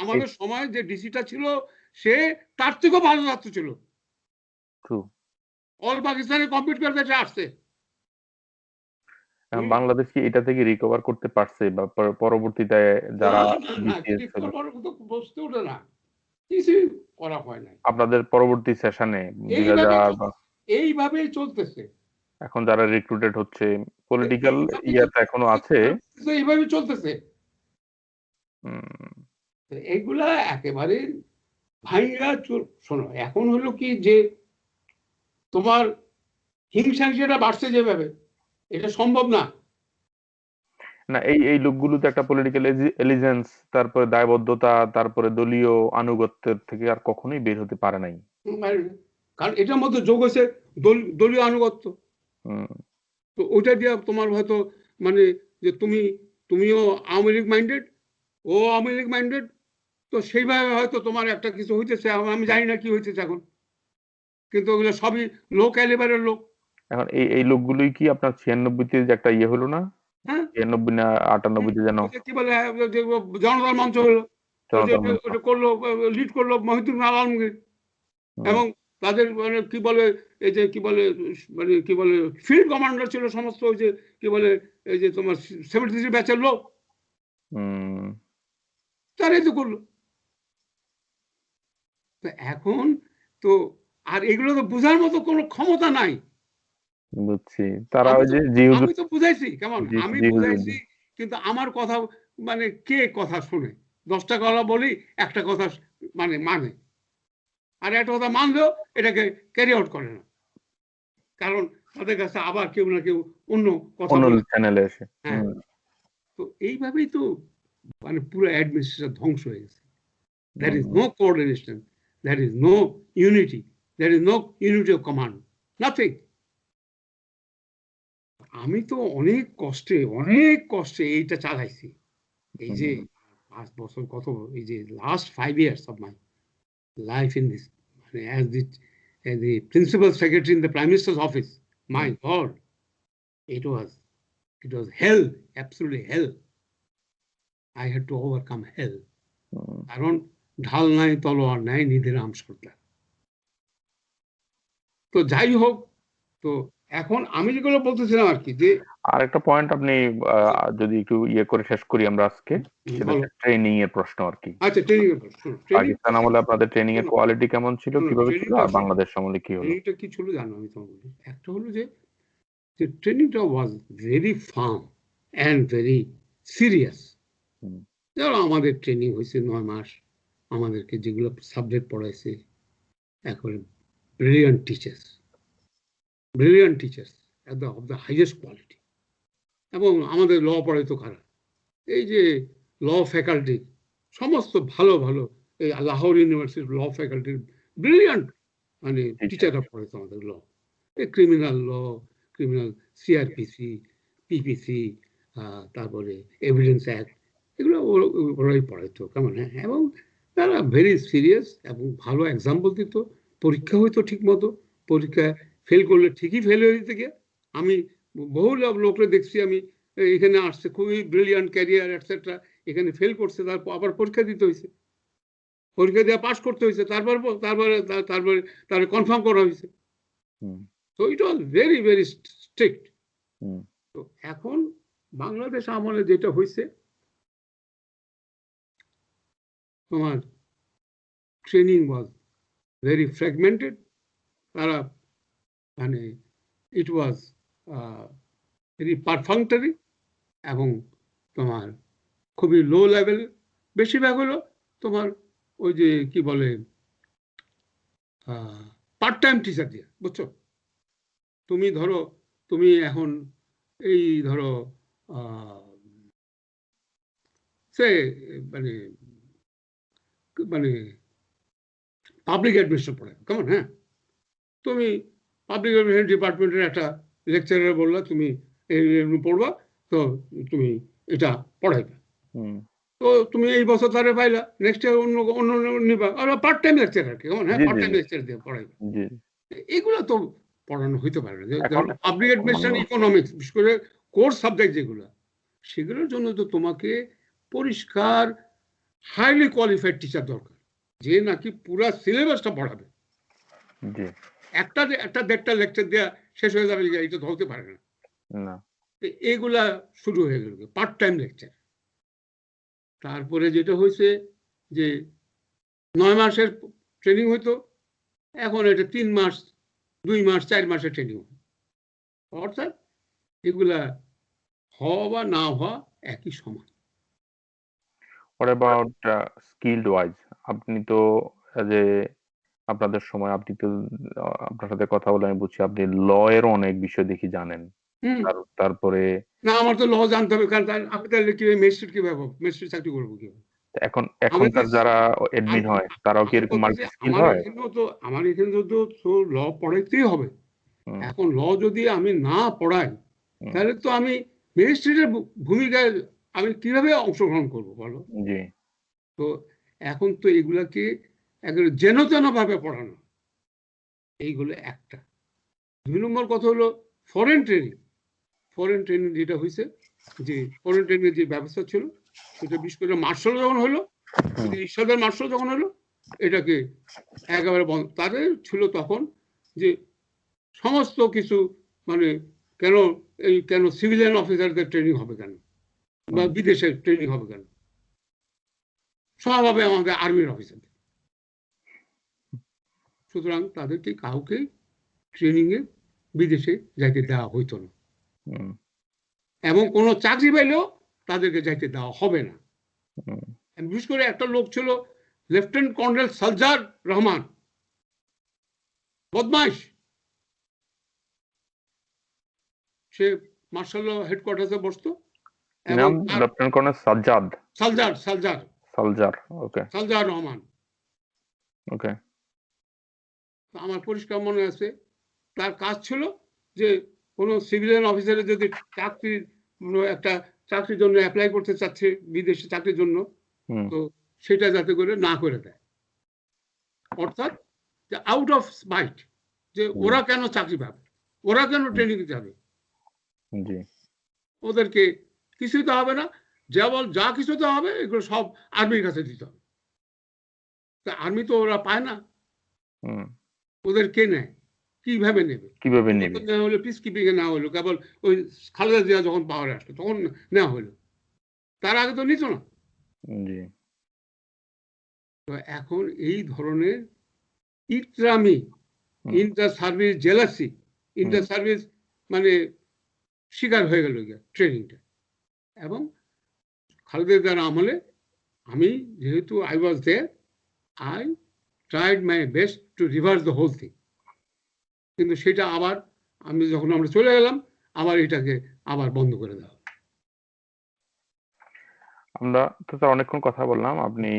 আমাদের সময় যে ডিসিটা ছিল সে তার থেকেও ভালো ছাত্র ছিল, অল পাকিস্তানে কম্পিট করতে আসছে। বাংলাদেশ কি এটা থেকে রিকভার করতে পারছে, বা পরবর্তীতে যারা বসতে ওঠে না, কিছু করা হয় না আপনাদের পরবর্তী সেশনে এইভাবেই চলতেছে। এখন যারা রিক্রুটেড হচ্ছে, পলিটিক্যাল ইয়াটা এখনো আছে, এইভাবে চলতেছে। এগুলা একেবারে ভাইরা শোনো, এখন হলো কি যে তোমার হিংসা বাড়ছে যেভাবে, এটা সম্ভব না। না, এই লোকগুলো তো একটা পলিটিক্যাল এলিজেন্স, তারপরে দায়বদ্ধতা, তারপরে দলীয় আনুগত্যের থেকে আর কখনোই বের হতে পারে নাই, কারণ এটার মধ্যে যোগ হয়েছে দলীয় আনুগত্য। তো ওইটা দিয়ে তোমার হয়তো মানে যে তুমিও আওয়ামী লীগ মাইন্ডেড, ও আওয়ামী লীগ মাইন্ডেড, তো সেইভাবে হয়তো তোমার একটা কিছু হইতেছে, আমি জানি না কি হইতেছে এখন। কিন্তু ওগুলো সবই লো ক্যালিবারের লোক। এখন এই লোকগুলোই কি আপনার 96-তে যে একটা ইয়ে হলো না, হ্যাঁ 96 না 98-তে যেন ওই যে কি বলে যে জনতার মঞ্চ হলো, ওই যে জনতার মঞ্চ? ওটা করলো, লিড করলো মহিউদ্দিন আলমগীর। হুম, এবং তাদের মানে কি বলে এই যে কি বলে মানে কি বলে ফিল্ড কমান্ডার ছিল সমস্ত ওই যে কি বলে এই যে তোমার 73 ব্যাচের লোক, হুম, তারাই তো করলো। তো এখন তো আর এগুলো তো বোঝার মতো কোনো ক্ষমতা নাই। বুঝছি। তারা আমি ওই তো যে জি হুজুর, আমি তো বুঝাইছি কেমন, জি আমি জি হুজুর, বুঝাইছি, কিন্তু আমার কথা মানে কে কথা শুনে? 10টা কথা বলি, একটা কথা মানে আর একটা কথা মানলেও এটাকে ক্যারি আউট করে না, কারণ তাদের কাছে আবার কেউ না কেউ অন্য কথা অন্য বলে। চ্যানেলে এসে। হ্যাঁ, হুম, তো এইভাবেই তো মানে পুরো অ্যাডমিনিস্ট্রেশন ধ্বংস হয়ে গেছে। There is hmm, no coordination, there is no unity, there is no unity of command, nothing. আমি তো অনেক কষ্টে এইটা চালাইছি। এই যে হুম, 5 বছর কত, এই যে last 5 years of my life in this, মানে as the principal secretary in the prime minister's office, my hmm, god, it was it was hell, absolutely hell. I had to overcome hell. হুম। কারণ ঢাল নাই তলোয়ার নাই নিধিরাম সর্দার। তো যাই হোক, তো এখন আমি যেগুলো বলতেছিলাম আর কি যে আরেকটা পয়েন্ট আপনি যদি একটু ইয়ে করে শেষ করি আমরা আজকে, সেটা বলো। হচ্ছে ট্রেনিং এর প্রশ্ন আর কি। আচ্ছা ট্রেনিং এর প্রশ্ন, ট্রেনিং পাকিস্তান আমলে আপনাদের ট্রেনিং এর কোয়ালিটি কেমন ছিল, কিভাবে ছিল, ট্রেনিংটা আর বাংলাদেশ আমলে কি হলো? ট্রেনিংটা কি ছিল জানো, আমি তোমাকে বলি। একটা হলো যে ট্রেনিংটা was very firm and very serious. হুম, ধরো আমাদের ট্রেনিং হয়েছে 9 মাস, আমাদেরকে যেগুলো সাবজেক্ট পড়াইছে একেবারে brilliant teachers, brilliant teachers of the highest quality. এবং আমাদের ল পড়াইতো কারা, এই যে ল ফ্যাকাল্টি সমস্ত ভালো ভালো, এই লাহোর ইউনিভার্সিটির ল ফ্যাকাল্টির ব্রিলিয়ান্ট মানে ঠিক আছে। টিচাররা পড়াইতো আমাদের ল, এই criminal law, criminal CrPC, PPC, তারপরে এভিডেন্স অ্যাক্ট, এগুলো ওরাই পড়াইতো কেমন। হ্যাঁ, এবং তারা ভেরি সিরিয়াস এবং ভালো এক্সাম্পল দিত। পরীক্ষা হইতো ঠিক মতো, পরীক্ষায় ফেল করলে ঠিকই ফেল হয়ে দিতে গিয়ে। আমি বহু লোকরে দেখছি, আমি এখানে আসছে খুবই ব্রিলিয়ান্ট ক্যারিয়ার এটসেট্রা, এখানে ফেল করছে, তারপর আবার পরীক্ষা দিতে হয়েছে, পরীক্ষা দিয়ে পাশ করতে হয়েছে, তারপরে তারপরে তার কনফার্ম করা হয়েছে। হুম, তো ইট ওয়াজ ভেরি ভেরি স্ট্রিক্ট। হুম, তো এখন বাংলাদেশ আমলে যেটা হয়েছে, তোমার ট্রেনিং ওয়াজ ভেরি ফ্র্যাগমেন্টেড। তারা মানে ইট ওয়াজ ভেরি পারফাংটারি, এবং তোমার খুবই লো লেভেল। বেশিরভাগ হলো তোমার ওই যে কি বলে পার্ট টাইম টিচার দিয়ে, বুঝছো। তুমি ধরো, তুমি এখন এই ধরো সে মানে মানে পাবলিক অ্যাডমিনিস্ট্রেশন পড়ে কেমন। হ্যাঁ, তুমি পাবলিক অ্যাডমিনিস্ট্রেশন ডিপার্টমেন্টের একটা লেকচারার বললা তুমি পড়বা, তো তুমি এটা পড়াইবে। হুম, তো তুমি এই বছর তারে পাইলা, নেক্সট ইয়ার অন্য অন্য নিবা, আর পার্ট টাইম লেকচারার কেমন। হ্যাঁ, জি, পার্ট জি, টাইম জি, লেকচার দিয়ে পড়াইবে। জি। এগুলো তো পড়ানো হইতে পারে না। এখন ধরো পাবলিক মানে অ্যাডমিনিস্ট্রেশন, ইকোনমিক্স, বিশেষ করে কোর্স সাবজেক্ট যেগুলো, সেগুলোর জন্য তো তোমাকে পরিষ্কার হাইলি কোয়ালিফাইড টিচার দরকার, যে নাকি পুরা সিলেবাসটা পড়াবে। জি, একটা একটা দেড়টা লেকচার দেওয়া শেষ হয়ে যাবে, এটা ধরতে পারে না। না, এগুলা শুরু হয়ে গেল পার্ট টাইম লেকচার। তারপরে যেটা হয়েছে যে 9 মাসের ট্রেনিং হইতো, এখন এটা 3 মাস, 2 মাস, 4 মাসের ট্রেনিং। অর্থাৎ এগুলা হওয়া বা না হওয়া একই সমান। What about skilled wise? আপনি তো যে আপনাদের সময় আপনি তো আপনার সাথে কথা বলে আমি বুঝছি আপনি ল এর অনেক বিষয় দেখি জানেন। হুম, তারপরে না আমার তো ল জানতে হবে, কারণ আমি তাহলে কিভাবে ম্যাজিস্ট্রেট কিভাবে ম্যাজিস্ট্রেট চাকরি করবো কিভাবে। আমি এখনকার যারা এডমিন হয় তারাও কি আমি এরকম বলতেছি মাল্টি স্কিল হয়? আমার এখানে তো ল পড়াইতেই হবে। হুম, এখন ল যদি আমি না পড়াই, হুম, তাহলে তো আমি ম্যাজিস্ট্রেটের ভূমিকায় আমি কিভাবে অংশগ্রহণ করব বলো। জি, তো এখন তো এগুলাকে একেবারে যেন তেন ভাবে পড়ানো, এইগুলো একটা। 2 নম্বর কথা হলো ফরেন ট্রেনিং। ফরেন ট্রেনিং যেটা হয়েছে, যে ফরেন ট্রেনিং যে ব্যবস্থা ছিল সেটা বিশেষ করে মার্শাল যখন হলো, ঈশ্বরের মার্শাল যখন হলো, এটাকে একেবারে বন্ধ। তাদের ছিল তখন যে সমস্ত কিছু, মানে কেন সিভিলিয়ান অফিসারদের ট্রেনিং হবে কেন, বা বিদেশে ট্রেনিং হবে কেন, সব হবে আমাদের আর্মির অফিসারদের। সুতরাং তাদেরকে কাউকে ট্রেনিং এ বিদেশে যাইতে দেওয়া হইতো না, এবং কোনো চাকরি পাইলেও তাদেরকে যাইতে দেওয়া হবে না। বিশেষ করে একটা লোক ছিল লেফটেন্যান্ট কর্নেল সালজার রহমান, বদমাইশ। সে মার্শাল হেডকোয়ার্টার্সে বসতো। এবং লেফটেন্যান্ট কর্নেল সাজ্জাদ সালজার ওকে, সালজার রহমান। ওকে। আমার পরিষ্কার মনে আছে, তার কাজ ছিল যে কোনো সিভিলিয়ান অফিসারের যদি একটা চাকরির জন্য অ্যাপ্লাই করতে চাচ্ছে বিদেশে চাকরির জন্য, তো সেটা যাতে করে না করে দেয়। অর্থাৎ যে আউট অফ স্পাইট, যে ওরা কেন চাকরি পাবে, ওরা কেন ট্রেনিং যাবে, ওদেরকে কিছুই তো হবে না, যা কিছু তো হবে এগুলো সব আর্মির কাছে দিতে হবে। তা আর্মি তো ওরা পায় না, ওদের কে নেয়, কিভাবে নেবে, নেওয়া হলো পিস কিপিং এ নেওয়া হলো, কেবল ওই খালেদা জিয়া যখন পাওয়ারে আসলো তখন নেওয়া হলো, তার আগে তো নিত না। তো এখন এই ধরনের ইকরামি, inter service jealousy, inter service মানে শিকার হয়ে গেল ট্রেনিংটা। এবং খালেদা জিয়ার আমলে আমি যেহেতু I was there, I tried my best to reverse the whole thing. কিন্তু সেটা আবার যখন আমরা চলে গেলাম, আবার এটাকে আবার বন্ধ করে দেওয়া। আমরা তো অনেকক্ষণ কথা বললাম, আপনি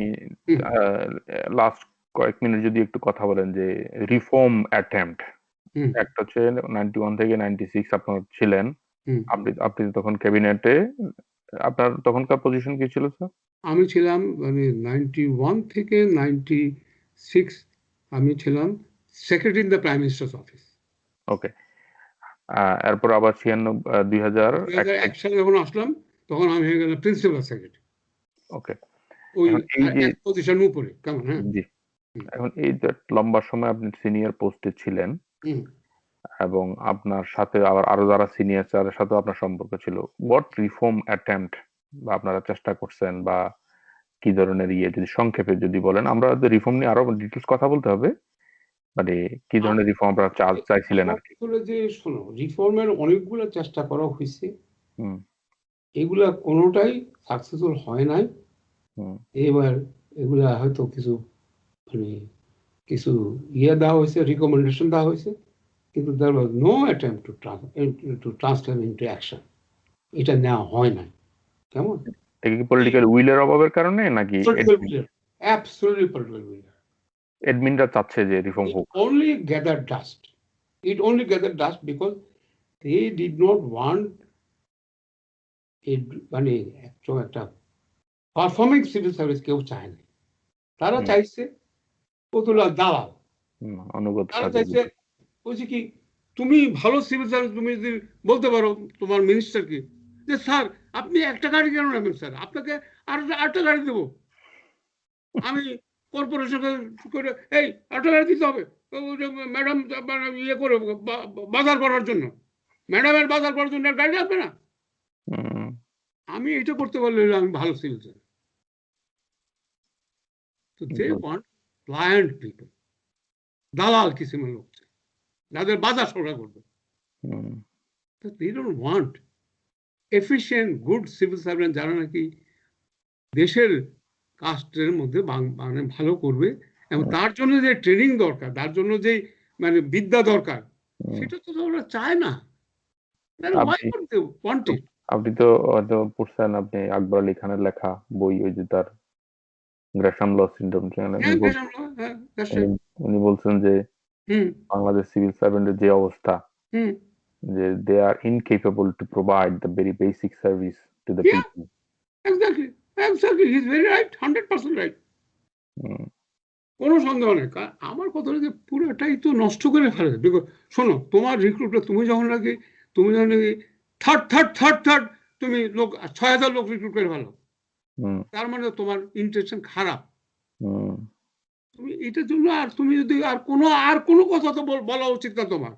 লাস্ট কয়েক মিনিট যদি একটু কথা বলেন যে রিফর্ম অ্যাটেম্পট, একটা হচ্ছে 91 থেকে 96 আপনার ছিলেন, আপনি তখন ক্যাবিনেটে, আপনার তখনকার পজিশন কি ছিল স্যার? আমি ছিলাম মানে 91 থেকে 96 আমি ছিলাম secretary in the prime minister's office. Okay. এরপর আবার 2001 সালে যখন আসলাম তখন আমি হয়ে গেলাম প্রিন্সিপাল সেক্রেটারি। ওকে। ওই এক পজিশন উপরে, কেমন? হ্যাঁ, জি। এখন এই যে লম্বা সময় আপনি সিনিয়র পোস্টে ছিলেন, এবং আপনার সাথে আরো যারা সিনিয়র তাদের সাথে আপনার সম্পর্ক ছিল, হোয়াট রিফর্ম অ্যাটেম্পট বা আপনারা চেষ্টা করছেন, বা কি ধরনের যদি সংক্ষেপে যদি বলেন, আমরা রিফর্ম নিয়ে আরো ডিটেলস কথা বলতে হবে, মানে কি ধরনের রিফর্ম আপনারা চাইছিলেন আর কি। যে শোনো, রিফর্মের অনেকগুলো চেষ্টা করা হয়েছে, এগুলা কোনোটাই সাকসেসফুল হয় নাই। এবার এগুলা হয়তো কিছু মানে কিছু দেওয়া হয়েছে, রিকমেন্ডেশন দেওয়া হয়েছে, কিন্তু there was no attempt to transfer into action. এটা নেওয়া হয় না। কেমন? এটা কি পলিটিক্যাল উইলের অভাবের কারণে নাকি? Absolutely political will. অ্যাডমিনরা চাচ্ছে যে রিফর্ম হোক। Only gathered dust. It only gathered dust because they did not want মানে একটা পারফর্মিং সিভিল সার্ভিস কেউ চায় না। তারা চাইছে কতলা দালাল, তারা চাইছে বলছি কি, তুমি ভালো সিভিল সার্ভিস, তুমি যদি বলতে পারো তোমার মিনিস্টারকে যে স্যার আপনি একটা গাড়ি কেন নেবেন স্যার, আপনাকে আরেকটা গাড়ি দেবো, আমি কর্পোরেশনে করে এই আরেকটা গাড়ি দিতে হবে ম্যাডাম ইয়ে করে বাজার করার জন্য, ম্যাডামের বাজার করার জন্য গাড়ি লাগবে না, আমি এটা করতে পারলে আমি ভালো সিভিল সার্ভিস। তো দে ওয়ান্ট ক্লায়েন্ট পিপল, দালাল কিসিমের লোক যাদের বাজার সরকার করবে। They don't want efficient good civil servant যারা নাকি দেশের কাস্টের মধ্যে মানে ভালো করবে, এবং তার জন্য যে ট্রেনিং দরকার, তার জন্য যে মানে বিদ্যা দরকার, সেটা তো ওরা চায় না। আপনি তো হয়তো পড়ছেন, আপনি আকবর আলী খানের লেখা বই, ওই যে তার গ্রেশাম ল সিনড্রোম, উনি বলছেন যে বাংলাদেশ সিভিল সার্ভেন্টের যে অবস্থা, যে they are incapable to provide the very basic service to the people. Exactly, he's very right, 100% right. কোনো সন্দেহ নেই। আমার কথা হলো যে পুরোটাই তো নষ্ট করে ফেলে। শোনো, তোমার রিক্রুটটা তুমি যখন নাকি থার্ড তুমি লোক ৬,০০০ লোক রিক্রুট করে ফেলো, তার মানে তোমার ইন্টেনশন খারাপ। তুমি এটার জন্য তুমি যদি আর কোনো কথা তো বলা উচিত না তোমার।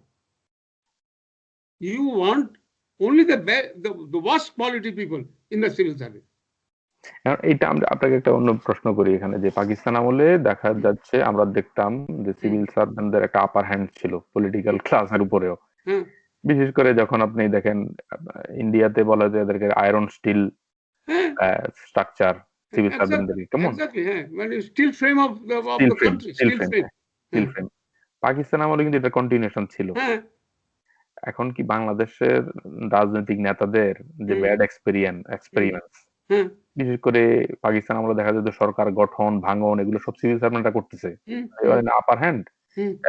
You want only the worst quality people in the civil service. এটা আমরা আপনাকে একটা অন্য প্রশ্ন করি এখানে, যে পাকিস্তান আমলে দেখা যাচ্ছে আমরা দেখতাম যে সিভিল সার্ভেন্টদের একটা আপার হ্যান্ড ছিল পলিটিক্যাল ক্লাসের উপরেও। বিশেষ করে যখন আপনি দেখেন ইন্ডিয়াতে বলা যায় এদেরকে আয়রন স্টিল স্ট্রাকচার সিভিল সার্ভেন্টদের, কেমন মানে still frame of the country, still frame. Pakistan আমলে কিন্তু এটা কন্টিনিউশন ছিল। এখন কি বাংলাদেশের রাজনৈতিক নেতাদের যে ব্যাড এক্সপেরিয়েন্স, বিশেষ করে পাকিস্তান আমলে দেখা যায় যে সরকার গঠন ভাঙন এগুলো সব সিভিল সার্ভেন্টরা করতেছে, আপার হ্যান্ড।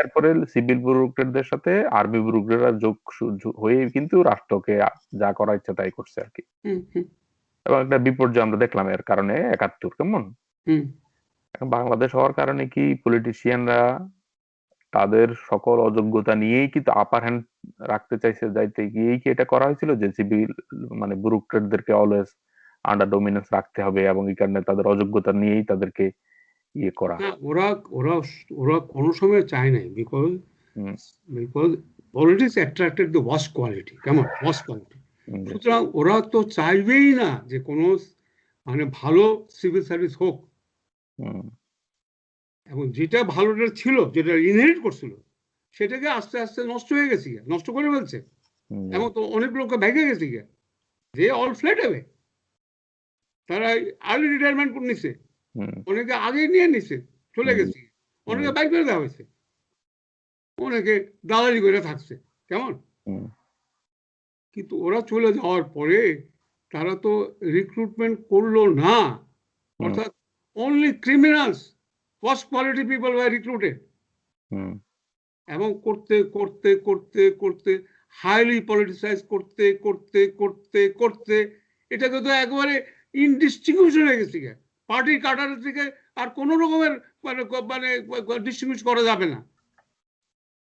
এরপরে সিভিল ব্যুরোক্রেটদের সাথে আর্মি ব্যুরোক্রেটরা যোগ হয়ে কিন্তু রাষ্ট্রকে যা করা ইচ্ছা তাই করছে আর কি। এবং একটা বিপর্যয় আমরা দেখলাম এর কারণে ৭১, কেমন বাংলাদেশ হওয়ার কারণে কি পলিটিশিয়ানরা তাদের সকল অযোগ্যতা নিয়েই কিন্তু আপার হ্যান্ড রাখতে চাইছে, যাইতে গিয়েই কি এটা করা হয়েছিল যে সিভিল মানে ব্যুরোক্রেটদেরকে অলওয়েজ আন্ডার ডমিনেন্স রাখতে হবে এবং এই কারণে তাদের অযোগ্যতা নিয়েই তাদেরকে ইয়ে করা? ওরা কোনো সময় চায় নাই, because politics attracted the worst quality, কেমন ওয়ার্স্ট কোয়ালিটি। সুতরাং ওরা তো চাইবেই না যে কোনো মানে ভালো সিভিল সার্ভিস হোক, এবং যেটা ভালোটা ছিল, যেটা ইনহেরিট করছিল, সেটাকে আস্তে আস্তে নষ্ট হয়ে গেছে, নষ্ট করে ফেলছে। এবং তো অনেক লোককে ভেঙে গেছে গিয়ে, যে অল ফ্ল্যাট হবে, তারা আর্লি রিটায়ারমেন্ট করে নিছে, অনেকে আগে নিয়ে নিছে, চলে গেছে, অনেকে বাইক করে দেওয়া হয়েছে, অনেকে দালালি করে থাকছে, কেমন। কিন্তু ওরা চলে যাওয়ার পরে তারা তো রিক্রুটমেন্ট করলো না, অর্থাৎ only criminals, first quality people were recruited. এবং করতে করতে করতে করতে হাইলি পলিটিসাইজ করতে করতে করতে করতে এটাকে তো একবারে ইনডিস্টিংগুইশ হয়ে গেছে, পার্টির কাটার থেকে আর কোনো রকমের মানে মানে ডিস্টিংগুইশ করা যাবে না।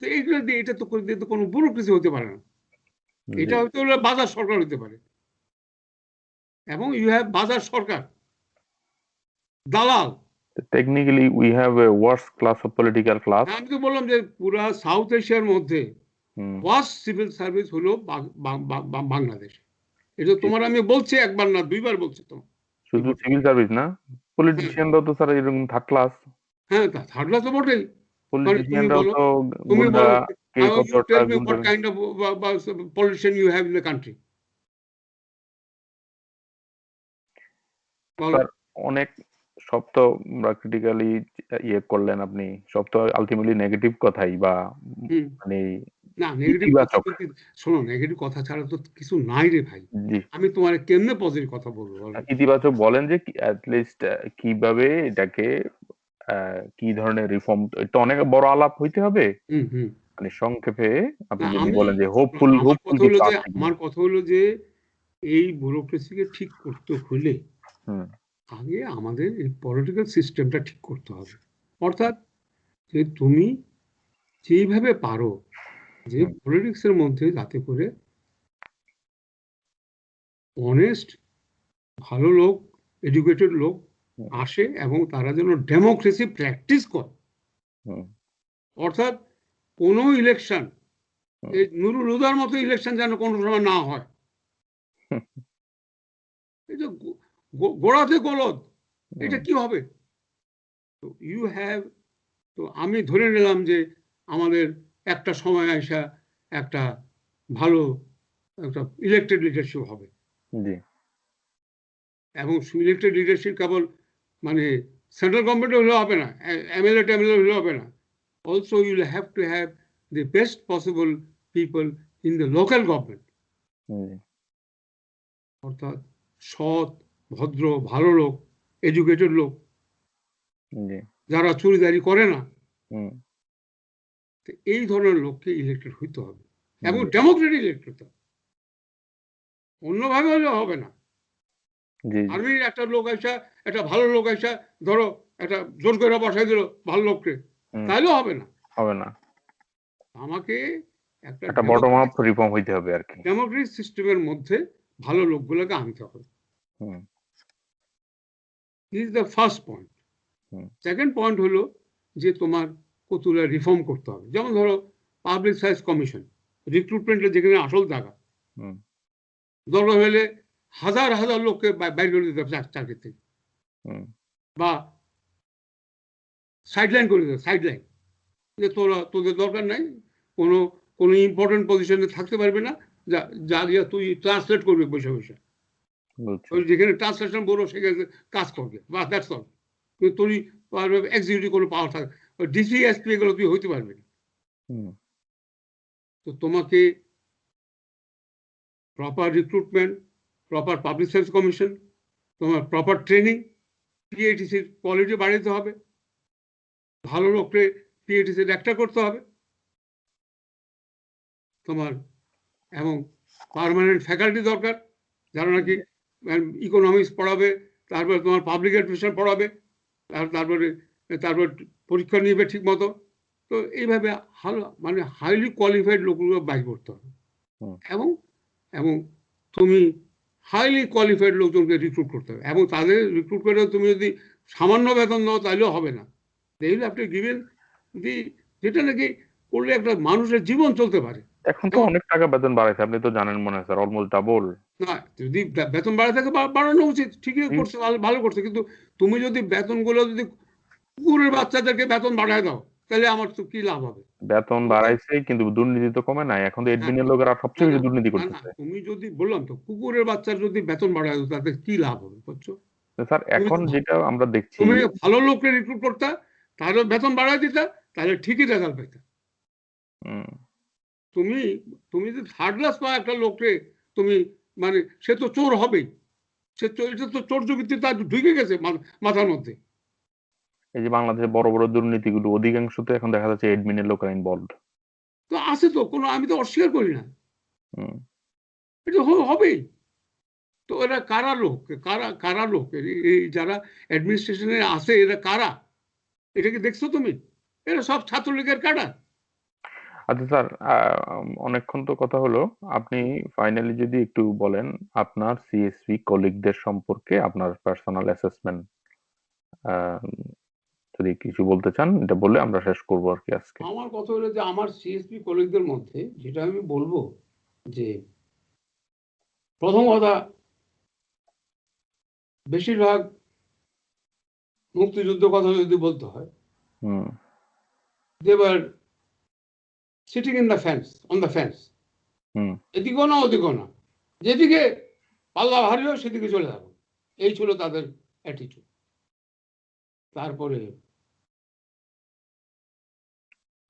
তো এইগুলো দিয়ে এটা তো কোনো ব্যুরোক্রেসি হতে পারে না। এটা হয়তো বাজার সরকার হতে পারে, এবং ইউ হ্যাভ বাজার সরকার, দালাল। Technically we have a worse class of political class. আমি তো বললাম যে পুরা সাউথ এশিয়ার মধ্যে ওয়ার্স্ট সিভিল সার্ভিস হলো বাংলাদেশ। এটা তোমার আমি বলছি একবার না দুইবার বলছি। তো শুধু সিভিল সার্ভিস না, পলিটিশিয়ানরাও তো স্যার এরকম থার্ড ক্লাস। হ্যাঁ, থার্ড ক্লাস তো বটেই। পলিটিশিয়ানরাও তো গুন্ডা, কে কতটা গুন্ডা। What kind of politician you have in the country? অনেক সব তো ক্রিটিক্যালি ইয়ে করলেন আপনি, সব তো আলটিমেটলি নেগেটিভ কথাই, বা মানে না নেগেটিভ কথা, শোনো নেগেটিভ কথা ছাড়া তো কিছু নাই রে ভাই। আমি তোমার কেমনে পজিটিভ কথা বলবো? ইতিবাচক বলেন যে অ্যাট লিস্ট কিভাবে এটাকে কি ধরনের রিফর্ম, এটা অনেক বড় আলাপ হইতে হবে। মানে সংক্ষেপে আপনি যদি বলেন যে হোপফুল আমার কথা হলো যে এই ব্যুরোক্রেসিকে ঠিক করতে হলে আগে আমাদের এই পলিটিক্যাল সিস্টেমটা ঠিক করতে হবে। অর্থাৎ যে তুমি যেইভাবে পারো যে পলিটিক্সের মধ্যে যাতে করে অনেস্ট ভালো লোক, এডুকেটেড লোক আসে এবং তারা যেন ডেমোক্রেসি প্র্যাকটিস করে। অর্থাৎ কোনো ইলেকশন এই নুরুল হুদার মতো ইলেকশন যেন কোনো সময় না হয়। এই যে গোড়াতে গলদ, এটা কি হবে? তো ইউ হ্যাভ, তো আমি ধরে নিলাম যে আমাদের একটা সময় আসা একটা ভালো একটা ইলেক্টেড লিডারশিপ হবে, এবং ইলেক্টেড লিডারশিপ কেবল মানে সেন্ট্রাল গভর্নমেন্টে হলে হবে না, এমএলএ টেমএলএ হলে হবে না। Also you will have to have the best possible people in the local government. অর্থাৎ সৎ, ভদ্র, ভালো লোক, এডুকেটেড লোক, যারা চুরিদারি করে না, এই ধরনের লোককে ইলেক্টেড হইতে হবে এবং ডেমোক্রেটিক ইলেক্টেড হতে হবে। অন্যভাবে হলে হবে না। আর্মির একটা লোক আসা, একটা ভালো লোক আসা, ধরো একটা জোর করে বসাই দিল ভালো লোককে, তাইলেও হবে না। হবে না, আমাকে একটা বটম আপ রিফর্ম হইতে হবে আর কি। ডেমোক্রেটিক সিস্টেমের মধ্যে ভালো লোকগুলোকে আনতে হবে। This is the first point. Second point হলো যে তোমার কতগুলো রিফর্ম করতে হবে। যেমন ধরো পাবলিক সার্ভিস কমিশন, রিক্রুটমেন্টের যেখানে আসল টাকা, দরকার হলে হাজার হাজার লোককে বাইর করে দিতে হবে চাকরি থেকে, বা সাইডলাইন করে দিতে, সাইডলাইন, যে তোদের দরকার নাই, কোনো কোনো ইম্পর্টেন্ট পজিশনে থাকতে পারবে না, যা দিয়ে তুই ট্রান্সলেট করবি বসে বসে, যেখানে ট্রান্সলেশন বড় সেখানে কাজ করবে, বা দ্যাটস অল। তুই এক্সিকিউটিভ কোনো পাওয়ার থাকে, ডিসি এসপি এগুলো তুই হইতে পারবি না। তো তোমাকে proper recruitment, proper public service commission, তোমার প্রপার ট্রেনিং, পিএটিসির কোয়ালিটি বাড়াতে হবে, ভালো লোককে পিএটিসির একটা করতে হবে তোমার, এবং পার্মানেন্ট ফ্যাকাল্টি দরকার যারা নাকি ইকোনমিক্স পড়াবে, তারপরে তোমার পাবলিক অ্যাডমিনিস্ট্রেশন পড়াবে, তারপর পরীক্ষা নিবে ঠিক মতো। তো এইভাবে মানে হাইলি কোয়ালিফাইড লোকগুলো বাইর করতে হবে, এবং এবং তুমি হাইলি কোয়ালিফাইড লোকজনকে রিক্রুট করতে হবে, এবং তাদের রিক্রুট করে তুমি যদি সামান্য বেতন দাও তাহলেও হবে না। দেখলে আপনি গিভেন যেটা নাকি করলে একটা মানুষের জীবন চলতে পারে। এখন তো অনেক টাকা বেতন বাড়াইছে, আপনি তো জানেন মনে হয় স্যার, অলমোস্ট ডাবল। না, যদি বেতন বাড়ায় থাকে বাড়ানো উচিত, ঠিকই করছে, ভালো করছে, কিন্তু তুমি যদি বেতনগুলো যদি কুকুরের বাচ্চাদেরকে বেতন বাড়ায় দাও তাহলে আমার তো কি লাভ হবে? বেতন বাড়াইছে কিন্তু দুর্নীতি তো কমে নাই, এখন তো এডমিনের লোকেরা সবচেয়ে বেশি দুর্নীতি করতেছে। তুমি যদি বললাম তো কুকুরের বাচ্চার যদি বেতন বাড়ায় দাও তাতে কি লাভ হবে বুঝছো স্যার? এখন যেটা আমরা দেখছি, তুমি ভালো লোককে রিক্রুট করতে, তাহলে বেতন বাড়ায় দিতে, তাহলে ঠিকই রেজাল্ট পেতে। তুমি তুমি যদি থার্ড ক্লাস পাও একটা লোককে, তুমি মানে সে তো চোর হবেই, সে এটা তো চোরযুক্তি তার ঢুকে গেছে মাথার মধ্যে। এই যে বাংলাদেশে বড় বড় দুর্নীতিগুলো অধিকাংশ তো এখন দেখা যাচ্ছে এডমিনের লোকরা ইনভলভড। তো আছে তো, কোনো, আমি তো অস্বীকার করি না, এটা হবেই। তো এরা কারা লোক, কারা লোক, এই যারা অ্যাডমিনিস্ট্রেশনে আছে এরা কারা? এটা কি দেখছো তুমি? এরা সব ছাত্রলীগের কারা। আচ্ছা স্যার, অনেকক্ষণ তো কথা হলো, আপনি ফাইনালি যদি একটু বলেন আপনার সিএসপি কলিগদের সম্পর্কে আপনার পার্সোনাল অ্যাসেসমেন্ট, যদি কিছু বলতে চান এটা বলে আমরা শেষ করবো আর কি আজকে। আমার কথা হলো যে আমার সিএসপি কলিগদের মধ্যে যেটা আমি বলবো, যে প্রথম কথা, বেশিরভাগ মুক্তিযুদ্ধ কথা যদি বলতে হয়, they were sitting in the fence, on the fence, এদিকেও না ওদিকেও না, যেদিকে পাল্লা ভারী হয় সেদিকে চলে যাবো, এই ছিল তাদের অ্যাটিটিউড। তারপরে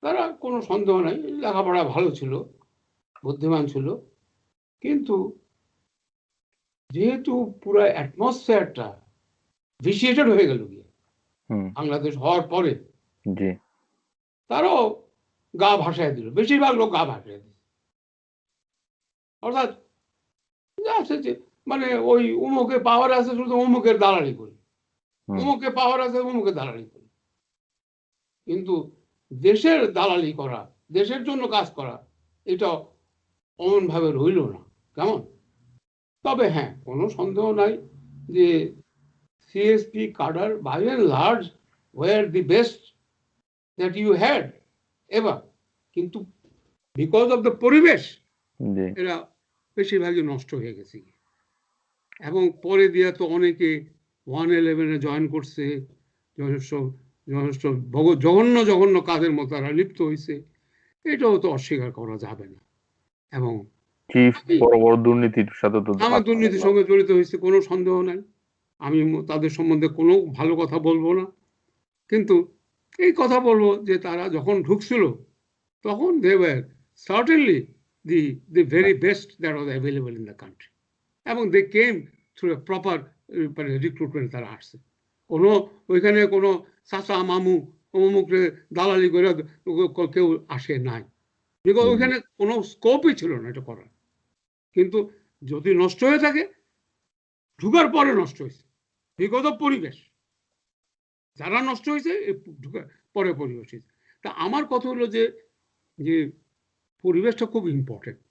তারা কোনো সন্দেহ নাই লেখাপড়া ভালো ছিল, বুদ্ধিমান ছিল, কিন্তু যেহেতু পুরো অ্যাটমসফিয়ারটা ভিসিয়েটেড হয়ে গেল গিয়ে বাংলাদেশ হওয়ার পরে, তারাও গা ভাসায় দিল, বেশিরভাগ লোক গা ভাসায় দিল। অর্থাৎ আছে যে মানে ওই উমুকে পাওয়ার আছে, শুধু উমুকের দালালি করি, উমুকে পাওয়ার আছে উমুকের দালালি করি, কিন্তু দেশের দালালি করা, দেশের জন্য কাজ করা, এটা অমন ভাবে রইল না। কেমন? তবে হ্যাঁ, কোনো সন্দেহ নাই যে CSP cadre by and large were the best that you had ever, কিন্তু বিকজ অফ দ্য পরিবেশ এরা বেশিরভাগই নষ্ট হয়ে গেছে। এবং পরে দিয়ে তো অনেকে 111-এ জয়েন করছে, জঘন্য জঘন্য কাজের মতো তারা লিপ্ত হয়েছে, এটাও তো অস্বীকার করা যাবে না। এবং বড় দুর্নীতির সাথে তো আমার দুর্নীতির সঙ্গে জড়িত হয়েছে, কোনো সন্দেহ নাই, আমি তাদের সম্বন্ধে কোনো ভালো কথা বলবো না, কিন্তু এই কথা বলবো যে তারা যখন ঢুকছিল তখন they were certainly the very best that was available in the country, এবং they came through a proper recruitment তারা আসছে। কোনো ওইখানে কোনো চাচা মামু অমুকরে দালালি করে কেউ আসে নাই, বিকজ ওইখানে কোনো স্কোপই ছিল না এটা করার। কিন্তু যদি নষ্ট হয়ে থাকে, ঢুকার পরে নষ্ট হয়েছে বিকজ অফ পরিবেশ। যারা নষ্ট হয়েছে পরে পরিবেশ হয়েছে। তা আমার কথা হলো যে যে পরিবেশটা খুব ইম্পর্টেন্ট।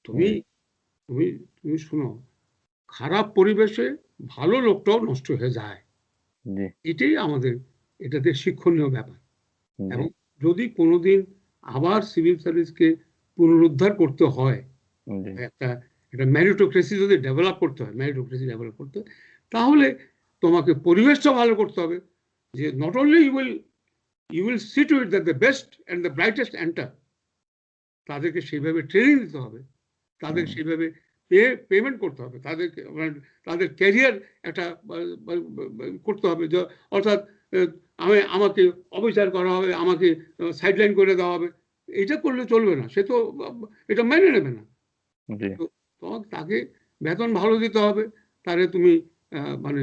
তুমি তুমি তুমি শুনো, খারাপ পরিবেশে ভালো লোকটাও নষ্ট হয়ে যায়। এটাই আমাদের এটাতে শিক্ষণীয় ব্যাপার। এবং যদি কোনোদিন আবার সিভিল সার্ভিসকে পুনরুদ্ধার করতে হয়, একটা মেরিটোক্রেসি যদি ডেভেলপ করতে হয়, তাহলে তোমাকে পরিবেশটা ভালো করতে হবে। যে not only you will see to it that the best and the brightest enter, তাদেরকে সেইভাবে ট্রেনিং দিতে হবে, তাদের সেইভাবে পেমেন্ট করতে হবে, তাদের ক্যারিয়ার একটা করতে হবে। অর্থাৎ আমাকে অবিচার করা হবে, আমাকে সাইডলাইন করে দেওয়া হবে, এটা করলে চলবে না। সে তো এটা মেনে নেবে না। তাকে বেতন ভালো দিতে হবে, তাহলে তুমি মানে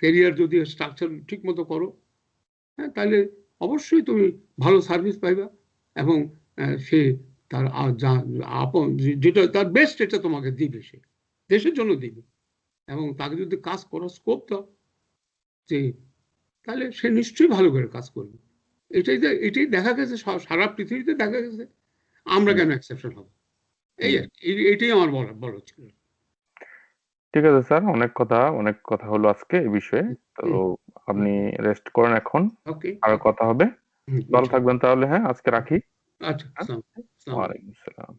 ক্যারিয়ার যদি স্ট্রাকচার ঠিক মতো করো, হ্যাঁ, তাহলে অবশ্যই তুমি ভালো সার্ভিস পাইবা এবং সে তার যেটা তার বেস্ট এটা তোমাকে দিবে, সে দেশের জন্য দিবে। এবং তাকে যদি কাজ করার স্কোপ দাও, যে তাহলে সে নিশ্চয়ই ভালো করে কাজ করবে। এটাই দেখা গেছে, সারা পৃথিবীতে দেখা গেছে। আমরা কেন এক্সেপশন হব? এইটাই আমার বলার ছিল। ঠিক আছে স্যার, অনেক কথা হলো আজকে এই বিষয়ে। তো আপনি রেস্ট করেন এখন, আর কথা হবে। ভালো থাকবেন তাহলে। হ্যাঁ, আজকে রাখি। আচ্ছা, ওয়ালাইকুম আসসালাম।